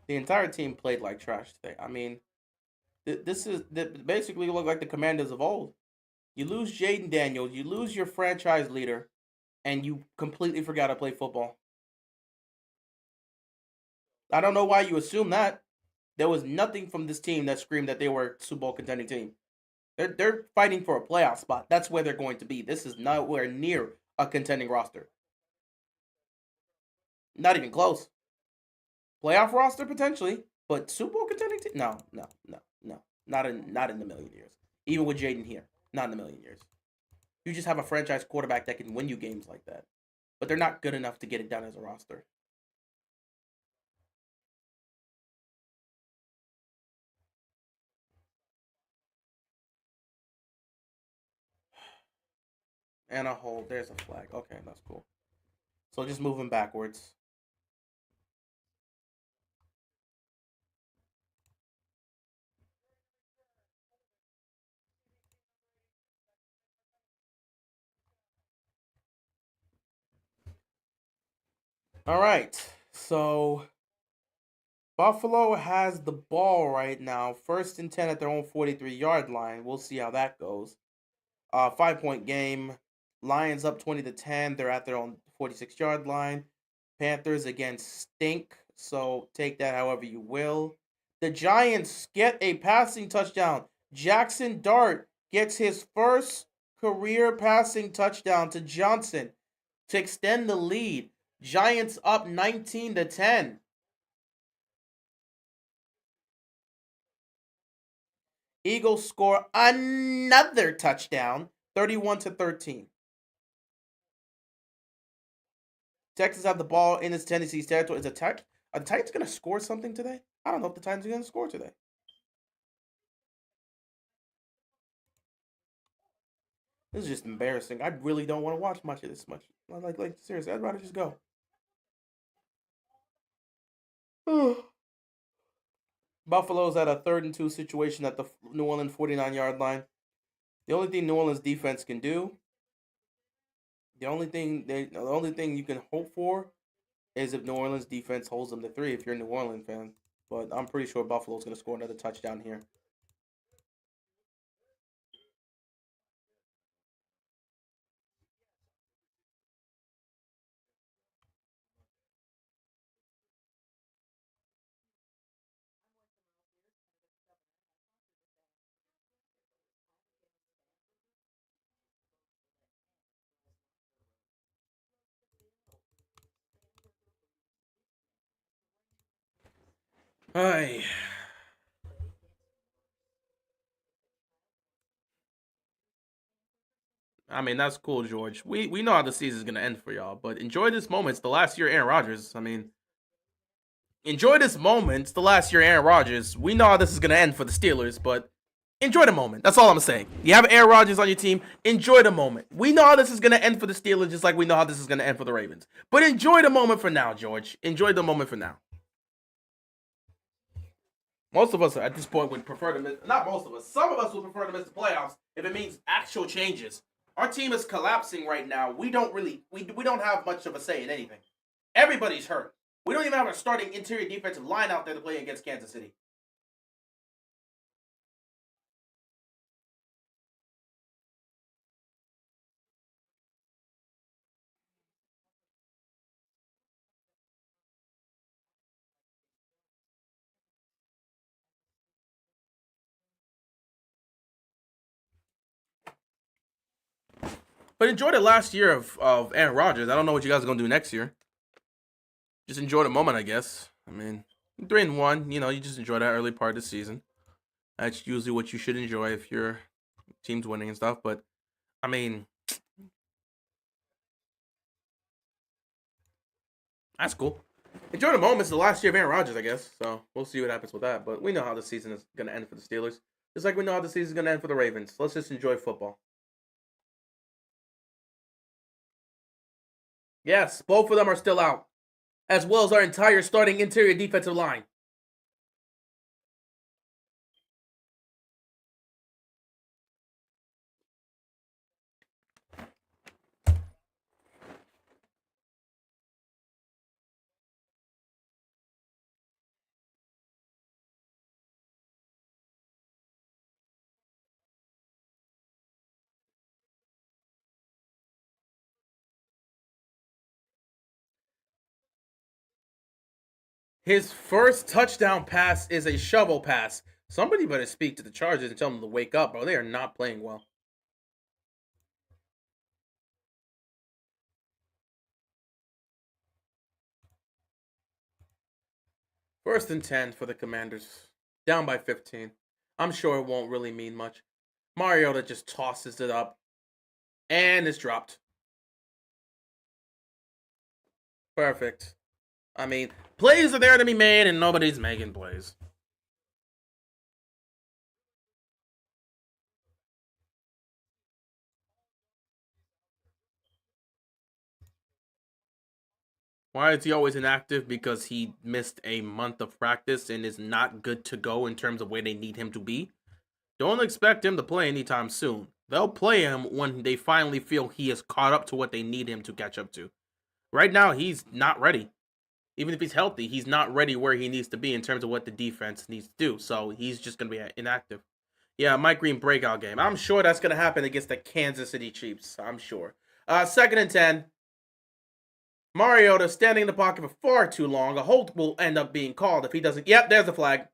The entire team played like trash today. I mean, this is basically look like the Commanders of old. You lose Jaden Daniels, you lose your franchise leader, and you completely forgot to play football. I don't know why you assume that. There was nothing from this team that screamed that they were a Super Bowl contending team. They're fighting for a playoff spot. That's where they're going to be. This is nowhere near a contending roster. Not even close. Playoff roster potentially, but Super Bowl contending team? No, no, no, no. Not in the million years. Even with Jaden here, not in the million years. You just have a franchise quarterback that can win you games like that, but they're not good enough to get it done as a roster. And a hold. There's a flag. Okay, that's cool. So just moving backwards. All right. So Buffalo has the ball right now. First and 10 at their own 43-yard line. We'll see how that goes. 5-point game. Lions up 20-10. They're at their own 46-yard line. Panthers again stink. So take that however you will. The Giants get a passing touchdown. Jackson Dart gets his first career passing touchdown to Johnson to extend the lead. Giants up 19-10. Eagles score another touchdown, 31-13. Texas have the ball in its Tennessee's territory. Are the Titans going to score something today? I don't know if the Titans are going to score today. This is just embarrassing. I really don't want to watch much of this much. Like seriously, I'd rather just go. Buffalo's at a 3rd and 2 situation at the New Orleans 49-yard line. The only thing New Orleans defense can do, the only thing you can hope for is if New Orleans defense holds them to 3 if you're a New Orleans fan. But I'm pretty sure Buffalo's going to score another touchdown here. Hi. I mean, that's cool, George. We know how the season's gonna end for y'all, but enjoy this moment. It's the last year Aaron Rodgers. I mean, enjoy this moment. It's the last year Aaron Rodgers. We know how this is gonna end for the Steelers, but enjoy the moment. That's all I'm saying. You have Aaron Rodgers on your team. Enjoy the moment. We know how this is gonna end for the Steelers, just like we know how this is gonna end for the Ravens. But enjoy the moment for now, George. Enjoy the moment for now. Most of us at this point would prefer to miss. Not most of us. Some of us would prefer to miss the playoffs if it means actual changes. Our team is collapsing right now. We don't have much of a say in anything. Everybody's hurt. We don't even have a starting interior defensive line out there to play against Kansas City. But enjoy the last year of Aaron Rodgers. I don't know what you guys are gonna do next year. Just enjoy the moment, I guess. I mean, 3-1. You know, you just enjoy that early part of the season. That's usually what you should enjoy if your team's winning and stuff. But I mean, that's cool. Enjoy the moment. It's the last year of Aaron Rodgers, I guess. So we'll see what happens with that. But we know how the season is gonna end for the Steelers. Just like we know how the season is gonna end for the Ravens. Let's just enjoy football. Yes, both of them are still out, as well as our entire starting interior defensive line. His first touchdown pass is a shovel pass. Somebody better speak to the Chargers and tell them to wake up, bro. They are not playing well. First and 10 for the Commanders. Down by 15. I'm sure it won't really mean much. Mariota just tosses it up. And it's dropped. Perfect. I mean, plays are there to be made, and nobody's making plays. Why is he always inactive? Because he missed a month of practice and is not good to go in terms of where they need him to be. Don't expect him to play anytime soon. They'll play him when they finally feel he is caught up to what they need him to catch up to. Right now, he's not ready. Even if he's healthy, he's not ready where he needs to be in terms of what the defense needs to do. So he's just going to be inactive. Yeah, Mike Green breakout game. I'm sure that's going to happen against the Kansas City Chiefs. I'm sure. 2nd and 10. Mariota standing in the pocket for far too long. A hold will end up being called if he doesn't. Yep, there's the flag.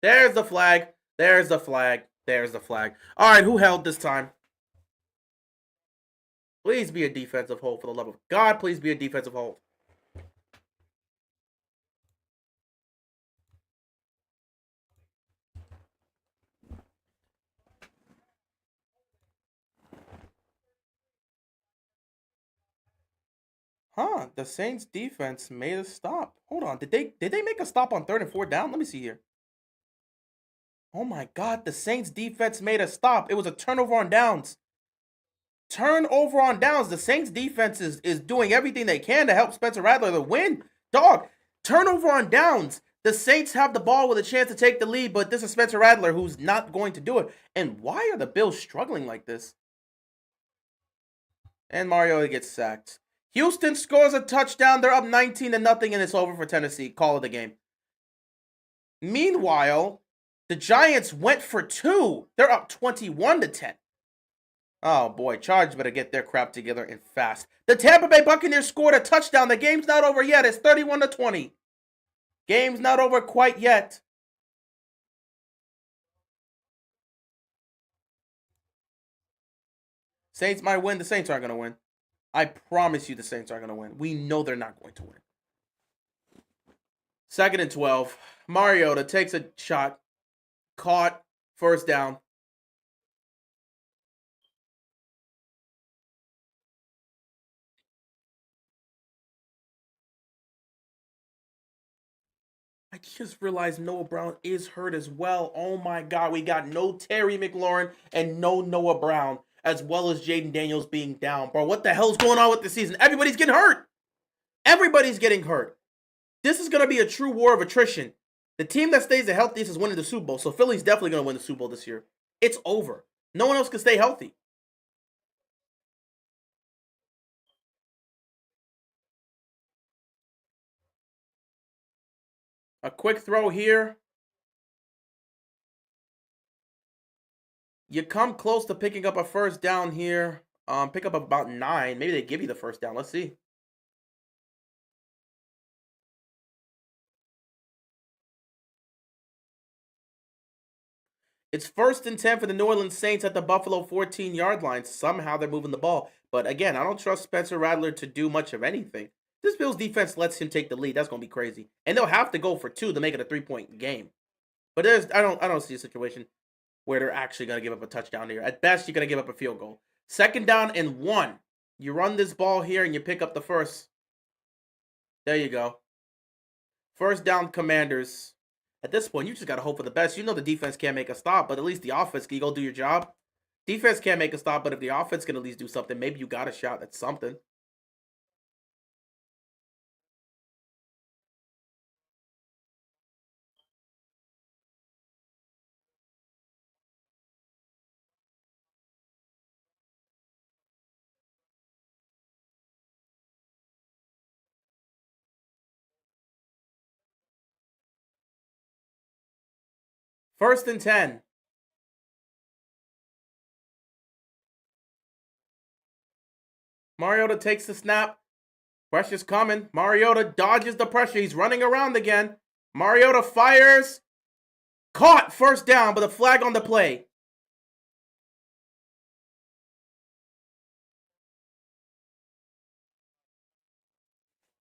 There's the flag. There's the flag. There's the flag. All right, who held this time? Please be a defensive hold, for the love of God. Please be a defensive hold. Huh, the Saints defense made a stop. Hold on. Did they make a stop on 3rd and 4th down? Let me see here. Oh my God, the Saints defense made a stop. It was a turnover on downs. Turnover on downs. The Saints defense is doing everything they can to help Spencer Rattler to win. Dog, turnover on downs. The Saints have the ball with a chance to take the lead, but this is Spencer Rattler who's not going to do it. And why are the Bills struggling like this? And Mariota gets sacked. Houston scores a touchdown. They're up 19-0, and it's over for Tennessee. Call of the game. Meanwhile, the Giants went for 2. They're up 21-10. Oh boy, Chargers better get their crap together and fast. The Tampa Bay Buccaneers scored a touchdown. The game's not over yet. It's 31-20. Game's not over quite yet. Saints might win. The Saints aren't going to win. I promise you the Saints aren't going to win. We know they're not going to win. 2nd and 12. Mariota takes a shot. Caught. 1st down. I just realized Noah Brown is hurt as well. Oh my God. We got no Terry McLaurin and no Noah Brown, as well as Jaden Daniels being down. Bro, what the hell's going on with the season? Everybody's getting hurt. Everybody's getting hurt. This is going to be a true war of attrition. The team that stays the healthiest is winning the Super Bowl. So Philly's definitely going to win the Super Bowl this year. It's over. No one else can stay healthy. A quick throw here. You come close to picking up a 1st down here. Pick up about 9. Maybe they give you the 1st down. Let's see. It's 1st and 10 for the New Orleans Saints at the Buffalo 14-yard line. Somehow they're moving the ball. But again, I don't trust Spencer Rattler to do much of anything. This Bills defense lets him take the lead. That's going to be crazy. And they'll have to go for 2 to make it a 3-point game. But I don't see a situation where they're actually going to give up a touchdown here. At best, you're going to give up a field goal. 2nd down and 1. You run this ball here and you pick up the 1st. There you go. 1st down, Commanders. At this point, you just got to hope for the best. You know the defense can't make a stop, but at least the offense, can you go do your job? Defense can't make a stop, but if the offense can at least do something, maybe you got a shot at something. First and 10. Mariota takes the snap. Pressure's coming. Mariota dodges the pressure. He's running around again. Mariota fires. Caught. 1st down, but a flag on the play.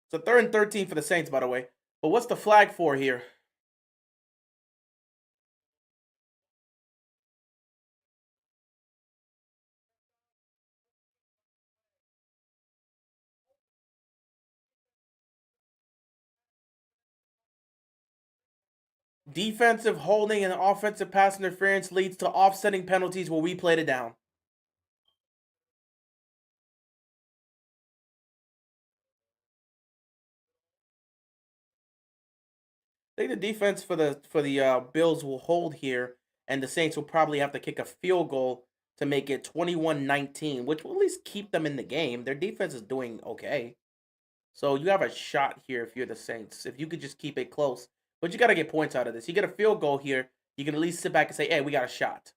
It's a 3rd and 13 for the Saints, by the way. But what's the flag for here? Defensive holding and offensive pass interference leads to offsetting penalties where we played it down. I think the defense for the Bills will hold here, and the Saints will probably have to kick a field goal to make it 21-19, which will at least keep them in the game. Their defense is doing okay. So you have a shot here if you're the Saints. If you could just keep it close. But you got to get points out of this. You get a field goal here, you can at least sit back and say, hey, we got a shot.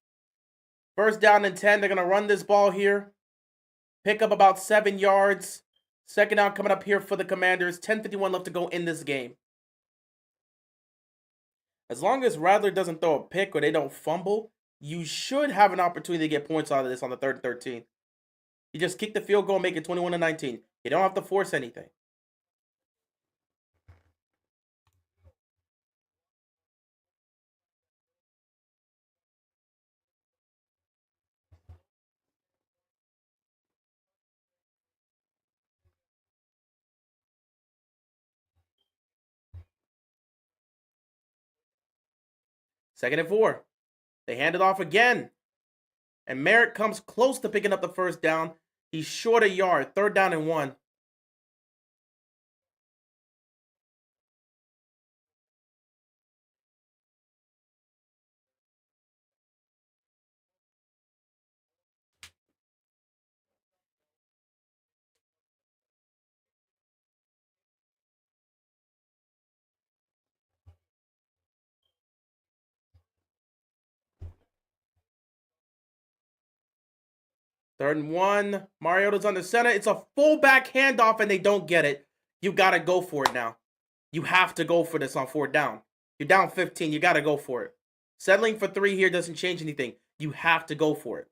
First down and 10. They're going to run this ball here. Pick up about 7 yards. Second down coming up here for the Commanders. 10:51 left to go in this game. As long as Rattler doesn't throw a pick or they don't fumble, you should have an opportunity to get points out of this on the 3rd and 13. You just kick the field goal, make it 21-19. You don't have to force anything. Second and 4. They hand it off again. And Merritt comes close to picking up the first down. He's short a yard. 3rd down and 1. Third and 1. Mariota's under center. It's a fullback handoff, and they don't get it. You got to go for it now. You have to go for this on 4th down. You're down 15. You got to go for it. Settling for 3 here doesn't change anything. You have to go for it.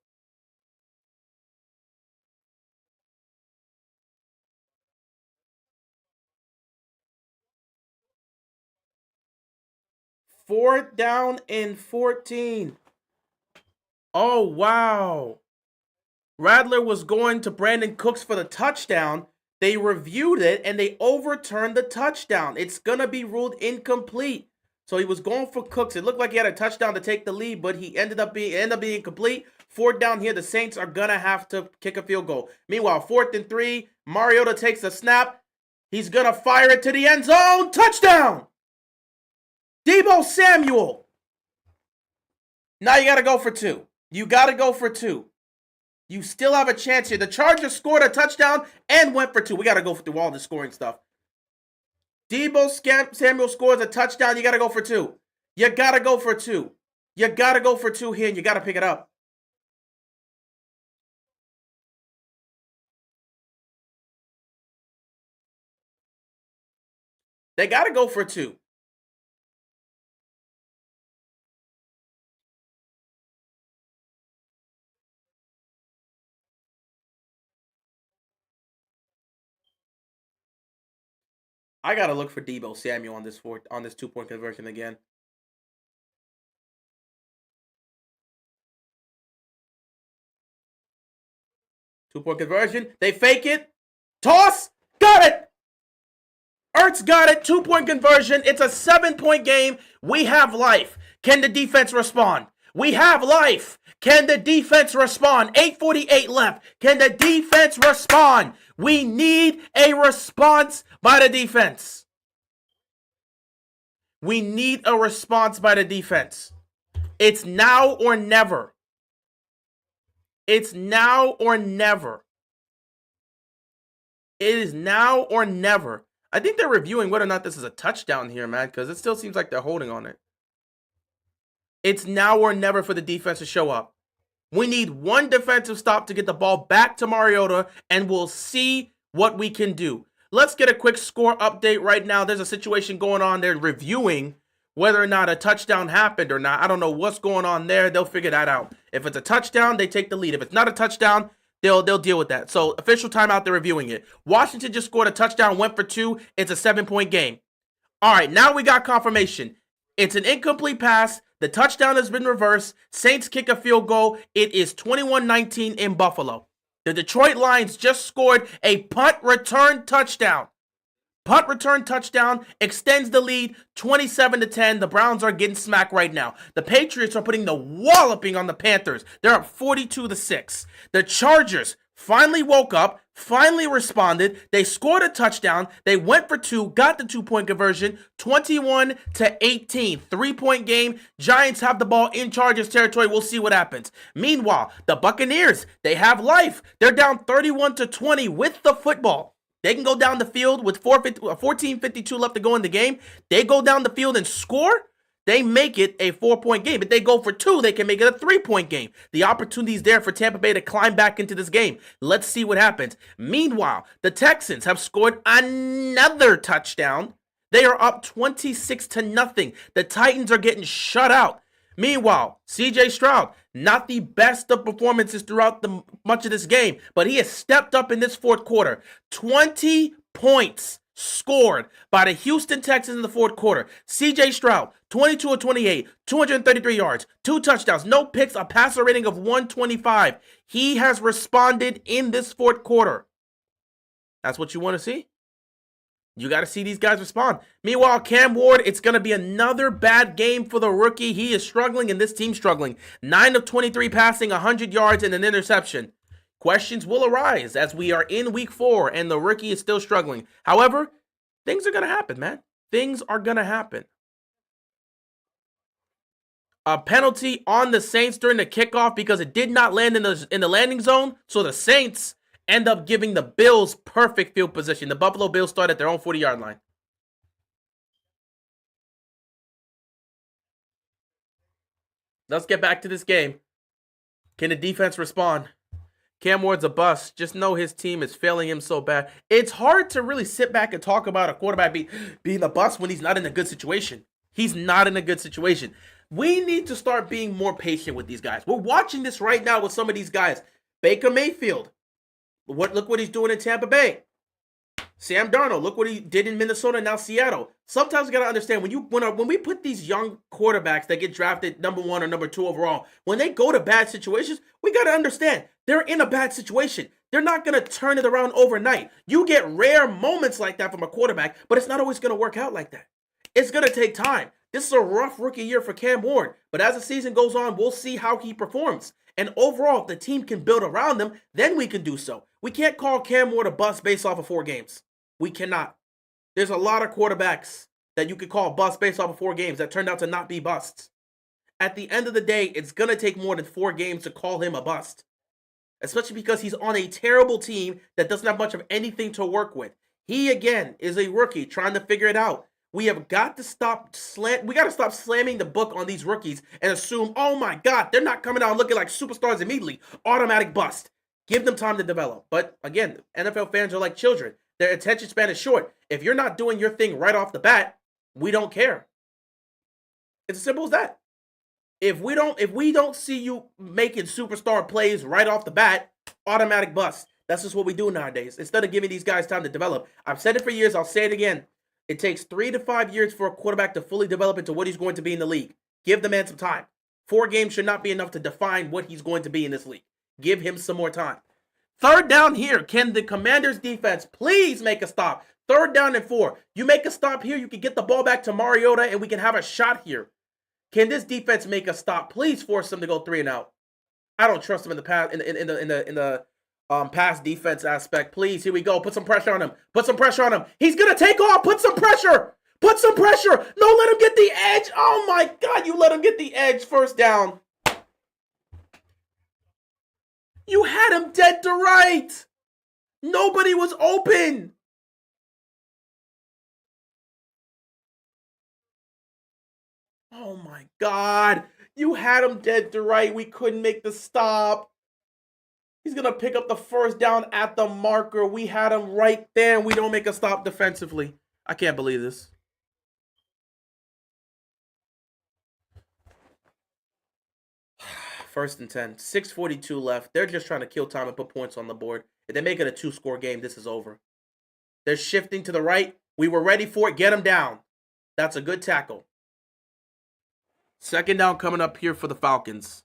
Fourth down and 14. Oh, wow. Rattler was going to Brandon Cooks for the touchdown. They reviewed it, and they overturned the touchdown. It's going to be ruled incomplete. So he was going for Cooks. It looked like he had a touchdown to take the lead, but he ended up being complete. 4th down here, the Saints are going to have to kick a field goal. Meanwhile, 4th and 3, Mariota takes the snap. He's going to fire it to the end zone. Touchdown! Deebo Samuel. Now you got to go for 2. You got to go for 2. You still have a chance here. The Chargers scored a touchdown and went for 2. We got to go through all the scoring stuff. Deebo Samuel scores a touchdown. You got to go for 2. You got to go for 2. You got to go for 2 here, and you got to pick it up. They got to go for 2. I got to look for Deebo Samuel on this 2-point conversion again. Two-point conversion. They fake it. Toss. Got it. Ertz got it. 2-point conversion. It's a 7-point game. We have life. Can the defense respond? We have life. Can the defense respond? 8:48 left. Can the defense respond? We need a response by the defense. We need a response by the defense. It's now or never. It's now or never. It is now or never. I think they're reviewing whether or not this is a touchdown here, man, because it still seems like they're holding on it. It's now or never for the defense to show up. We need one defensive stop to get the ball back to Mariota, and we'll see what we can do. Let's get a quick score update right now. There's a situation going on. They're reviewing whether or not a touchdown happened or not. I don't know what's going on there. They'll figure that out. If it's a touchdown, they take the lead. If it's not a touchdown, they'll deal with that. So official timeout, they're reviewing it. Washington just scored a touchdown, went for 2. It's a 7-point game. All right, now we got confirmation. It's an incomplete pass. The touchdown has been reversed. Saints kick a field goal. It is 21-19 in Buffalo. The Detroit Lions just scored a punt return touchdown. Punt return touchdown extends the lead 27-10. The Browns are getting smacked right now. The Patriots are putting the walloping on the Panthers. They're up 42-6. The Chargers finally woke up, finally responded. They scored a touchdown. They went for two, got the 2-point conversion, 21-18. 3-point game. Giants have the ball in Chargers territory. We'll see what happens. Meanwhile, the Buccaneers, they have life. They're down 31-20 with the football. They can go down the field with 14:52 left to go in the game. They go down the field and score. They make it a 4-point game. If they go for two, they can make it a 3-point game. The opportunity is there for Tampa Bay to climb back into this game. Let's see what happens. Meanwhile, the Texans have scored another touchdown. They are up 26-0. The Titans are getting shut out. Meanwhile, CJ Stroud, not the best of performances throughout much of this game, but he has stepped up in this fourth quarter. 20 points scored by the Houston Texans in the fourth quarter. CJ Stroud, 22 of 28, 233 yards, 2 touchdowns, no picks, a passer rating of 125. He has responded in this fourth quarter. That's what you want to see? You got to see these guys respond. Meanwhile, Cam Ward, it's going to be another bad game for the rookie. He is struggling and this team's struggling. 9 of 23 passing, 100 yards and an interception. Questions will arise as we are in week 4 and the rookie is still struggling. However, things are going to happen, man. Things are going to happen. A penalty on the Saints during the kickoff because it did not land in the landing zone. So the Saints end up giving the Bills perfect field position. The Buffalo Bills start at their own 40-yard line. Let's get back to this game. Can the defense respond? Cam Ward's a bust. Just know his team is failing him so bad. It's hard to really sit back and talk about a quarterback being a bust when he's not in a good situation. He's not in a good situation. We need to start being more patient with these guys. We're watching this right now with some of these guys. Baker Mayfield. Look what he's doing in Tampa Bay. Sam Darnold, look what he did in Minnesota, now Seattle. Sometimes you got to understand, when we put these young quarterbacks that get drafted number 1 or number 2 overall, when they go to bad situations, we got to understand, they're in a bad situation. They're not going to turn it around overnight. You get rare moments like that from a quarterback, but it's not always going to work out like that. It's going to take time. This is a rough rookie year for Cam Ward, but as the season goes on, we'll see how he performs. And overall, if the team can build around them, then we can do so. We can't call Cam Ward a bust based off of 4 games. We cannot. There's a lot of quarterbacks that you could call bust based off of 4 games that turned out to not be busts. At the end of the day, it's going to take more than 4 games to call him a bust. Especially because he's on a terrible team that doesn't have much of anything to work with. He, again, is a rookie trying to figure it out. We have got to stop slamming the book on these rookies and assume, oh my God, they're not coming out looking like superstars immediately. Automatic bust. Give them time to develop. But again, NFL fans are like children. Their attention span is short. If you're not doing your thing right off the bat, we don't care. It's as simple as that. If we don't see you making superstar plays right off the bat, automatic bust. That's just what we do nowadays. Instead of giving these guys time to develop. I've said it for years. I'll say it again. It takes 3 to 5 years for a quarterback to fully develop into what he's going to be in the league. Give the man some time. 4 games should not be enough to define what he's going to be in this league. Give him some more time. 3rd down here. Can the Commanders defense please make a stop? 3rd down and 4. You make a stop here, you can get the ball back to Mariota and we can have a shot here. Can this defense make a stop? Please force them to go 3 and out. I don't trust them in the pass defense aspect. Please, here we go. Put some pressure on him. Put some pressure on him. He's going to take off. Put some pressure. Put some pressure. No, let him get the edge. Oh my God, you let him get the edge. 1st down. You had him dead to right. Nobody was open. Oh my God. You had him dead to right. We couldn't make the stop. He's going to pick up the 1st down at the marker. We had him right there, and we don't make a stop defensively. I can't believe this. First and 10. 6:42 left. They're just trying to kill time and put points on the board. If they make it a 2-score game, this is over. They're shifting to the right. We were ready for it. Get them down. That's a good tackle. 2nd down coming up here for the Falcons.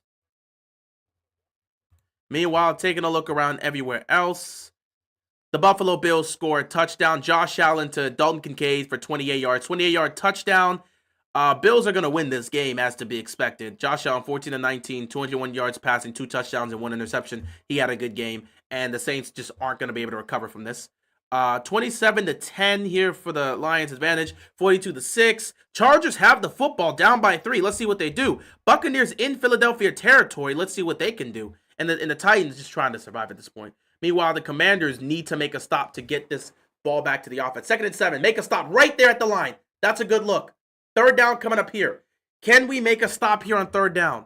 Meanwhile, taking a look around everywhere else, the Buffalo Bills score a touchdown. Josh Allen to Dalton Kincaid for 28 yards. 28-yard touchdown. Bills are going to win this game as to be expected. Josh Allen, 14 to 19, 201 yards passing, 2 touchdowns, and 1 interception. He had a good game, and the Saints just aren't going to be able to recover from this. 27 to 10 here for the Lions' advantage. 42 to 6. Chargers have the football down by 3. Let's see what they do. Buccaneers in Philadelphia territory. Let's see what they can do. And the Titans just trying to survive at this point. Meanwhile, the Commanders need to make a stop to get this ball back to the offense. 2nd and 7. Make a stop right there at the line. That's a good look. 3rd down coming up here. Can we make a stop here on 3rd down?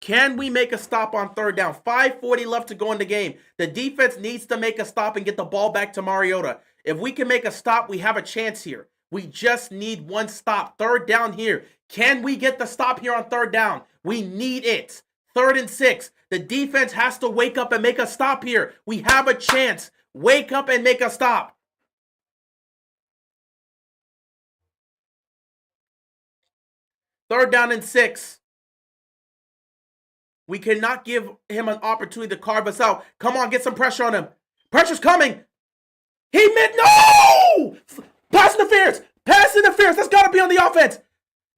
Can we make a stop on 3rd down? 5:40 left to go in the game. The defense needs to make a stop and get the ball back to Mariota. If we can make a stop, we have a chance here. We just need one stop. 3rd down here. Can we get the stop here on 3rd down? We need it. 3rd and 6. The defense has to wake up and make a stop here. We have a chance. Wake up and make a stop. 3rd down and 6. We cannot give him an opportunity to carve us out. Come on, get some pressure on him. Pressure's coming. He meant no! Pass interference. Pass interference. That's got to be on the offense.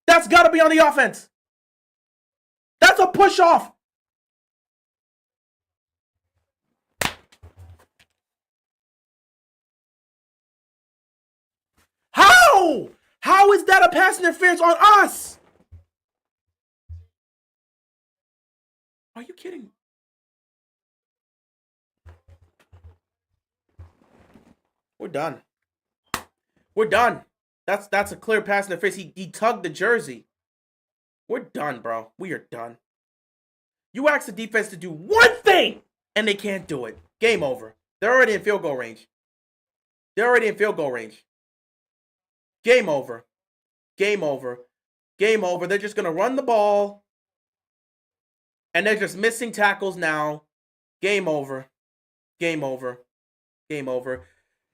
That's got to be on the offense. That's a push off. How? How is that a pass interference on us? Are you kidding? We're done. We're done. That's a clear pass in the face. He tugged the jersey. We're done, bro. We are done. You ask the defense to do one thing, and they can't do it. Game over. They're already in field goal range. They're already in field goal range. Game over. Game over. Game over. They're just going to run the ball. And they're just missing tackles now. Game over. Game over. Game over.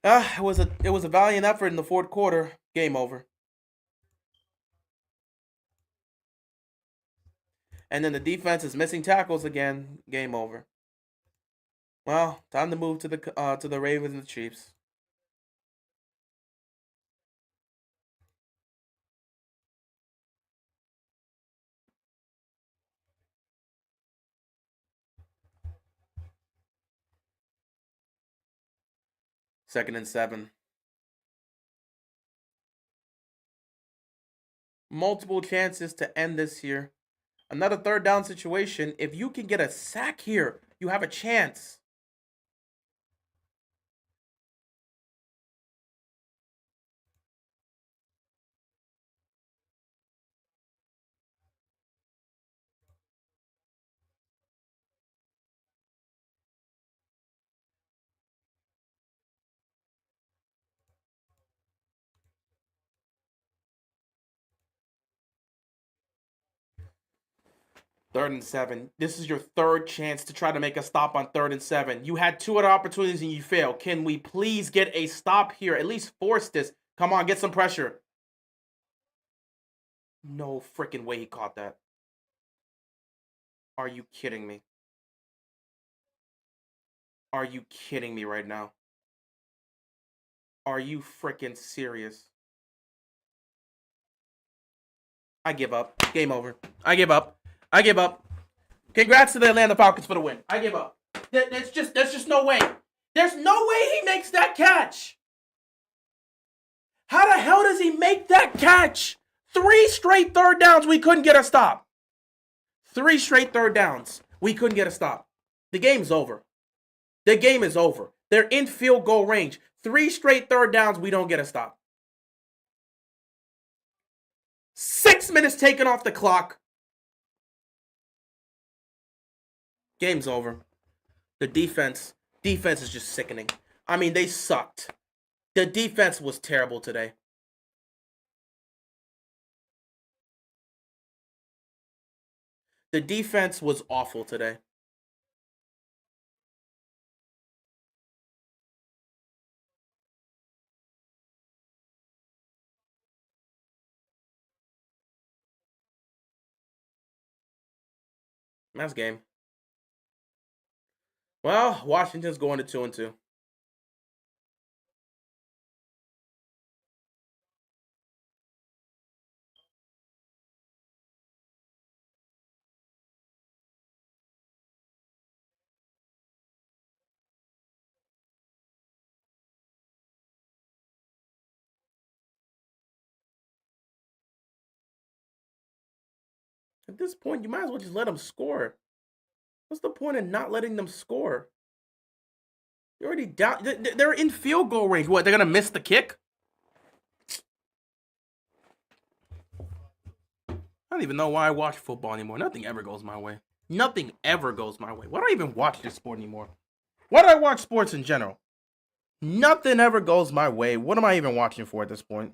It was a valiant effort in the 4th quarter. Game over. And then the defense is missing tackles again. Game over. Well, time to move to the Ravens and the Chiefs. Second and 7. Multiple chances to end this here. Another 3rd down situation. If you can get a sack here, you have a chance. Third and 7. This is your 3rd chance to try to make a stop on 3rd and 7. You had 2 other opportunities and you failed. Can we please get a stop here? At least force this. Come on, get some pressure. No freaking way he caught that. Are you kidding me? Are you kidding me right now? Are you freaking serious? I give up. Game over. I give up. I give up. Congrats to the Atlanta Falcons for the win. I give up. There's just no way. There's no way he makes that catch. How the hell does he make that catch? 3 straight 3rd downs, we couldn't get a stop. 3 straight 3rd downs, we couldn't get a stop. The game's over. The game is over. They're in field goal range. 3 straight 3rd downs, we don't get a stop. 6 minutes taken off the clock. Game's over. The defense is just sickening. I mean, they sucked. The defense was terrible today. The defense was awful today. That's game. Well, Washington's going to 2-2. At this point, you might as well just let them score. What's the point of not letting them score? You're already down. They're in field goal range. What, they're going to miss the kick? I don't even know why I watch football anymore. Nothing ever goes my way. Nothing ever goes my way. Why do I even watch this sport anymore? Why do I watch sports in general? Nothing ever goes my way. What am I even watching for at this point?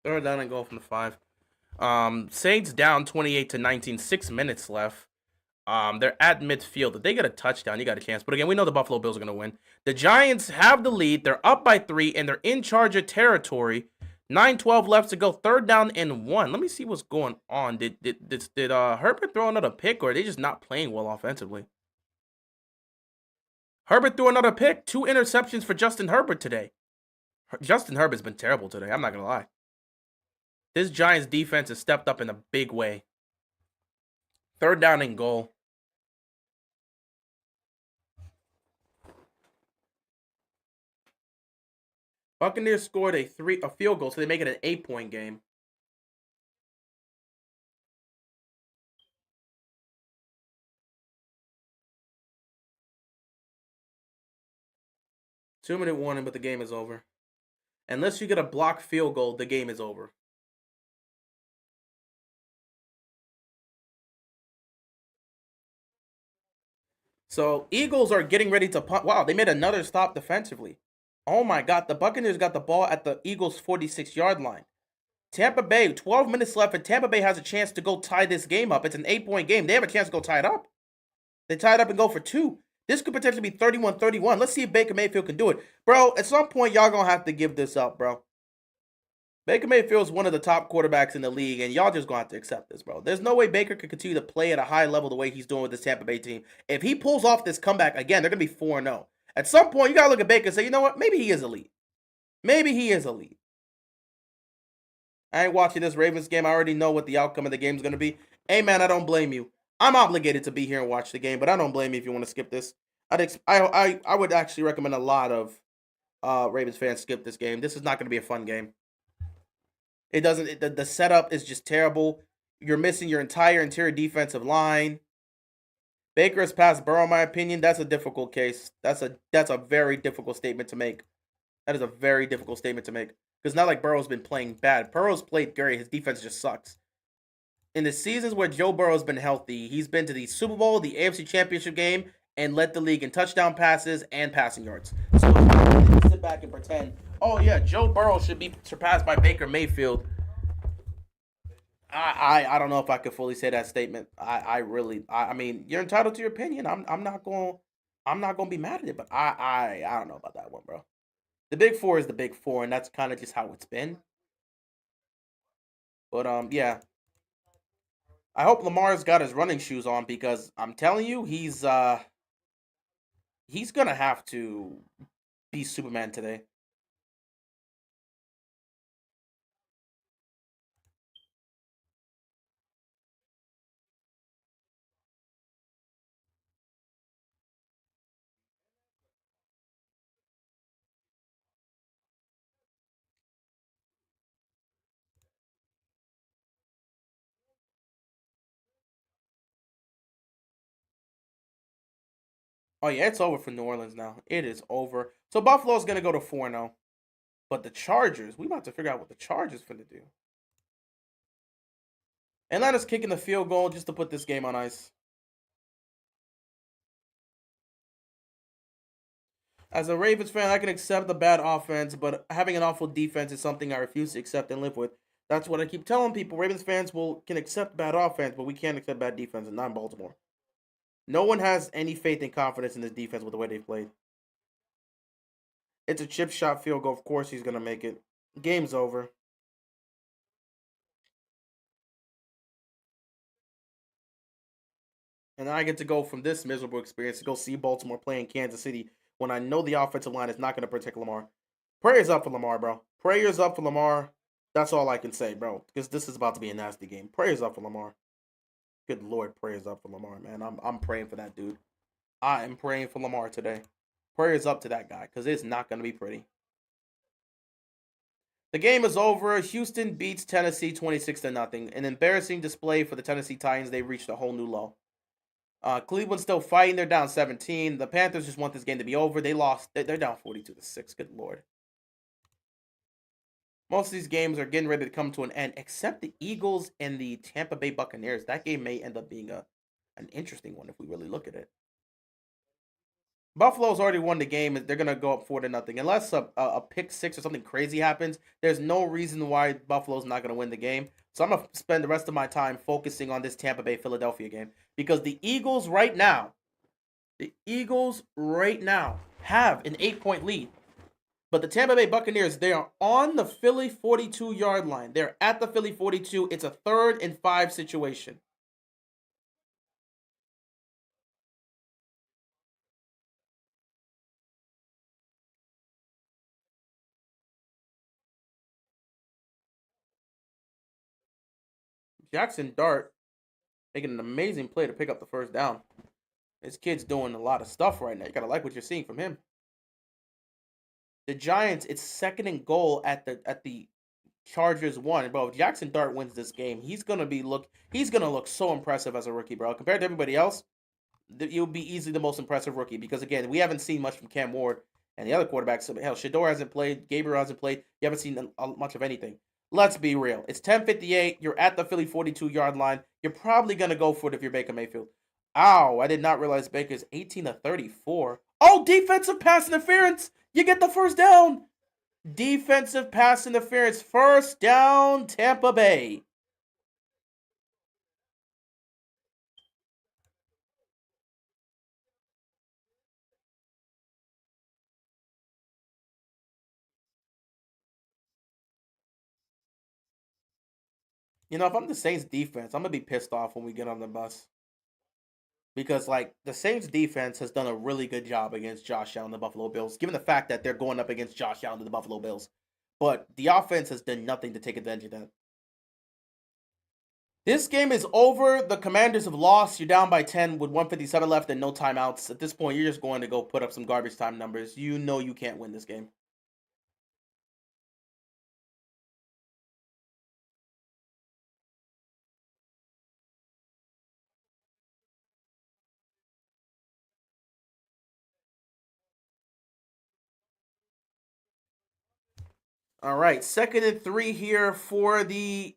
Third down and goal from the 5. Saints down 28-19, 6 minutes left. They're at midfield. If they get a touchdown, you got a chance. But again, we know the Buffalo Bills are gonna win. The Giants have the lead. They're up by 3, and they're in charge of territory. 9:12 left to go. Third down and 1. Let me see what's going on. Did Herbert throw another pick, or are they just not playing well offensively? Herbert threw another pick. 2 interceptions for Justin Herbert today. Justin Herbert's been terrible today. I'm not gonna lie. This Giants defense has stepped up in a big way. Third down and goal. Buccaneers scored a field goal, so they make it an 8-point game. Two-minute warning, but the game is over. Unless you get a blocked field goal, the game is over. So, Eagles are getting ready to punt. Wow, they made another stop defensively. Oh my God, the Buccaneers got the ball at the Eagles' 46-yard line. Tampa Bay, 12 minutes left, and Tampa Bay has a chance to go tie this game up. It's an 8-point game. They have a chance to go tie it up. They tie it up and go for 2. This could potentially be 31-31. Let's see if Baker Mayfield can do it. Bro, at some point, y'all going to have to give this up, bro. Baker Mayfield is one of the top quarterbacks in the league, and y'all just going to have to accept this, bro. There's no way Baker can continue to play at a high level the way he's doing with this Tampa Bay team. If he pulls off this comeback, again, they're going to be 4-0. At some point, you got to look at Baker and say, you know what? Maybe he is elite. Maybe he is elite. I ain't watching this Ravens game. I already know what the outcome of the game is going to be. Hey, man, I don't blame you. I'm obligated to be here and watch the game, but I don't blame you if you want to skip this. I would actually recommend a lot of Ravens fans skip this game. This is not going to be a fun game. It doesn't. The setup is just terrible. You're missing your entire interior defensive line. Baker has passed Burrow, in my opinion. That's a difficult case. That's a very difficult statement to make. That is a very difficult statement to make. Because not like Burrow's been playing bad. Burrow's played great. His defense just sucks. In the seasons where Joe Burrow's been healthy, he's been to the Super Bowl, the AFC Championship game, and led the league in touchdown passes and passing yards. So it's not really to sit back and pretend, oh yeah, Joe Burrow should be surpassed by Baker Mayfield. I don't know if I could fully say that statement. I mean, you're entitled to your opinion. I'm not gonna be mad at it, but I don't know about that one, bro. The Big Four is the Big Four, and that's kind of just how it's been. But yeah. I hope Lamar's got his running shoes on because I'm telling you, he's gonna have to be Superman today. Oh yeah, it's over for New Orleans now. It is over. So Buffalo's gonna go to 4-0. But the Chargers, we about to figure out what the Chargers finna do. Atlanta's kicking the field goal just to put this game on ice. As a Ravens fan, I can accept the bad offense, but having an awful defense is something I refuse to accept and live with. That's what I keep telling people. Ravens fans can accept bad offense, but we can't accept bad defense, and not in Baltimore. No one has any faith and confidence in this defense with the way they've played. It's a chip shot field goal. Of course he's going to make it. Game's over. And I get to go from this miserable experience to go see Baltimore play in Kansas City when I know the offensive line is not going to protect Lamar. Prayers up for Lamar, bro. Prayers up for Lamar. That's all I can say, bro. Because this is about to be a nasty game. Prayers up for Lamar. Good Lord, prayers up for Lamar, man. I'm praying for that dude. I am praying for Lamar today. Prayers up to that guy because it's not going to be pretty. The game is over. Houston beats Tennessee 26-0. An embarrassing display for the Tennessee Titans. They reached a whole new low. Cleveland's still fighting. They're down 17. The Panthers just want this game to be over. They lost. They're down 42-6. Good Lord. Most of these games are getting ready to come to an end, except the Eagles and the Tampa Bay Buccaneers. That game may end up being an interesting one if we really look at it. Buffalo's already won the game. They're going to go up 4-0. Unless a pick six or something crazy happens, there's no reason why Buffalo's not going to win the game. So I'm going to spend the rest of my time focusing on this Tampa Bay-Philadelphia game. Because the Eagles right now have an 8-point lead. But the Tampa Bay Buccaneers, they are on the Philly 42-yard line. They're at the Philly 42. It's a 3rd and 5 situation. Jackson Dart making an amazing play to pick up the first down. This kid's doing a lot of stuff right now. You got to like what you're seeing from him. The Giants, it's 2nd and goal at the Chargers 1. Bro, if Jackson Dart wins this game, he's gonna look so impressive as a rookie, bro. Compared to everybody else, he'll be easily the most impressive rookie because again, we haven't seen much from Cam Ward and the other quarterbacks. Hell, Shador hasn't played, Gabriel hasn't played. You haven't seen much of anything. Let's be real. It's 10:58. You're at the Philly 42-yard line. You're probably gonna go for it if you're Baker Mayfield. Ow! I did not realize Baker's 18-34. Oh, defensive pass interference! You get the first down. Defensive pass interference. First down, Tampa Bay. You know, if I'm the Saints defense, I'm going to be pissed off when we get on the bus. Because, like, the Saints defense has done a really good job against Josh Allen and the Buffalo Bills, given the fact that they're going up against Josh Allen and the Buffalo Bills. But the offense has done nothing to take advantage of that. This game is over. The Commanders have lost. You're down by 10 with 1:57 left and no timeouts. At this point, you're just going to go put up some garbage time numbers. You know you can't win this game. All right, 2nd and 3 here for the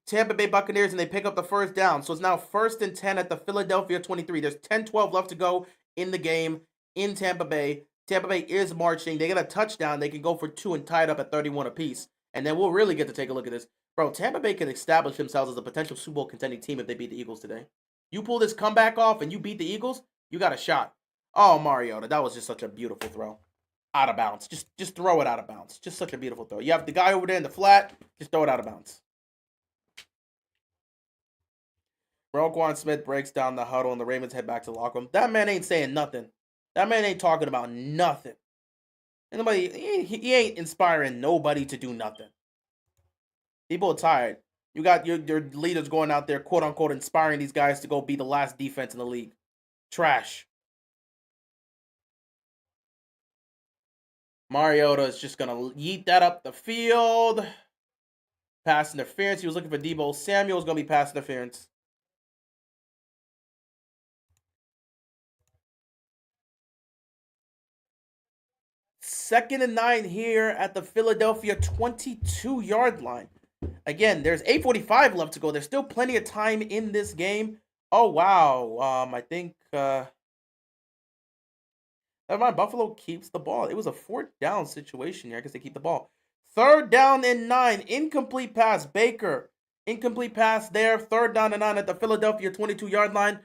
Tampa Bay Buccaneers, and they pick up the first down. So it's now 1st and 10 at the Philadelphia 23. There's 10-12 left to go in the game in Tampa Bay. Tampa Bay is marching. They get a touchdown. They can go for 2 and tie it up at 31 apiece. And then we'll really get to take a look at this. Bro, Tampa Bay can establish themselves as a potential Super Bowl contending team if they beat the Eagles today. You pull this comeback off and you beat the Eagles, you got a shot. Oh, Mariota, that was just such a beautiful throw. Out of bounds. Just throw it out of bounds. Just such a beautiful throw. You have the guy over there in the flat, just throw it out of bounds. Roquan Smith breaks down the huddle and the Ravens head back to the locker room. That man ain't saying nothing. That man ain't talking about nothing. And nobody, he ain't inspiring nobody to do nothing. People are tired. You got your leaders going out there, quote unquote, inspiring these guys to go be the last defense in the league. Trash. Mariota is just going to yeet that up the field. Pass interference. He was looking for Deebo Samuel. Is going to be pass interference. Second and 9 here at the Philadelphia 22-yard line. Again, there's 8:45 left to go. There's still plenty of time in this game. Oh, wow. I think... Never mind, Buffalo keeps the ball. It was a 4th down situation here. I guess they keep the ball. 3rd down and 9. Incomplete pass. Baker. Incomplete pass there. 3rd down and 9 at the Philadelphia 22-yard line.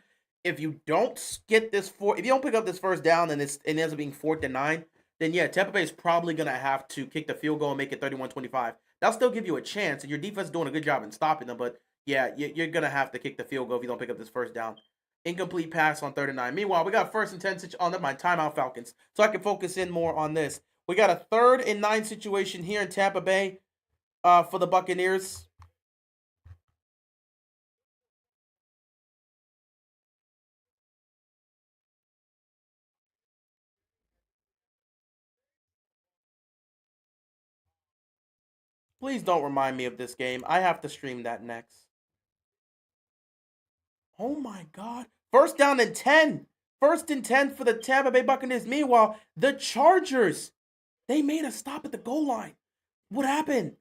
If you don't get this if you don't pick up this first down and it ends up being 4th and 9, then yeah, Tampa Bay is probably going to have to kick the field goal and make it 31-25. That'll still give you a chance, and your defense is doing a good job in stopping them, but yeah, you're going to have to kick the field goal if you don't pick up this first down. Incomplete pass on 39. Meanwhile, we got first and 10 on my timeout Falcons, so I can focus in more on this. We got a 3rd and 9 situation here in Tampa Bay for the Buccaneers. Please don't remind me of this game. I have to stream that next. Oh my God. First down and 10. First and 10 for the Tampa Bay Buccaneers. Meanwhile, the Chargers, they made a stop at the goal line. What happened?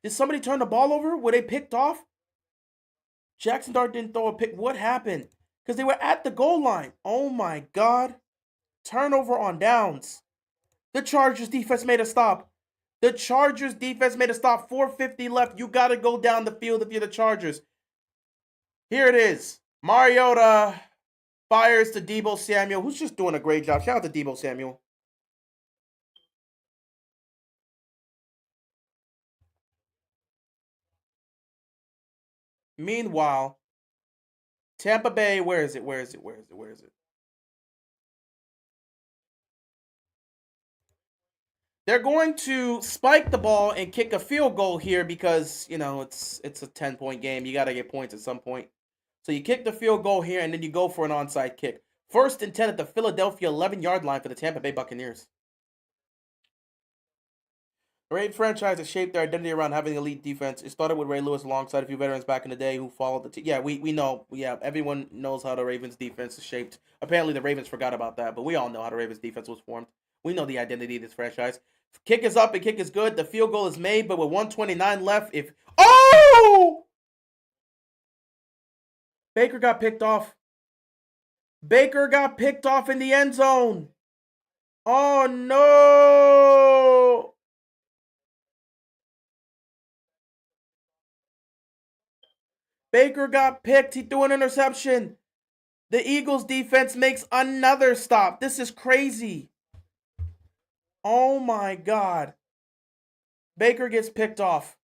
Did somebody turn the ball over? Were they picked off? Jackson Dart didn't throw a pick. What happened? Because they were at the goal line. Oh my God. Turnover on downs. The Chargers defense made a stop. The Chargers defense made a stop. 4:50 left. You got to go down the field if you're the Chargers. Here it is. Mariota fires to Deebo Samuel, who's just doing a great job. Shout out to Deebo Samuel. Meanwhile, Tampa Bay, where is it? They're going to spike the ball and kick a field goal here because, you know, it's a 10-point game. You got to get points at some point. So you kick the field goal here, and then you go for an onside kick. First and 10 at the Philadelphia 11-yard line for the Tampa Bay Buccaneers. The Raven franchise has shaped their identity around having elite defense. It started with Ray Lewis alongside a few veterans back in the day who followed the team. Yeah, we know. Yeah, everyone knows how the Ravens defense is shaped. Apparently, the Ravens forgot about that, but we all know how the Ravens defense was formed. We know the identity of this franchise. Kick is up and kick is good. The field goal is made, but with 1:29 left, oh! Baker got picked off. Baker got picked off in the end zone. Oh, no! Baker got picked. He threw an interception. The Eagles defense makes another stop. This is crazy. Oh my God. Baker gets picked off.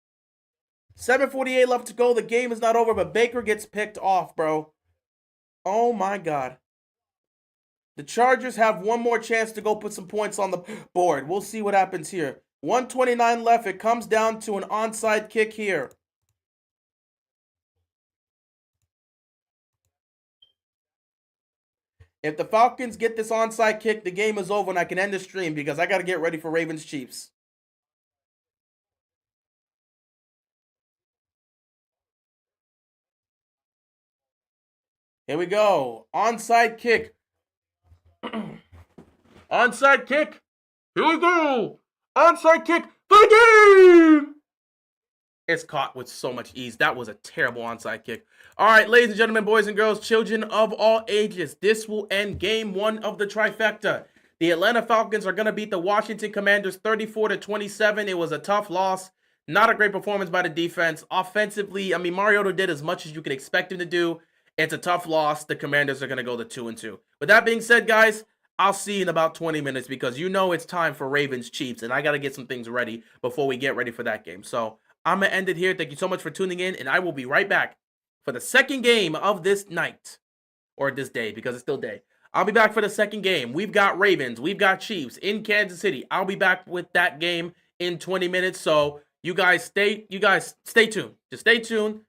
7:48 left to go. The game is not over, but Baker gets picked off, bro. Oh my God. The Chargers have one more chance to go put some points on the board. We'll see what happens here. 1:29 left. It comes down to an onside kick here. If the Falcons get this onside kick, the game is over and I can end the stream because I got to get ready for Ravens Chiefs. Here we go. Onside kick. Onside kick. Here we go. Onside kick for the game. It's caught with so much ease. That was a terrible onside kick. All right, ladies and gentlemen, boys and girls, children of all ages, this will end game 1 of the trifecta. The Atlanta Falcons are going to beat the Washington Commanders 34-27. It was a tough loss. Not a great performance by the defense. Offensively, I mean, Mariota did as much as you could expect him to do. It's a tough loss. The Commanders are going to go to 2-2. With that being said, guys, I'll see you in about 20 minutes because you know it's time for Ravens Chiefs, and I got to get some things ready before we get ready for that game. So I'm going to end it here. Thank you so much for tuning in, and I will be right back for the second game of this night, or this day, because it's still day. I'll be back for the second game. We've got Ravens. We've got Chiefs in Kansas City. I'll be back with that game in 20 minutes, so you guys stay tuned. Just stay tuned.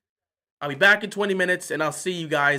I'll be back in 20 minutes, and I'll see you guys.